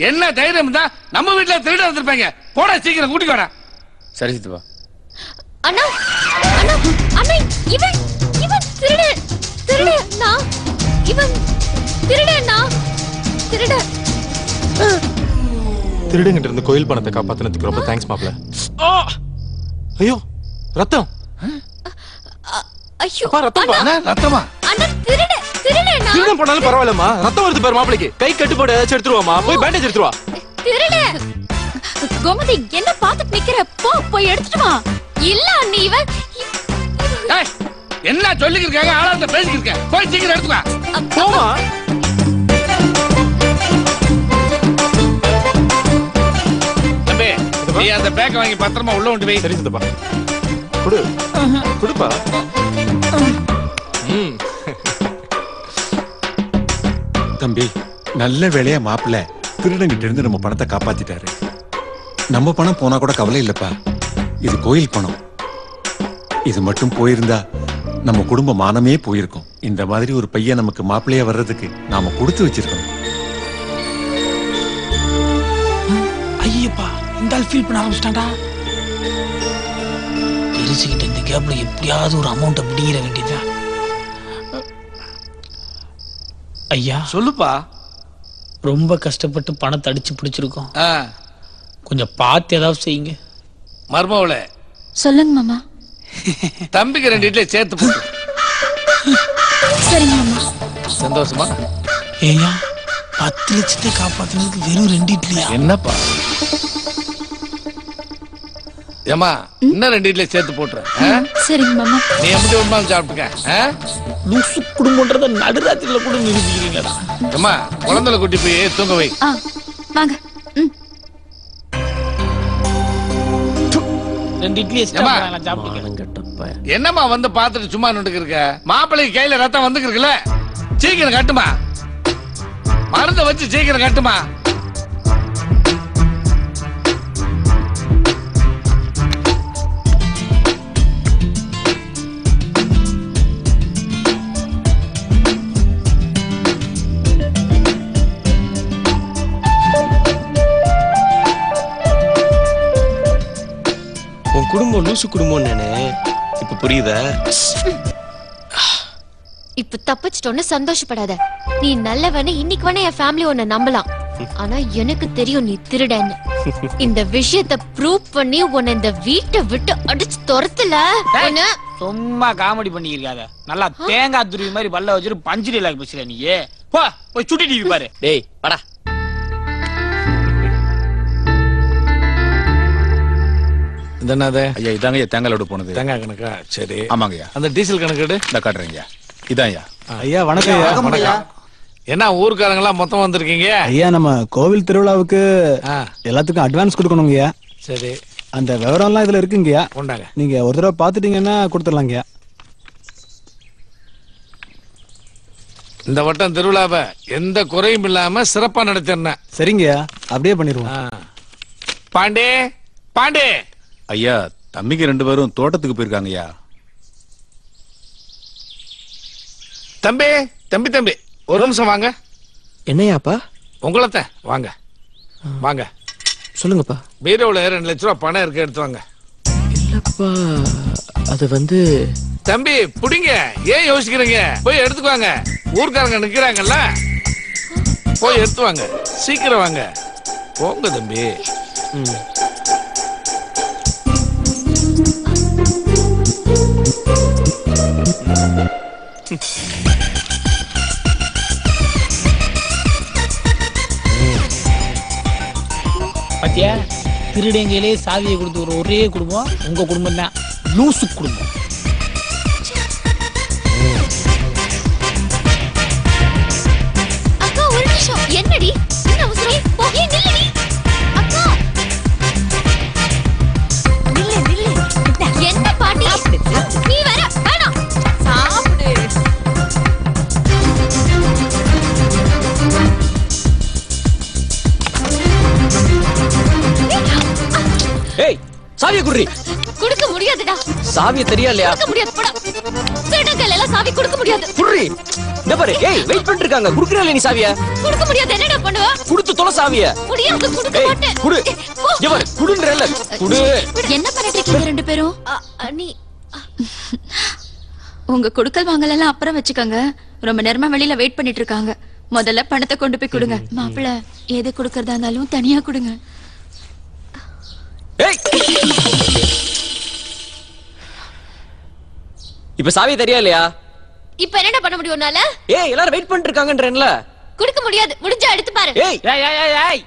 என்ன தைரியம் தான் நம்ம வீட்டுல திருட வந்திருப்பாங்க. போடா சீக்கிரம் கூட்டிட்டு வாடா. சரி சித்தப்பா. அண்ணா அண்ணா அண்ணா இவன் திருடனா இவன் திருடனா திருட திருடுங்கிட்ட இருந்து கோயில் பணத்தை காப்பாத்தினதுக்கு ரொம்ப தேங்க்ஸ் மாப்ள. ஐயோ ரத்தம். ஐயோ ரத்தமா? ரத்தமா? அண்ணா திருடனா திருடன் போனாலும் பரவாயில்லம்மா. ரத்தம் வருது பாரு மாப்பிளைக்கு. கை கட்டுப்பாடு ஏதாச்சும் எடுத்துருவாமா. போய் பேண்டேஜ் எடுத்துருவா. திருட கோமதி என்ன பார்த்துட்டு நிக்கிற? போய் எடுத்துட்டு வா. இல்ல அண்ணி இவன் என்ன சொல்லிக்கிட்டு இருக்காங்க? ஆளாந்த பேசிக்கிட்டு இருக்க. போய் சீக்கிரம் எடுத்து வா. போமா. தம்பி நீ அந்த பேக்கை வாங்கி பத்திரமா உள்ள கொண்டு போய். சரி சித்தப்பா. குடு குடுப்பா. தம்பி நல்ல வேலையா மாப்பிள்ள திருடங்கிட்ட இருந்து நம்ம பணத்தை காப்பாத்திட்டாரு. நம்ம பணம் போனா கூட கவலை இல்லப்பா. இது கோயில் பணம். இது மட்டும் போயிருந்தா நம்ம குடும்ப மானமே போயிருக்கும். இந்த மாதிரி ஒரு பையன் நமக்கு மாப்பிள்ளையா வர்றதுக்கு நாம கொடுத்து வச்சிருக்கோம். ஐயப்பா இந்த ஆள் ஃபீல் பண்ண ஆரம்பிச்சிட்டான்டா. தெரிஞ்சுக்கிட்ட இந்த கேப்ல எப்படியாவது ஒரு அமௌண்ட்டை பிடிக்கிற வேண்டியதா. ஐயா சொல்லுப்பா. ரொம்ப கஷ்டப்பட்டு பணத்தை அடிச்சு பிடிச்சிருக்கோம். கொஞ்சம் பார்த்து ஏதாவது செய்யுங்க. மர்மவளே சொல்லுங்க மாமா. தம்பிக்கு 2 இட்லி சேர்த்து போடு. சரி மாமா. சந்தோஷமா? ஏயா 10 லட்சத்தை காப்பாத்துறதுக்கு வெறும் 2 இட்லியா? என்னப்பா? ஏமா இன்னும் 2 இட்லி சேர்த்து போட்டுற. சரிங்க மாமா. நீ எப்படி ஒண்ணாலும் சாப்பிட்டுக்க. லூசு குடும்பம்ன்றத நடுராத்திரில கூட நிரூபிக்கிறீங்கடா. ஏமா குழந்தைல கூட்டி போய் தூங்க வை. வாங்க. 2 இட்லி எக்ஸ்ட்ரா நான் சாப்பிட்டுக்கிறேன். என்னம்மா வந்து பார்த்துட்டு சும்மா நின்னுட்டு இருக்க? மாப்பிள்ளைக்கு கையில ரத்தம் வந்துருக்குல்ல, சீக்கிரம் கட்டுமா. மருந்தை வச்சு சீக்கிரம் கட்டுமா. உன் குடும்பம் லூசு குடும்பம் நானே இப்ப புரியுதா? இப்ப தப்பிச்சிட்டோன்னு சந்தோஷப்படாத. நீ நல்லவனே. இன்னைக்கு வேணா என் ஃபேமிலி உன்னை நம்பலாம். ஆனா எனக்கு தெரியும் நீ திருடன்னு. இந்த விஷயத்தை ப்ரூவ் பண்ணி உன்னை இந்த வீட்டை விட்டு அடிச்சு துரத்துல. சும்மா காமெடி பண்ணிருக்காத. நல்லா தேங்காய் துருவி மாதிரி பல்ல வச்சுட்டு பஞ்சு டீலாக் பேசுற நீ. போய் சுட்டி டிவி பாரு. டேய் வாடா. ஐயா இதாங்க தேங்காய் லோடு போனது. தேங்காய் கணக்கா? சரி ஆமாங்கய்யா. அந்த டீசல் கணக்கு எடு. இந்த காட்டுறேங்க. இதான் ஐயா. ஐயா வணக்கம். வணக்கம். என்ன ஊர்க்காரங்க எல்லாம் மொத்தம் வந்திருக்கீங்க? ஐயா நம்ம கோவில் திருவிழாவுக்கு எல்லாத்துக்கும் அட்வான்ஸ் கொடுக்கணுங்கய்யா. சரி அந்த விவரம்லாம் இதுல இருக்குங்கய்யா. கொண்டாங்க. நீங்க ஒரு தடவை பாத்துட்டீங்கன்னா கொடுத்துடலாங்கய்யா. இந்த வட்டம் திருவிழாவை எந்த குறையும் இல்லாம சிறப்பா நடத்தின. சரிங்கய்யா அப்படியே பண்ணிடுவோம். பாண்டே பாண்டே. ஐயா தம்பிக்கு 2 பேரும் தோட்டத்துக்கு போயிருக்காங்கய்யா. தம்பி தம்பி தம்பி ஒரு நிமிஷம் வாங்க. என்னையாப்பா? உங்களத்த வாங்க வாங்க. சொல்லுங்கப்பா. பீரோல 2 லட்சம் ரூபாய் பணம் இருக்கு, எடுத்து வாங்க. இல்லப்பா அது தம்பி புடிங்க. ஏன் யோசிக்கிறீங்க? போய் எடுத்துக்குவாங்க. ஊர்க்காரங்க நிக்கிறாங்கல்ல, போய் எடுத்து வாங்க. சீக்கிரம் வாங்க. போங்க தம்பி. பாத்தியா, திருடங்கையிலே சாவியை கொடுத்து ஒரு ஒரே குடும்பம் உங்க குடும்பம் தான். லூசு குடும்பம். அக்கா ஒரு நிமிஷம். என்னடி என்ன அவசரம்? போய் நில்லடி அக்கா. நில்லு. என்ன பாட்டி நீ வர வேணாம். சாப்பிடு. ஏய் சாவியை குடுறி. கொடுக்க முடியாதுடா. சாவியை தெரியா இல்லையா? கொடுக்க முடியாது. போடா. திருடங்கள் எல்லாம் சாவி கொடுக்க முடியாது. குடுறி. இந்த பாரு, ஏய் வெயிட் பண்ணிட்டு இருக்காங்க. குடுக்குறல நீ சாவியை? கொடுக்க முடியாது. என்னடா பண்ணுவ? குடுத்து தொலை சாவியை. முடியாது. கொடுக்க மாட்டேன். குடு. இங்க பாரு, குடுன்றல. குடு. என்ன பண்ணிட்டு இருக்கீங்க ரெண்டு பேரும்? நீ உங்க குடுக்கல் வாங்கல் எல்லாம் அப்புறம் வச்சுக்கோங்க. ரொம்ப நேரமா வெளியில வெயிட் பண்ணிட்டு இருக்காங்க. முதல்ல பணத்தை கொண்டு போய் கொடுங்க. மாப்பிள்ள எது கொடுக்கறதா இருந்தாலும் தனியா கொடுங்க. ஏய், இப்ப சாவி தெரியா இல்லையா? இப்ப என்னடா பண்ண முடியும் உன்னால? ஏய், எல்லாரும் வெயிட் பண்ணிட்டு இருக்காங்கன்றேன்ல. கொடுக்க முடியாது. முடிஞ்சா எடுத்து பாரு. ஏய் ஏய் ஏய் ஏய்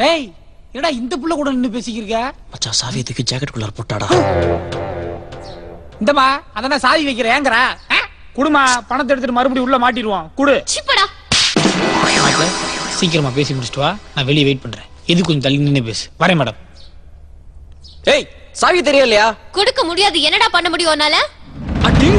ஏய், என்னடா இந்த புள்ள கூட நின்னு பேசிக்கிறீங்க? மச்சான் சாவி எதுக்கு ஜாக்கெட் குள்ளார போட்டாடா? இந்தமா அதானே சாவி வைக்கிறேங்கறா. குடுமா, பணத்தை எடுத்துட்டு மறுபடியும் உள்ள மாட்டிடுவான். குடு. சிப்படா. சீக்கிரமா பேசி முடிச்சிட்டு வா. நான் வெளியே வெயிட் பண்றேன். எது கொஞ்சம் தள்ளி நின்னு பேசு. வரேன் மேடம். ஏய், சாவி தெரியா இல்லையா? கொடுக்க முடியாது. என்னடா பண்ண முடியும் உன்னால? அடி.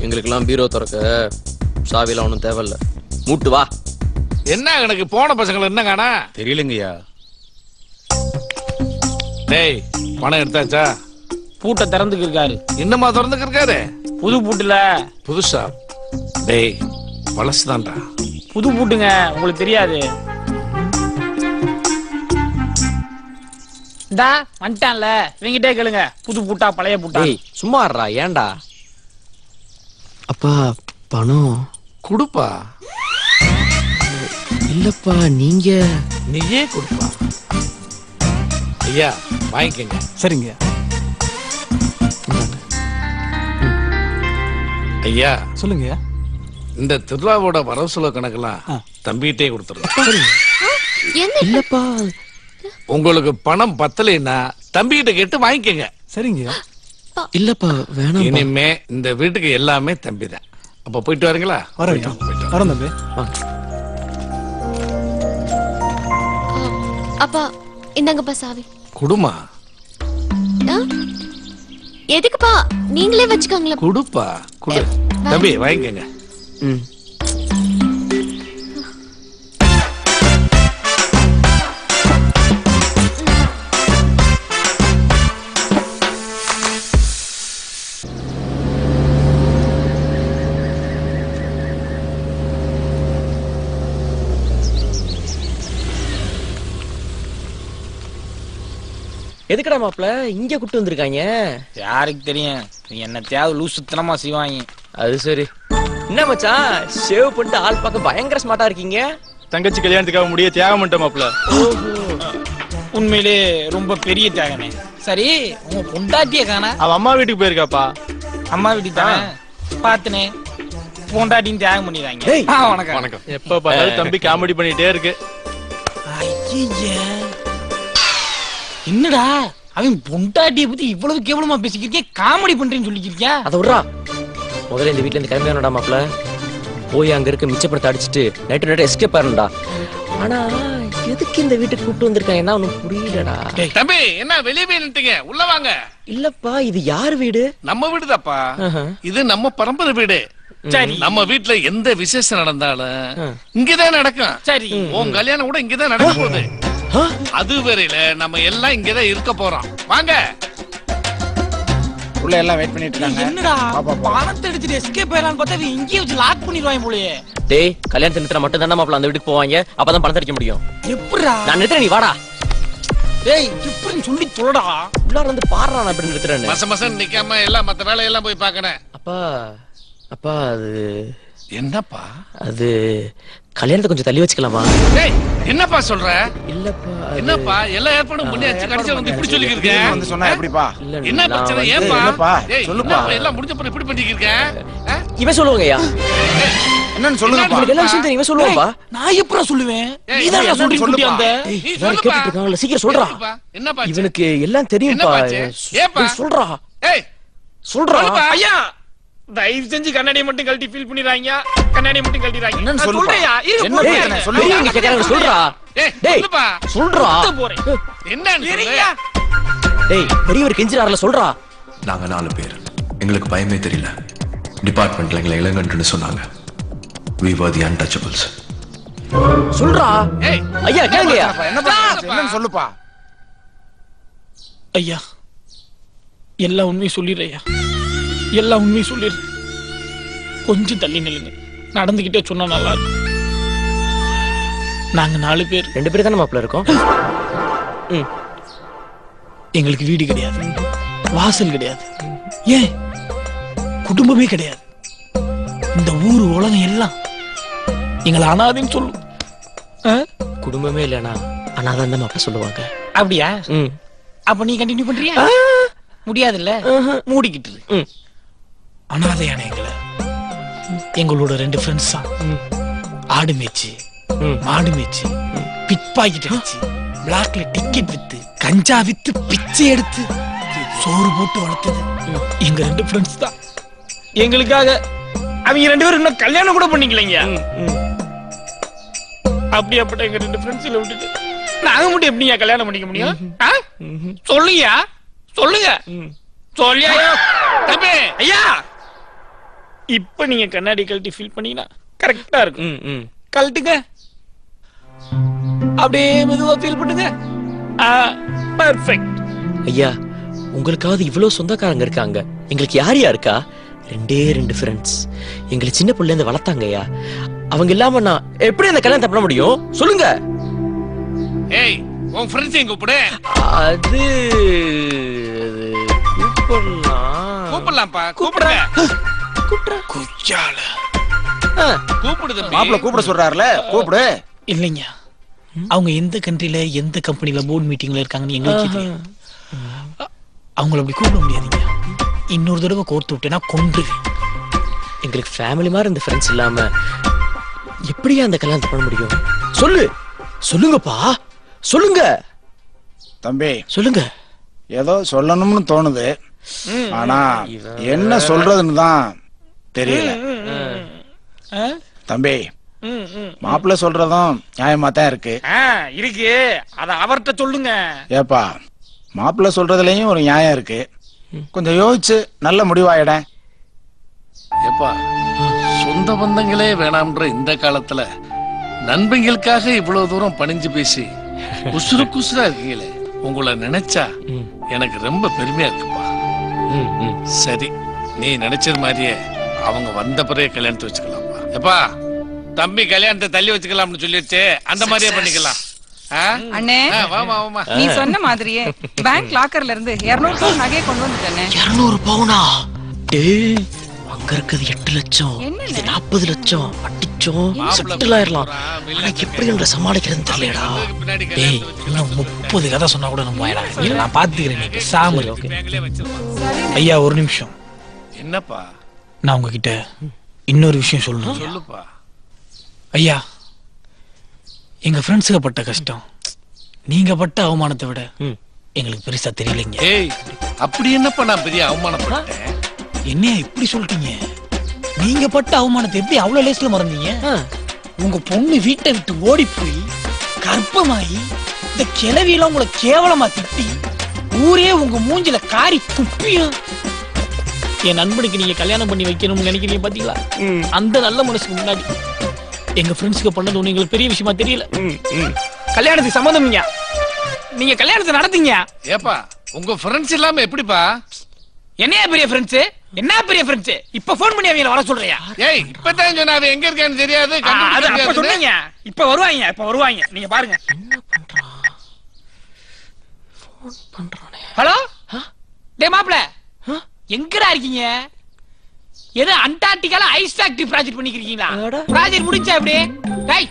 எங்களுக்கெல்லாம் பீரோ திறக்க சாவிலாம் ஒன்றும் தேவையில்ல. மூட்டு வா. என்ன எனக்கு போன பசங்களை என்ன காணா? தெரியலங்கய்யா. டேய், பணம் எடுத்தாச்சா? பூட்டை திறந்துக்கு இருக்காரு. இன்னமா திறந்துக்கு இருக்காரு? புது பூட்டுல. புதுசா? டேய், பழசுதான்டா. புது பூட்டுங்க, உங்களுக்கு தெரியாது. டா வந்துட்டான்ல, இவங்கிட்டே கேளுங்க. புது பூட்டா பழைய பூட்டா? சும்மா இருடா. ஏன்டா? அப்பா பணம் குடுப்பா. இல்லப்பா, நீங்க நீயே கொடுப்பா. ஐயா வாங்கிக்கங்க. சரிங்க ஐயா. சொல்லுங்க. இந்த திருவிழாவோட வரவு செலவு கணக்கெல்லாம் தம்பிகிட்டே கொடுத்துருங்க. இல்லப்பா, உங்களுக்கு பணம் பத்தலைன்னா தம்பிகிட்ட கேட்டு வாங்கிக்கங்க. சரிங்க. இல்லப்பா வேணாம். இனிமே இந்த வீட்டுக்கு எல்லாமே தம்பிதான். அப்ப போயிட்டு வரீங்களா? வரோம் தம்பி. அப்பா இந்தாங்கப்பா சாவி. குடுமா. எதுக்குப்பா? நீங்களே வச்சுக்கோங்களேன். குடுப்பா. குடு. தம்பி வாங்கிக்கங்க. எதுக்குடா மாப்ள இங்க கூட்டு வந்திருக்காங்க? யாருக்கு தெரியும்? என்ன தேவை லூசுத்தனமா செய்வாங்க. அது சரி. என்ன மச்சான், சேவ் பண்ணிட்டு ஆள் பார்க்க பயங்கர ஸ்மார்ட்டா இருக்கீங்க. தங்கச்சி கல்யாணத்துக்காக முடிய தியாகம் பண்ணிட்ட மாப்ள. உண்மையிலே ரொம்ப பெரிய தியாகமே. சரி, உங்க பொண்டாட்டிய காணா? அவ அம்மா வீட்டுக்கு போயிருக்காப்பா. அம்மா வீட்டுக்கு தானே பாத்துனே. பொண்டாட்டின்னு தியாகம் பண்ணிடுறாங்க. வணக்கம். வணக்கம். எப்ப பார்த்தாலும் தம்பி காமெடி பண்ணிட்டே இருக்கு. என்னடா அவன் பொண்டாட்டிய பத்தி இவ்வளவு கேவலமா பேசிக்கிறீங்க? காமெடி பண்றேன்னு சொல்லிக்கிறியா? அத விடுறா. முதல்ல இந்த வீட்ல இருந்து கிளம்பியானடா மாப்ள. போய் அங்க இருக்க மிச்சப்படத்தை அடிச்சிட்டு நைட்டு எஸ்கேப் ஆறணும்டா. ஆனா எதுக்கு இந்த வீட்டுக்கு கூட்டு வந்திருக்காங்க என்ன ஒன்னும் புரியலடா. தம்பி என்ன வெளியே போய் நின்னுட்டீங்க? உள்ள வாங்க. இல்லப்பா, இது யார் வீடு? நம்ம வீடுதாப்பா. இது நம்ம பரம்பரை வீடு. சரி, நம்ம வீட்டுல எந்த விசேஷம் நடந்தாலும் இங்கதான் நடக்கும். சரி, உன் கல்யாணம் கூட இங்கதான் நடக்க போகுது. அது வரையில நம்ம எல்லாம் இங்கதான் இருக்க போறோம். வாங்க. உள்ள எல்லாம் வெயிட் பண்ணிட்டு இருக்காங்க. என்னடா பணத்தை எடுத்துட்டு எஸ்கேப் ஆயிரான்னு பார்த்தா இங்கேயே வச்சு லாக் பண்ணிடுவாங்க போலயே. டேய், கல்யாணத்தை நிறுத்தினா மட்டும் தானே மாப்ள அந்த வீட்டுக்கு போவாங்க. அப்பதான் பணத்தை அடிக்க முடியும். எப்படிடா? நான் நிறுத்துறேன், நீ வாடா. டேய், எப்படின்னு சொல்லி சொல்லடா. உள்ளார வந்து பாறா, நான் எப்படி நிறுத்துறேன்னு. மசம் நிக்காம எல்லாம் மத்த வேலையெல்லாம் போய் பார்க்கணும். அப்பா அது என்னப்பா? அது கல்யாணத்தை கொஞ்சம் தள்ளி வச்சுக்கலாமா? டேய், என்னப்பா சொல்ற? இல்லப்பா, என்னப்பா எல்லா ஏற்பாடும் பண்ணியாச்சு, கடைசியா வந்து இப்படி சொல்லிட்டு இருக்க. வந்து சொன்னா எப்படிப்பா? என்ன பிரச்சனை? ஏன்பா? டேய், சொல்லுப்பா. எல்லாம் முடிஞ்ச பிறகு இப்படி பண்ணிட்டு இருக்க. இவன் சொல்லுவாங்கய்யா. என்னன்னு சொல்லுங்கப்பா. எல்லா விஷயம் தெரியும், இவன் சொல்லுவாப்பா. நான் எப்பறா சொல்லுவேன்? நீதான் சொல்றீங்க குட்டி அந்த. இவன் கேட்டுட்டு இருக்காங்கல, சீக்கிரம் சொல்றா. என்னப்பா? இவனுக்கு எல்லாம் தெரியும்பா. ஏப்பா சொல்றா. ஏய், சொல்றா ஐயா தயவு செஞ்சு கண்ணாடியை மட்டும் கழட்டி ஃபீல் பண்ணிடுறாங்க. கண்ணாடியை மட்டும் கழட்டிடுறாங்க. என்னன்னு சொல்லுப்பா. சொல்றேயா என்ன சொல்லுங்க இங்க கேக்குறாங்க சொல்றா. டேய் சொல்றா. என்னன்னு டேய் பெரியவர் கெஞ்சிரார்ல சொல்றா. நாங்க 4 பேர். எங்களுக்கு பயமே தெரியல. டிபார்ட்மெண்ட்ல எங்களை இளங்கன்றுன்னு சொன்னாங்க. We were the untouchables. சொல்றா. ஐயா கேளுங்கயா. என்னன்னு சொல்லுப்பா. ஐயா எல்லா உண்மையும் சொல்லிடுறையா. எல்லா உண்மையும் சொல்லிடு. கொஞ்சம் தள்ளி நில்லுங்க. நடந்துகிட்டே சொன்னா நல்லா இருக்கும். நாங்க 4 பேர். 2 பேர் தானே மாப்பிள்ள இருக்கோம். எங்களுக்கு வீடு கிடையாது, வாசல் கிடையாது, ஏன் குடும்பமே கிடையாது. இந்த ஊரு உலகம் எல்லாம் எங்களை அனாதைன்னு சொல்லும். குடும்பமே இல்லனா அனாதான் தான் மாப்பிள்ள சொல்லுவாங்க. அப்படியா? அப்ப நீ கண்டினியூ பண்றியா? முடியாதுல்ல, மூடிக்கிட்டு. அனாதையான எங்களோட 2 ஃப்ரெண்ட்ஸ் தான் ஆடு மேய்ச்சி, மாடு மேய்ச்சி, பிட் பாக்கெட் அடிச்சு, பிளாக்ல டிக்கெட் வித்து, கஞ்சா வித்து, பிச்சை எடுத்து சோறு போட்டு வளர்த்தது எங்க 2 ஃப்ரெண்ட்ஸ் தான். எங்களுக்காக அவங்க 2 பேரும் இன்னும் கல்யாணம் கூட பண்ணிக்கலைங்க. அப்படியாப்பட்ட எங்க 2 ஃப்ரெண்ட்ஸ்ல விட்டுட்டு நாங்க மட்டும் எப்படியா கல்யாணம் பண்ணிக்க முடியும்? சொல்லுங்க சொல்லுங்க சொல்லியா தம்பி. ஐயா இப்ப நீங்க கண்ணாடி கழட்டி ஃபீல் பண்ணீங்கன்னா கரெக்டா இருக்கும். கழட்டுங்க, அப்படியே மெதுவா ஃபீல் பண்ணுங்க. பெர்ஃபெக்ட். ஐயா உங்களுக்காவது இவ்வளவு சொந்தக்காரங்க இருக்காங்க, எங்களுக்கு யார் இருக்கா? 2 ஃப்ரெண்ட்ஸ் எங்களை சின்ன பிள்ளைல இருந்து வளர்த்தாங்க ஐயா. அவங்க இல்லாம நான் எப்படி அந்த கல்யாணத்தை பண்ண முடியும் சொல்லுங்க. ஏய் உன் ஃப்ரெண்ட்ஸ் எங்க கூப்பிடு. அது கூப்பிடலாம்ப்பா. கூப்பிடுங்க. குச்சால கூப்பிடுது. மாப்பிள்ள கூப்பிட சொல்றாருல, கூப்பிடு. இல்லைங்க, அவங்க எந்த கண்ட்ரில எந்த கம்பெனில போர்ட் மீட்டிங்ல இருக்காங்கன்னு எங்களுக்கு தெரியும். அவங்கள அப்படி கூப்பிட முடியாதுங்க. இன்னொரு தடவை கோர்த்து விட்டேன்னா கொன்றுவேன். எங்களுக்கு ஃபேமிலி மாதிரி இந்த ஃப்ரெண்ட்ஸ் இல்லாம எப்படியா அந்த கல்யாணத்தை பண்ண முடியும்? சொல்லு சொல்லுங்கப்பா சொல்லுங்க. தம்பி சொல்லுங்க. ஏதோ சொல்லணும்னு தோணுது, ஆனா என்ன சொல்றதுன்னு தான் தெரியல. தம்பி மாப்பிள்ள சொல்றதும் நியாயமா தான் இருக்கு. இருக்கு, அத அவர்கிட்ட சொல்லுங்க. ஏப்பா மாப்பிள்ள சொல்றதுலயும் ஒரு நியாயம் இருக்கு. கொஞ்சம் யோசிச்சு நல்ல முடிவாயிட. ஏப்பா சொந்த பந்தங்களே வேணாம்ன்ற இந்த காலத்துல நண்பங்களுக்காக இவ்வளவு தூரம் பணிஞ்சு பேசி குசுறு குசுரா இருக்கீங்களே, உங்களை நினைச்சா எனக்கு ரொம்ப பெருமையா இருக்குப்பா. சரி நீ நினைச்சது மாதிரியே அவங்க வந்த பிறகு கல்யாணத்தை வச்சுக்கலாம்ப்பா. எப்பா தம்பி கல்யாணத்தை தள்ளி வச்சுக்கலாம்னு சொல்லிடுச்சு, அந்த மாதிரியே பண்ணிக்கலாம். அண்ணே நீ சொன்ன மாதிரியே பேங்க் லாக்கர்ல இருந்து 200 பவுன் நகையை கொண்டு வந்துட்டேனே. 200 பவுனா? டேய் அங்க இருக்குது 8 லட்சம், இது 40 லட்சம். அடிச்சோம் செட்டில் ஆயிரலாம். ஆனா எப்படி நம்மள சமாளிக்கிறதுன்னு தெரியலடா. டேய் இன்னும் 30 கதை சொன்னா கூட நம்ம ஆயிடா. நான் பாத்துக்கிறேன், நீ பேசாம இரு. ஐயா ஒரு நிமிஷம். என்னப்பா? நான் உங்ககிட்ட இன்னொரு விஷயம் சொல்லணும். சொல்லுப்பா. ஐயா எங்க ஃப்ரெண்ட்ஸுக்கு பட்ட கஷ்டம் நீங்க பட்ட அவமானத்தை விட எங்களுக்கு பெருசா தெரியலைங்க. ஏய் அப்படி என்னப்பா நான் பெரிய அவமானப்பட்டேன்? என்ன இப்படி சொல்லிட்டீங்க? நீங்க பட்ட அவமானத்தை எப்படி அவ்வளவு லேஸ்ல மறந்தீங்க? உங்க பொண்ணு வீட்டை விட்டு ஓடி போய் கர்ப்பமாயி இந்த கிழவியெல்லாம் உங்களை கேவலமா திட்டி ஊரே உங்க மூஞ்சில காரி துப்பியும் என் நண்பனுக்கு நீங்க கல்யாணம் பண்ணி வைக்கணும்னு நினைக்கிறீங்க பாத்தீங்களா? அந்த நல்ல மனசுக்கு முன்னாடி எங்க ஃப்ரெண்ட்ஸ்க்கு பண்ணது ஒண்ணு எங்களுக்கு பெரிய விஷயமா தெரியல. கல்யாணத்துக்கு சம்மதம் நீங்க கல்யாணத்தை நடத்தீங்க. ஏப்பா உங்க ஃப்ரெண்ட்ஸ் இல்லாம எப்படிப்பா? என்னையா பெரிய ஃப்ரெண்ட்ஸ்? என்ன பெரிய ஃப்ரெண்ட்ஸ்? இப்ப போன் பண்ணி அவங்கள வர சொல்றியா? ஏய் இப்பதான் சொன்னா அது எங்க இருக்கான்னு தெரியாது. அது அப்ப சொன்னீங்க, இப்ப வருவாங்க, இப்ப வருவாங்க. நீங்க பாருங்க. என்ன பண்றான்? போன் பண்றானே. ஹலோ டேய் மாப்ள, எங்கடா இருக்கீங்க? ஏதோ அண்டார்டிகால ஐஸ் ஃபேக்டரி ப்ராஜெக்ட் பண்ணிக்கிறீங்களா? ப்ராஜெக்ட் முடிஞ்சா எப்படி? டேய்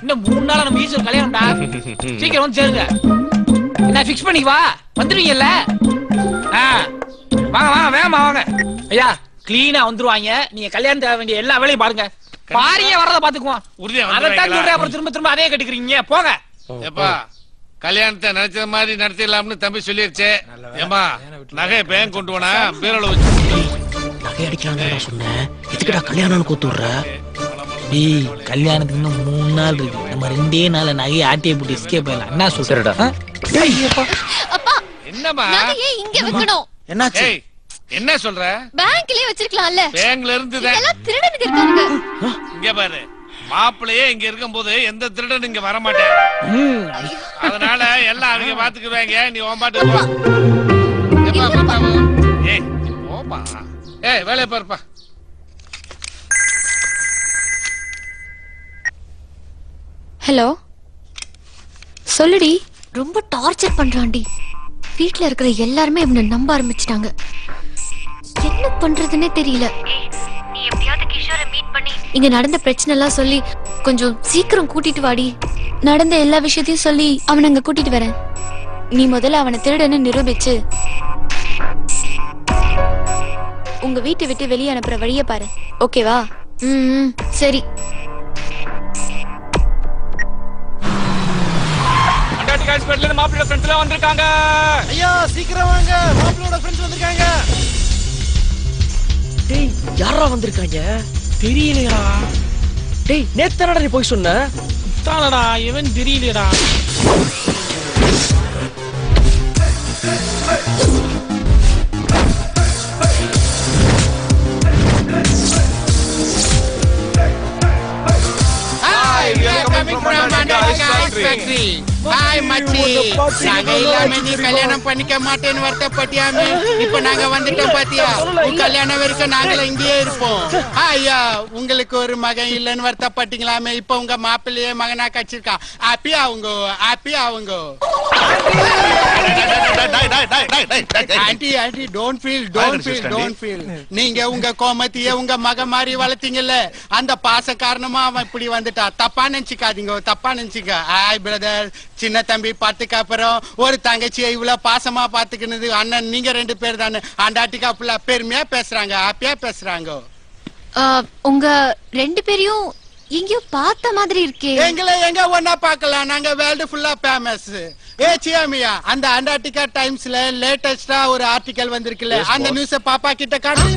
இன்னும் 3 நாளா நம்ம ஈஸ்வர் கல்யாணம்டா. சீக்கிரம் வந்து சேருங்க. என்ன ஃபிக்ஸ் பண்ணி வா, வந்துருவீங்கல்ல? வாங்க வாங்க வேகமா வாங்க. ஐயா கிளீனா வந்துருவாங்க. நீங்க கல்யாணத்துக்கு வேண்டிய எல்லா வேலையும் பாருங்க. பாரியே வரத பாத்துக்குவோம். அதைத்தான் சொல்றேன், அப்புறம் திரும்ப திரும்ப அதே கட்டிக்கிறீங்க. போங்க. ஏப்பா கல்யாணத்தை நினைச்ச மாதிரி நடத்திடலாம்னு தம்பி சொல்லிருச்சு. ஏமா நகை பேங்க் கொண்டு போனா பீரோல வச்சு நகை அடிக்கிறாங்க சொன்னேன். எதுக்குடா கல்யாணம் கூத்துடுற? டேய் கல்யாணத்துக்கு இன்னும் 3 நாள் இருக்கு. நம்ம 2 நாள்ல நகையை ஆட்டியை போட்டு எஸ்கேப் பண்ணலாம். என்ன சொல்றடா? அப்பா என்னமா நகையை இங்க வைக்கணும். என்னாச்சு? என்ன சொல்ற? பேங்க்லயே வச்சிருக்கலாம்ல. பேங்க்ல இருந்துதே. எல்லாம் திருடனுங்க இருக்காங்க. இங்க பாரு. மாப்பிளையே இங்க இருக்கும்போது எந்த திருடன் இங்க வர மாட்டேன். அதனால எல்லாம் அவங்க பாத்துக்குவாங்க. நீ ஓம்பாட்டு போ. ஏய் போப்பா. ஏய் வேலைய பாருப்பா. ஹலோ சொல்லுடி. ரொம்ப டார்ச்சர் பண்றான்டி. வீட்ல இருக்கிற எல்லாருமே இவனை நம்ப ஆரம்பிச்சிட்டாங்க. என்ன பண்றதுன்னே தெரியல. நீ எப்படியாவது கிஷோரை மீட் பண்ணி இங்க நடந்த பிரச்சனை எல்லாம் சொல்லி கொஞ்சம் சீக்கிரம் கூட்டிட்டு வாடி. நடந்த எல்லா விஷயத்தையும் சொல்லி அவனை அங்க கூட்டிட்டு வரேன். நீ முதல்ல அவனை திருடன்னு நிரூபிச்சு உங்க வீட்டை விட்டு வெளியே அனுப்புற வழிய பாரு. ஓகேவா? சரி. மாப்பிள்ளோட ஃப்ரெண்ட்ஸ் எல்லாம் வந்திருக்காங்க. ஐயா சீக்கிரம் வாங்க, மாப்பிள்ளையோட ஃப்ரெண்ட்ஸ் வந்திருக்காங்க. டேய் யாரா வந்திருக்காங்க? தெரியலையா? டேய் நேத்தானடா நீ போய் சொன்ன. தானடா இவன் தெரியலையடா. கல்யாணம் பண்ணிக்க மாட்டேன்னு வருத்தப்பட்டியாமே. இப்ப நாங்க வந்துட்டோம் பாத்தியா? கல்யாணம் வரைக்கும் நாங்களும் இங்கேயே இருப்போம். ஐயா உங்களுக்கு ஒரு மகன் இல்லன்னு வருத்தப்பட்டீங்களாமே. இப்ப உங்க மாப்பிள்ளையே மகனா கச்சிருக்கா. ஹாப்பி ஆவுங்க, ஹாப்பி ஆவுங்க. Aunty aunty don't feel, don't feel, don't feel. நீங்க உங்க கோமத்திய உங்க மகன் மாதிரி வளர்த்தீங்கல்ல, அந்த பாச காரணமா அவன் இப்படி வந்துட்டா. தப்பா நினைச்சுக்காதீங்க, தப்பா நினைச்சுக்க. Hi brother. சின்ன தம்பி பாத்துக்கு அப்புறம் ஒரு தங்கச்சியை இவ்வளவு பாசமா பாத்துக்கினது அண்ணன் நீங்க 2 பேர் தானே. அண்டாட்டிக்கா புள்ள பெருமையா பேசுறாங்க, ஹாப்பியா பேசுறாங்க. உங்க 2 பேரையும் எங்கேயோ பார்த்த மாதிரி இருக்கே. எங்களை எங்க ஒன்னா பார்க்கலாம், நாங்க வேர்ல்டு ஃபுல்லா ஃபேமஸ். ஏ சியாமியா, அந்த அண்டார்டிகா டைம்ஸ்ல லேட்டஸ்டா ஒரு ஆர்டிகல் வந்திருக்குல்ல, அந்த நியூஸ பாப்பா கிட்ட காட்டு.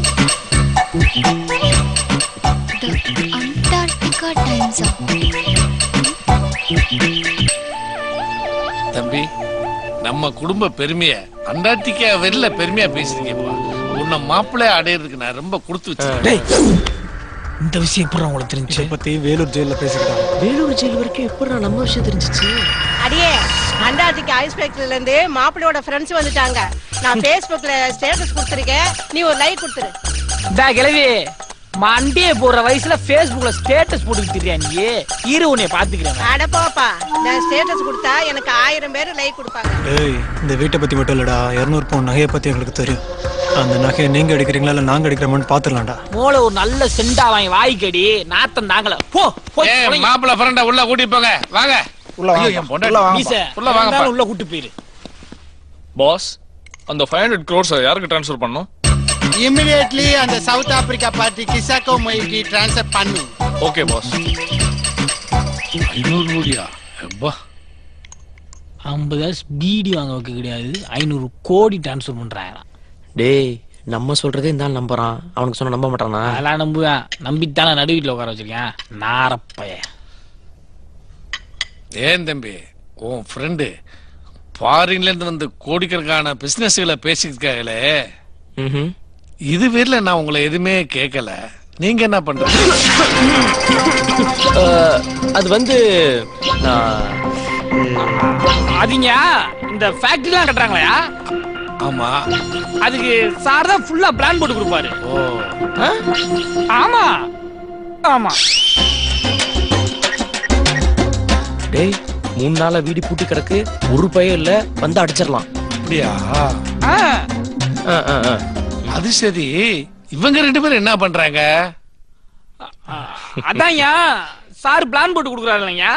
அண்டார்டிகா டைம்ஸா? தம்பி நம்ம குடும்ப பெருமைய அண்டார்டிகா வெளில பெருமையா பேசுறீங்கப்பா. உன்னை மாப்பிள்ளை அடையிறதுக்கு நான் ரொம்ப கொடுத்து வச்சேன். இந்த விஷயம் எப்படி உங்களுக்கு தெரிஞ்சு? பத்தி வேலூர் ஜெயில பேசிக்கிட்டாங்க. வேலூர் ஜெயில் வரைக்கும் எப்படி நம்ம விஷயம் தெரிஞ்சிச்சு? அடியே அண்டார்டிகா ஐஸ் ஃபேக்டரியில இருந்து மாப்பிள்ளையோட ஃப்ரெண்ட்ஸ் வந்துட்டாங்க. நான் Facebookல ஸ்டேட்டஸ் கொடுத்திருக்கேன், நீ ஒரு லைக் கொடுத்துரு. டா கிளவி, மண்டே போற வயசுல Facebookல ஸ்டேட்டஸ் போட்டுட்டு இருக்கியா நீ? இரு உன்னை பாத்துக்கிறேன். அட போப்பா, நான் ஸ்டேட்டஸ் கொடுத்தா எனக்கு 1000 பேர் லைக் கொடுப்பாங்க. ஏய் இந்த வீட்டை பத்தி மட்டும் இல்லடா, 200 பவுன் நகையை பத்தி எங்களுக்கு தெரியும். அந்த நகையை நீங்க அடிக்கிறீங்களா இல்ல நாங்க அடிக்கிறோம்னு பாத்துடலாம்டா. மோள ஒரு நல்ல செண்டா வாங்கி வாய்க்கடி நாத்தம் தாங்கல. போ மாப்பிள்ளை ஃப்ரெண்ட உள்ள கூட்டி போங்க. வாங்க உள்ள வாங்க. என் பொண்டாட்டி உள்ள வாங்க. உள்ள கூட்டி போயிரு. பாஸ், அந்த 500 crores யாருக்கு ட்ரான்ஸ்ஃபர் பண்ணனும்? இமிடியேட்லி அந்த சவுத் ஆப்பிரிக்கா பார்ட்டி கிசாக்கோ மொய்க்கு ட்ரான்ஸ்ஃபர் பண்ணு. Okay boss. 500 கோடியா? அப்பா 50 பீடி வாங்க வைக்க கிடையாது, 500 கோடி ட்ரான்ஸ்ஃபர் பண்றாங்க. டேய் நம்ம சொல்றதே இந்த ஆள் நம்புறான், அவனுக்கு சொன்ன நம்ப மாட்டானா? அதெல்லாம் நம்புவேன். நம்பித்தானே நடு வீட்டுல உட்கார வச்சிருக்கேன் நாரப்பைய. ஏன் தம்பி உன் ஃப்ரெண்டு ஃபாரின்ல இருந்து வந்து கோடிக்கணக்கான பிசினஸ்களை பேசியிருக்காங்களே, இது பேர்ல நான் உங்களை எதுவுமே கேட்கல. நீங்க என்ன பண்றீங்க? அது வந்து அதிங்க இந்த ஃபேக்டரிலாம் கட்டுறாங்களா? ஆமா, அதுக்கு சார் தான் ஃபுல்லா பிளான் போட்டு கொடுப்பாரு. ஆமா ஆமா. டேய் 3 நாளா வீடு பூட்டி கிடக்கு, ஒரு பயம் இல்ல, வந்து அடிச்சிடலாம். அப்படியா? அது சரி, இவங்க 2 பேரும் என்ன பண்றாங்க? அதான்யா சார் பிளான் போட்டு கொடுக்குறாரு இல்லையா,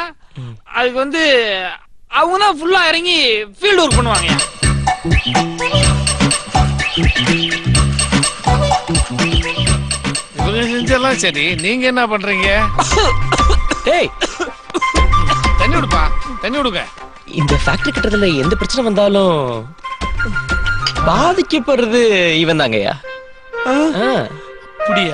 அதுக்கு வந்து அவங்க தான் ஃபுல்லா இறங்கி ஃபீல்ட் ஒர்க் பண்ணுவாங்க. இவங்க செஞ்செல்லாம் சரி, நீங்க என்ன பண்றீங்க? டேய் தண்ணி விடுப்பா, தண்ணி விடுங்க. இந்த ஃபேக்டரி கட்டுறதுல எந்த பிரச்சனை வந்தாலும் பாதிக்கப்படுறது இவன் தாங்கய்யா. அப்படியா?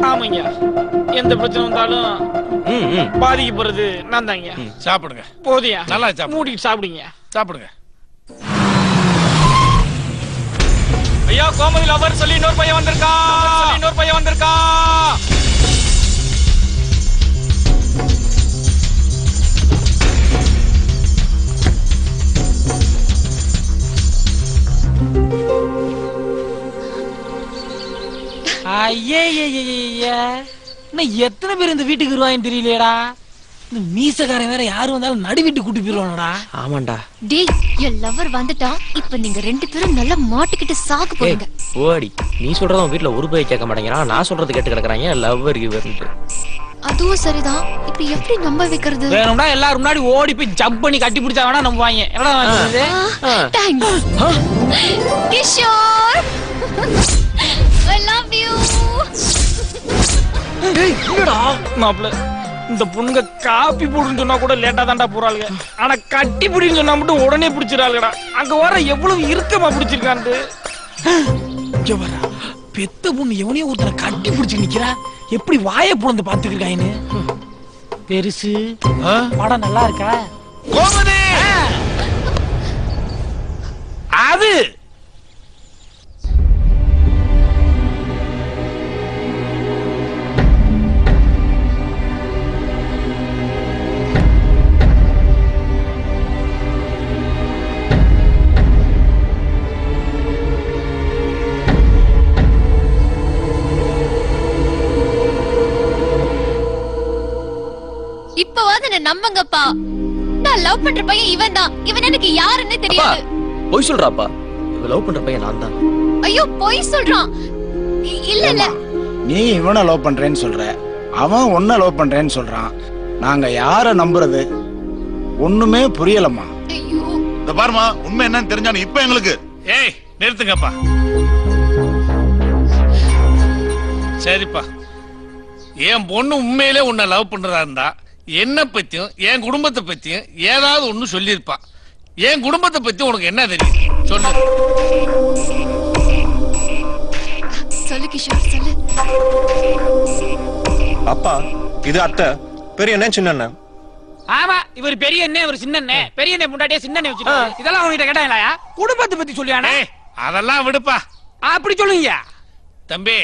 ஆமாங்க, எந்த பிரச்சனை வந்தாலும் பாதிக்கப்படுறது நான் தாங்க. சாப்பிடுங்க. போதியா? நல்லா சாப்பிடுங்க. மூடிட்டு சாப்பிடுங்க. சாப்பிடுங்க. ஐயா, கோமதி லவர் சொல்லி இன்னொரு பையன் வந்திருக்கா. இன்னும் எத்தனை பேர் இந்த வீட்டுக்கு வருவாங்கன்னு தெரியலையடா. இந்த மீசக்காரன் வேற யாரு வந்தாலும் நடு வீட்டு கூட்டி போயிருவானடா. ஆமாண்டா. டேய், என் லவர் வந்துட்டான். இப்ப நீங்க 2 பேரும் நல்லா மாட்டிக்கிட்டு சாக்கு போடுங்க. ஓடி, நீ சொல்றத உன் வீட்ல ஒரு பை கேட்க மாட்டேங்கிறான். நான் சொல்றது கேட்டு கிடக்குறாங்க. லவ்வர் கிவர்ன்ட்டு. அதுவும் சரிதான். இப்ப எப்படி நம்ப வைக்கிறது? வேணும்னா எல்லாரும் முன்னாடி ஓடி போய் ஜம்ப் பண்ணி கட்டி பிடிச்சா வேணா நம்புவாங்க. என்னடா வாங்குறது? Thanks Kishore. I love you. டேய், என்னடா மாப்ள, இந்த பொண்ணுங்க காப்பி போடுன்னு சொன்னா கூட லேட்டா தான்டா போறாளுங்க. ஆனா கட்டி பிடின்னு சொன்னா மட்டும் உடனே பிடிச்சிடாளுடா. அங்க வர எவ்வளவு இறுக்கமா பிடிச்சிருக்கான்ட்டு. இங்க வர பெத்த பொண்ணு எவனையும் ஒருத்தரை கட்டி பிடிச்சு நிக்கிறா. எப்படி வாயை புலந்து பாத்துக்கிருக்காயின்னு. பெருசு படம் நல்லா இருக்கா? கோமதி அது இப்பவாது என்ன நம்புங்கப்பா. நான் லவ் பண்ற பையன் இவன் தான். இவன் எனக்கு யாருன்னு தெரியாது. பொய் சொல்றாப்பா. இவ லவ் பண்ற பையன் நான் தான். ஐயோ, பொய் சொல்றான். இல்ல இல்ல, நீ இவனை லவ் பண்றேன்னு சொல்ற, அவன் உன்னை லவ் பண்றேன்னு சொல்றான். நாங்க யார நம்புறது? ஒண்ணுமே புரியலம்மா. இந்த பாருமா, உண்மை என்னன்னு தெரிஞ்சானு இப்ப எங்களுக்கு. ஏய், நிறுத்துங்கப்பா. சரிப்பா, என் பொண்ணு உண்மையிலே உன்னை லவ் பண்றதா இருந்தா என்ன பத்தியும் என் குடும்பத்தை பத்தியும் ஏதாவது ஒண்ணு சொல்லியிருப்பா. என் குடும்பத்தை பத்தி உனக்கு என்ன தெரியும் சொல்லு. சொல்லு கிஷோர், சொல்லு. அப்பா, இது அத்தை, பெரிய அண்ணன் சின்ன அண்ணன். ஆமா, இவர் பெரிய அண்ணே, இவர் சின்ன அண்ணே. பெரிய அண்ணே முன்னாடியே சின்ன அண்ணே வச்சுட்டாங்க. இதெல்லாம் அவங்க கிட்ட கேட்டாங்களா? குடும்பத்தை பத்தி சொல்லியானே. அதெல்லாம் விடுப்பா. அப்படி சொல்லுங்க தம்பி.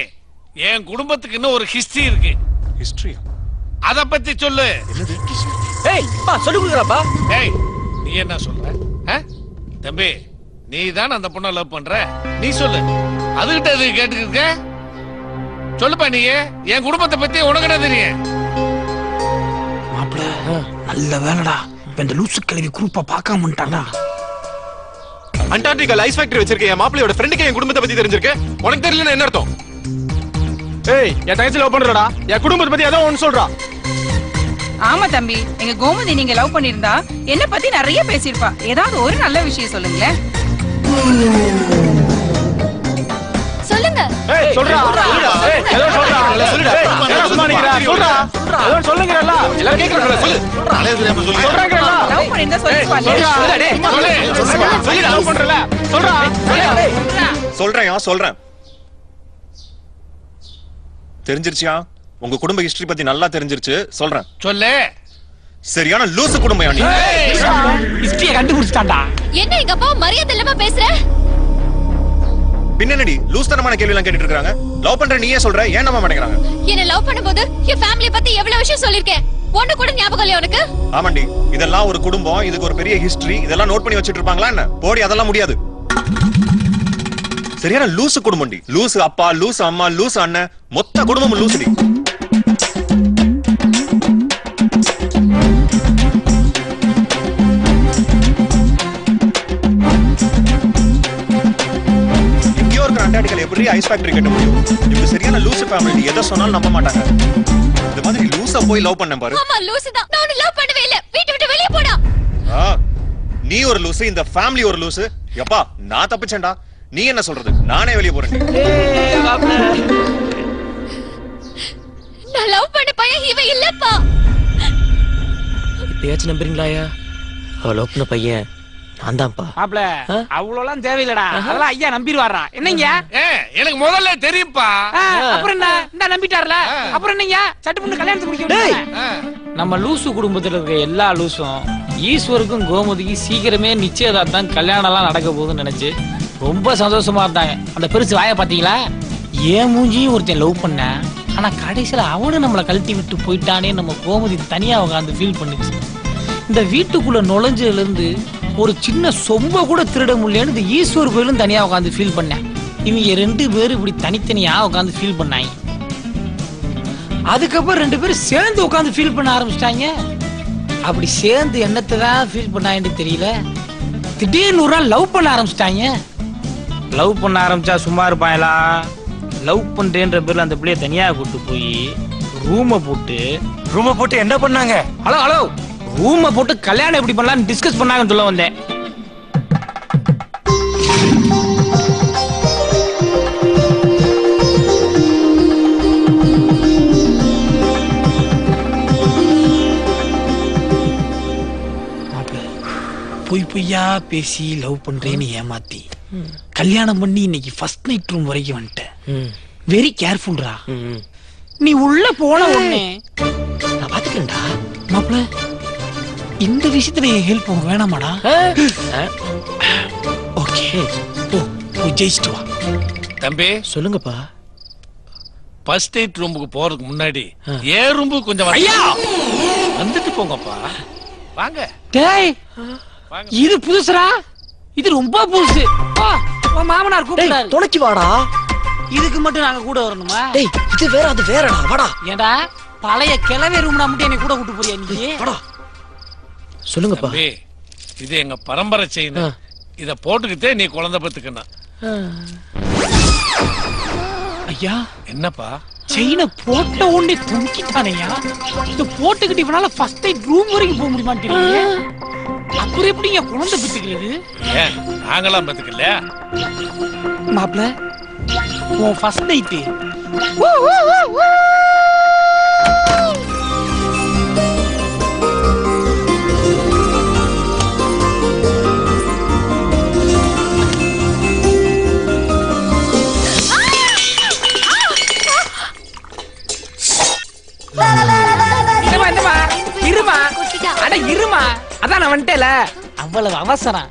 என் குடும்பத்துக்கு இன்னும் ஒரு ஹிஸ்டரி இருக்கு. ஹிஸ்டரி? அத பத்தி சொல்லு. ஏய், பா சொல்லி கொடுக்கறப்பா. ஏய், நீ என்ன சொல்ற? தம்பி, நீ தான் அந்த பொண்ணை லவ் பண்ற. நீ சொல்லு. அதுகிட்ட எது கேட்டுக்கிருக்க? சொல்லுப்பா. நீ என் குடும்பத்தை பத்தி உனக்கு என்ன தெரியும்? மாப்பிள, நல்ல வேலைடா. இப்ப இந்த லூசு கிழவி குரூப்பா பார்க்காம வந்துட்டான்டா. அண்டார்டிகா ஐஸ் ஃபேக்டரி வச்சிருக்கேன். என் மாப்பிளையோட ஃப்ரெண்டுக்கு என் குடும்பத்தை பத்தி தெரிஞ்சிருக்கு. உனக்கு தெரியலன்னு என்ன அர்த்தம்? ஏய், என் தங்கச்சி லவ் பண்றடா. என் குடும்பத்தை பத்தி ஏதோ ஒன்னு சொல்றா. ஆமா தம்பி, எங்க கோமதி நீங்க லவ் பண்ணிருந்தா என்ன பத்தி நிறைய பேசிருப்பா. ஏதாவது ஒரு நல்ல விஷயம் சொல்லுங்களேன். சொல்லுங்க. ஏய், சொல்றா. ஏய், ஏதோ சொல்றா. சொல்லுடா. என்ன சும்மா நிக்கிறா? சொல்றா. ஏதோ சொல்லுங்கறல்ல. எல்லாரும் கேக்குறாங்கல, சொல்லு. அலே தெரியாம சொல்லு. சொல்றாங்கல. லவ் பண்ணிருந்தா சொல்லுப்பா. சொல்றா. டேய், சொல்லு. லவ் பண்றல. சொல்றா. சொல்றேன். தெரிஞ்சிருச்சியா? உங்க குடும்ப ஹிஸ்டரி பத்தி நல்லா தெரிஞ்சிருச்சு. சொல்றேன். சொல்லு. சரியான லூசு குடும்பம் நீ. ஹிஸ்டரியை கண்டுபிடிச்சிட்டான்டா. என்ன எங்க அப்பா மரியாதை இல்லாம பேசுற? பின்னடி லூஸ்தனமான கேள்வி எல்லாம் கேட்டுட்டு இருக்காங்க. லவ் பண்ற நீயே சொல்ற, ஏன் நம்ப மாட்டேங்கறாங்க? என்ன லவ் பண்ணும்போது என் ஃபேமிலி பத்தி எவ்வளவு விஷயம் சொல்லிருக்கேன். ஒண்ணு கூட ஞாபகம் இல்லையா உனக்கு? ஆமாண்டி, இதெல்லாம் ஒரு குடும்பம், இதுக்கு ஒரு பெரிய ஹிஸ்டரி, இதெல்லாம் நோட் பண்ணி வச்சிட்டு இருப்பாங்களா என்ன? போடி, அதெல்லாம் முடியாது. சரியான லூசு குடும்பம்டி. லூசு அப்பா, லூசு அம்மா, லூசு அண்ணன், மொத்த குடும்பமும் லூசுடி. இங்கேயோ இருக்கிற அண்டார்டிகால எப்படி ஐஸ் ஃபேக்டரி கட்ட முடியும்? இவங்க சரியான லூசு ஃபேமிலி. எதை சொன்னாலும் நம்ப மாட்டாங்க. இந்த மாதிரி லூசா போய் லவ் பண்ண பாரு. ஆமா, லூசு தான். நான் உன்னை லவ் பண்ணவே இல்ல. வீட்டை விட்டு வெளிய போடா. நீ ஒரு லூசு, இந்த ஃபேமிலி ஒரு லூசு. எப்பா, நான் தப்பிச்சேன்டா. நீ என்ன சொல்றது? நானே வெளிய போறேன். நான் லவ் பண்ண பையன் இவன் இல்லப்பா. இப்பயாச்சும் நம்புறீங்களாயா? லோப்ன பையன் நான் தான்ப்பா. மாப்ள அவ்வளோலாம் தேவையில்லடா, அதெல்லாம் ஐயா நம்பிடுவாரா. என்னங்க எனக்கு முதல்ல தெரியும்ப்பா. அப்புறம் என்ன, இந்த நம்பிட்டார்ல அப்புறம் என்னங்க சட்டு பண்ணி கல்யாணத்தை முடிக்க. நம்ம லூசு குடும்பத்துல இருக்க எல்லா லூசும் ஈஸ்வருக்கும் கோமதிக்கும் சீக்கிரமே நிச்சயதார்த்தம் கல்யாணம் எல்லாம் நடக்க போகுதுன்னு நினைச்சு ரொம்ப சந்தோஷமா இருந்தாங்க. அந்த பெருசு வாய பாத்தீங்களா? ஏன் மூஞ்சியும் ஒருத்தன் லவ் பண்ண, ஆனா கடைசியில அவனு நம்மளை கழட்டி விட்டு போயிட்டானே நம்ம கோமதி தனியா உட்காந்து ஃபீல் பண்ணுச்சு. இந்த வீட்டுக்குள்ள நுழைஞ்சதுல இருந்து ஒரு சின்ன சொம்ப கூட திருட முடியலன்னு இந்த ஈஸ்வர் கோயிலும் தனியா உட்காந்து ஃபீல் பண்ணேன். இவங்க 2 பேரும் இப்படி தனித்தனியா உட்காந்து ஃபீல் பண்ணாங்க. அதுக்கப்புறம் 2 பேரும் சேர்ந்து உட்காந்து ஃபீல் பண்ண ஆரம்பிச்சிட்டாங்க. அப்படி சேர்ந்து என்னத்தை தான் ஃபீல் பண்ணாங்கன்னு தெரியல. திடீர்னு ஒரு நாள் லவ் பண்ண ஆரம்பிச்சிட்டாங்க. லவ் பண்ண ஆரம்பிச்சா சும்மா இருப்பாங்களா? லவ் பண்றேன்ற பேர்ல அந்த பிள்ளைய தனியா கூட்டு போய் ரூமை போட்டு என்ன பண்ணாங்க? ஹலோ ஹலோ, ரூமை போட்டு கல்யாணம் எப்படி பண்ணலாம்னு டிஸ்கஸ் பண்ணாங்கன்னு சொல்ல வந்தேன். பொய்யா பேசி லவ் பண்றேன்னு ஏமாத்தி கல்யாணம் பண்ணி இன்னைக்கு ஃபர்ஸ்ட் நைட் ரூம் வரைக்கும் வந்துட்டேன். வெரி கேர்ஃபுல்ரா. நீ உள்ள போன உடனே நான் பாத்துக்கிறேன்டா. மாப்ள இந்த விஷயத்துல என் ஹெல்ப் உங்க வேணாமாடா? ஓகே ஜெயிச்சிட்டு வா. தம்பி சொல்லுங்கப்பா. ஃபர்ஸ்ட் நைட் ரூமுக்கு போறதுக்கு முன்னாடி ஏன் ரூமுக்கு கொஞ்சம் ஐயா வந்துட்டு போங்கப்பா. வாங்க. டேய் இது புதுசுடா, இது ரொம்ப புதுசு. வா மாமனார் கூப்பிட்டாரு. துணைக்கு வாடா. இதுக்கு மட்டும் நாங்க கூட வரணுமா? டேய் இது வேற அது வேறடா, வாடா. ஏண்டா பழைய கிழவே ரூம்னா மட்டும் என்னை கூட கூட்டி போறியா நீ? வாடா. சொல்லுங்கப்பா. இது எங்க பரம்பரை செயின். இத போட்டுக்கிட்டே நீ குழந்தை பெத்துக்கணும். ஐயா என்னப்பா? செயினை போட்ட உடனே தூக்கிட்டானையா? இத போட்டுக்கிட்டு இவனால ஃபர்ஸ்ட் நைட் ரூம் வரைக்கும் போக முடியுமான்னு தெரியல. அப்புறம் எப்படி என் குழந்தை பெத்துக்கிறது? ஏன் நாங்களாம் பெத்துக்கல? மாப்ள உன் ஃபர்ஸ்ட் நைட் இருமா. அதான் நான் வந்துட்டேல, அவ்வளவு அவசரம்.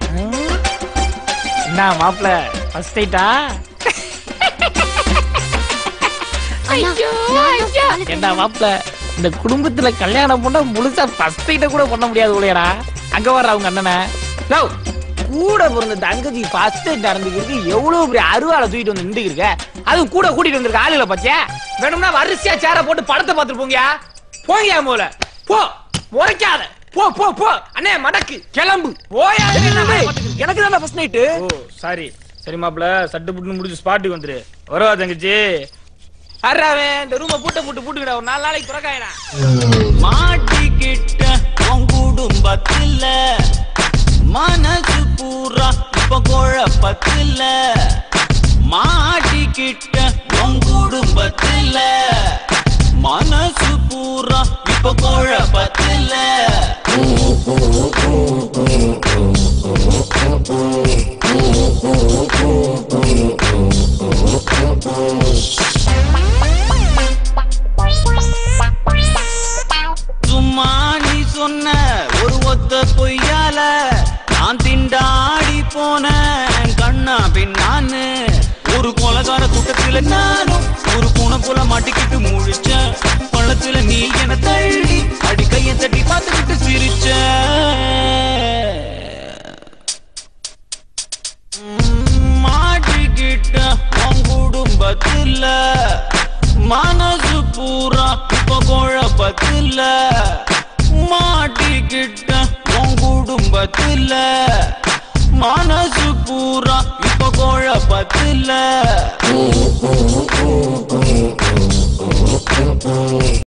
என்ன மாப்ள ஃபர்ஸ்ட் நைட்டா? என்ன மாப்ள இந்த குடும்பத்துல கல்யாணம் பண்ணா முழுசா ஃபர்ஸ்ட் நைட்ட கூட பண்ண முடியாது போலடா. அங்க வர அவங்க அண்ணனை லவ் கூட பிறந்த தங்கச்சி ஃபர்ஸ்ட் நைட் நடந்துருக்கு. எவ்வளவு பெரிய அருவாளை தூக்கிட்டு வந்து நின்று இருக்க. அது கூட கூட்டிட்டு வந்திருக்க ஆளுகளை பத்தியா? வேணும்னா வரிசையா சேர போட்டு படத்தை பார்த்துட்டு போங்க போல. போ முறைக்காத. போ போ போ. அண்ணே மடக்கு கிளம்பு. போயா. எனக்கு தான் ஃபர்ஸ்ட் நைட். ஓ சாரி சரி மாப்ள, சட்டு புட்டு முடிச்சு ஸ்பாட்டுக்கு வந்துரு. வரவா தங்கச்சி? அறாவே இந்த ரூமை பூட்டுங்கடா. ஒரு 4 நாளைக்கு துறக்காயடா. மாட்டிக்கிட்ட உன் குடும்பத்துல மனசு பூரா இப்ப குழப்பத்துல. மாட்டிக்கிட்ட உன் குடும்பத்துல மனசு பூரா இப்ப குழப்பத்துல. சும்மா நீ சொன்ன ஒரு ஒத்த பொய்யால நான் திண்டாடி போன கண்ணா பின்னான்னு. ஒரு கொலகார கூட்டத்துல நானும் ஒரு பூனை போல மாட்டிக்கிட்டு முழிச்ச. பழத்துல நீ என தள்ளி அடி கைய தட்டி பார்த்துக்கிட்டு சிரிச்ச. மாட்டிக்கிட்ட உன் குடும்பத்துல மனசு பூரா இப்ப குழப்பத்துல. மாட்டிக்கிட்ட உன் குடும்பத்துல மனசு பூரா இப்ப குழப்பத்துல.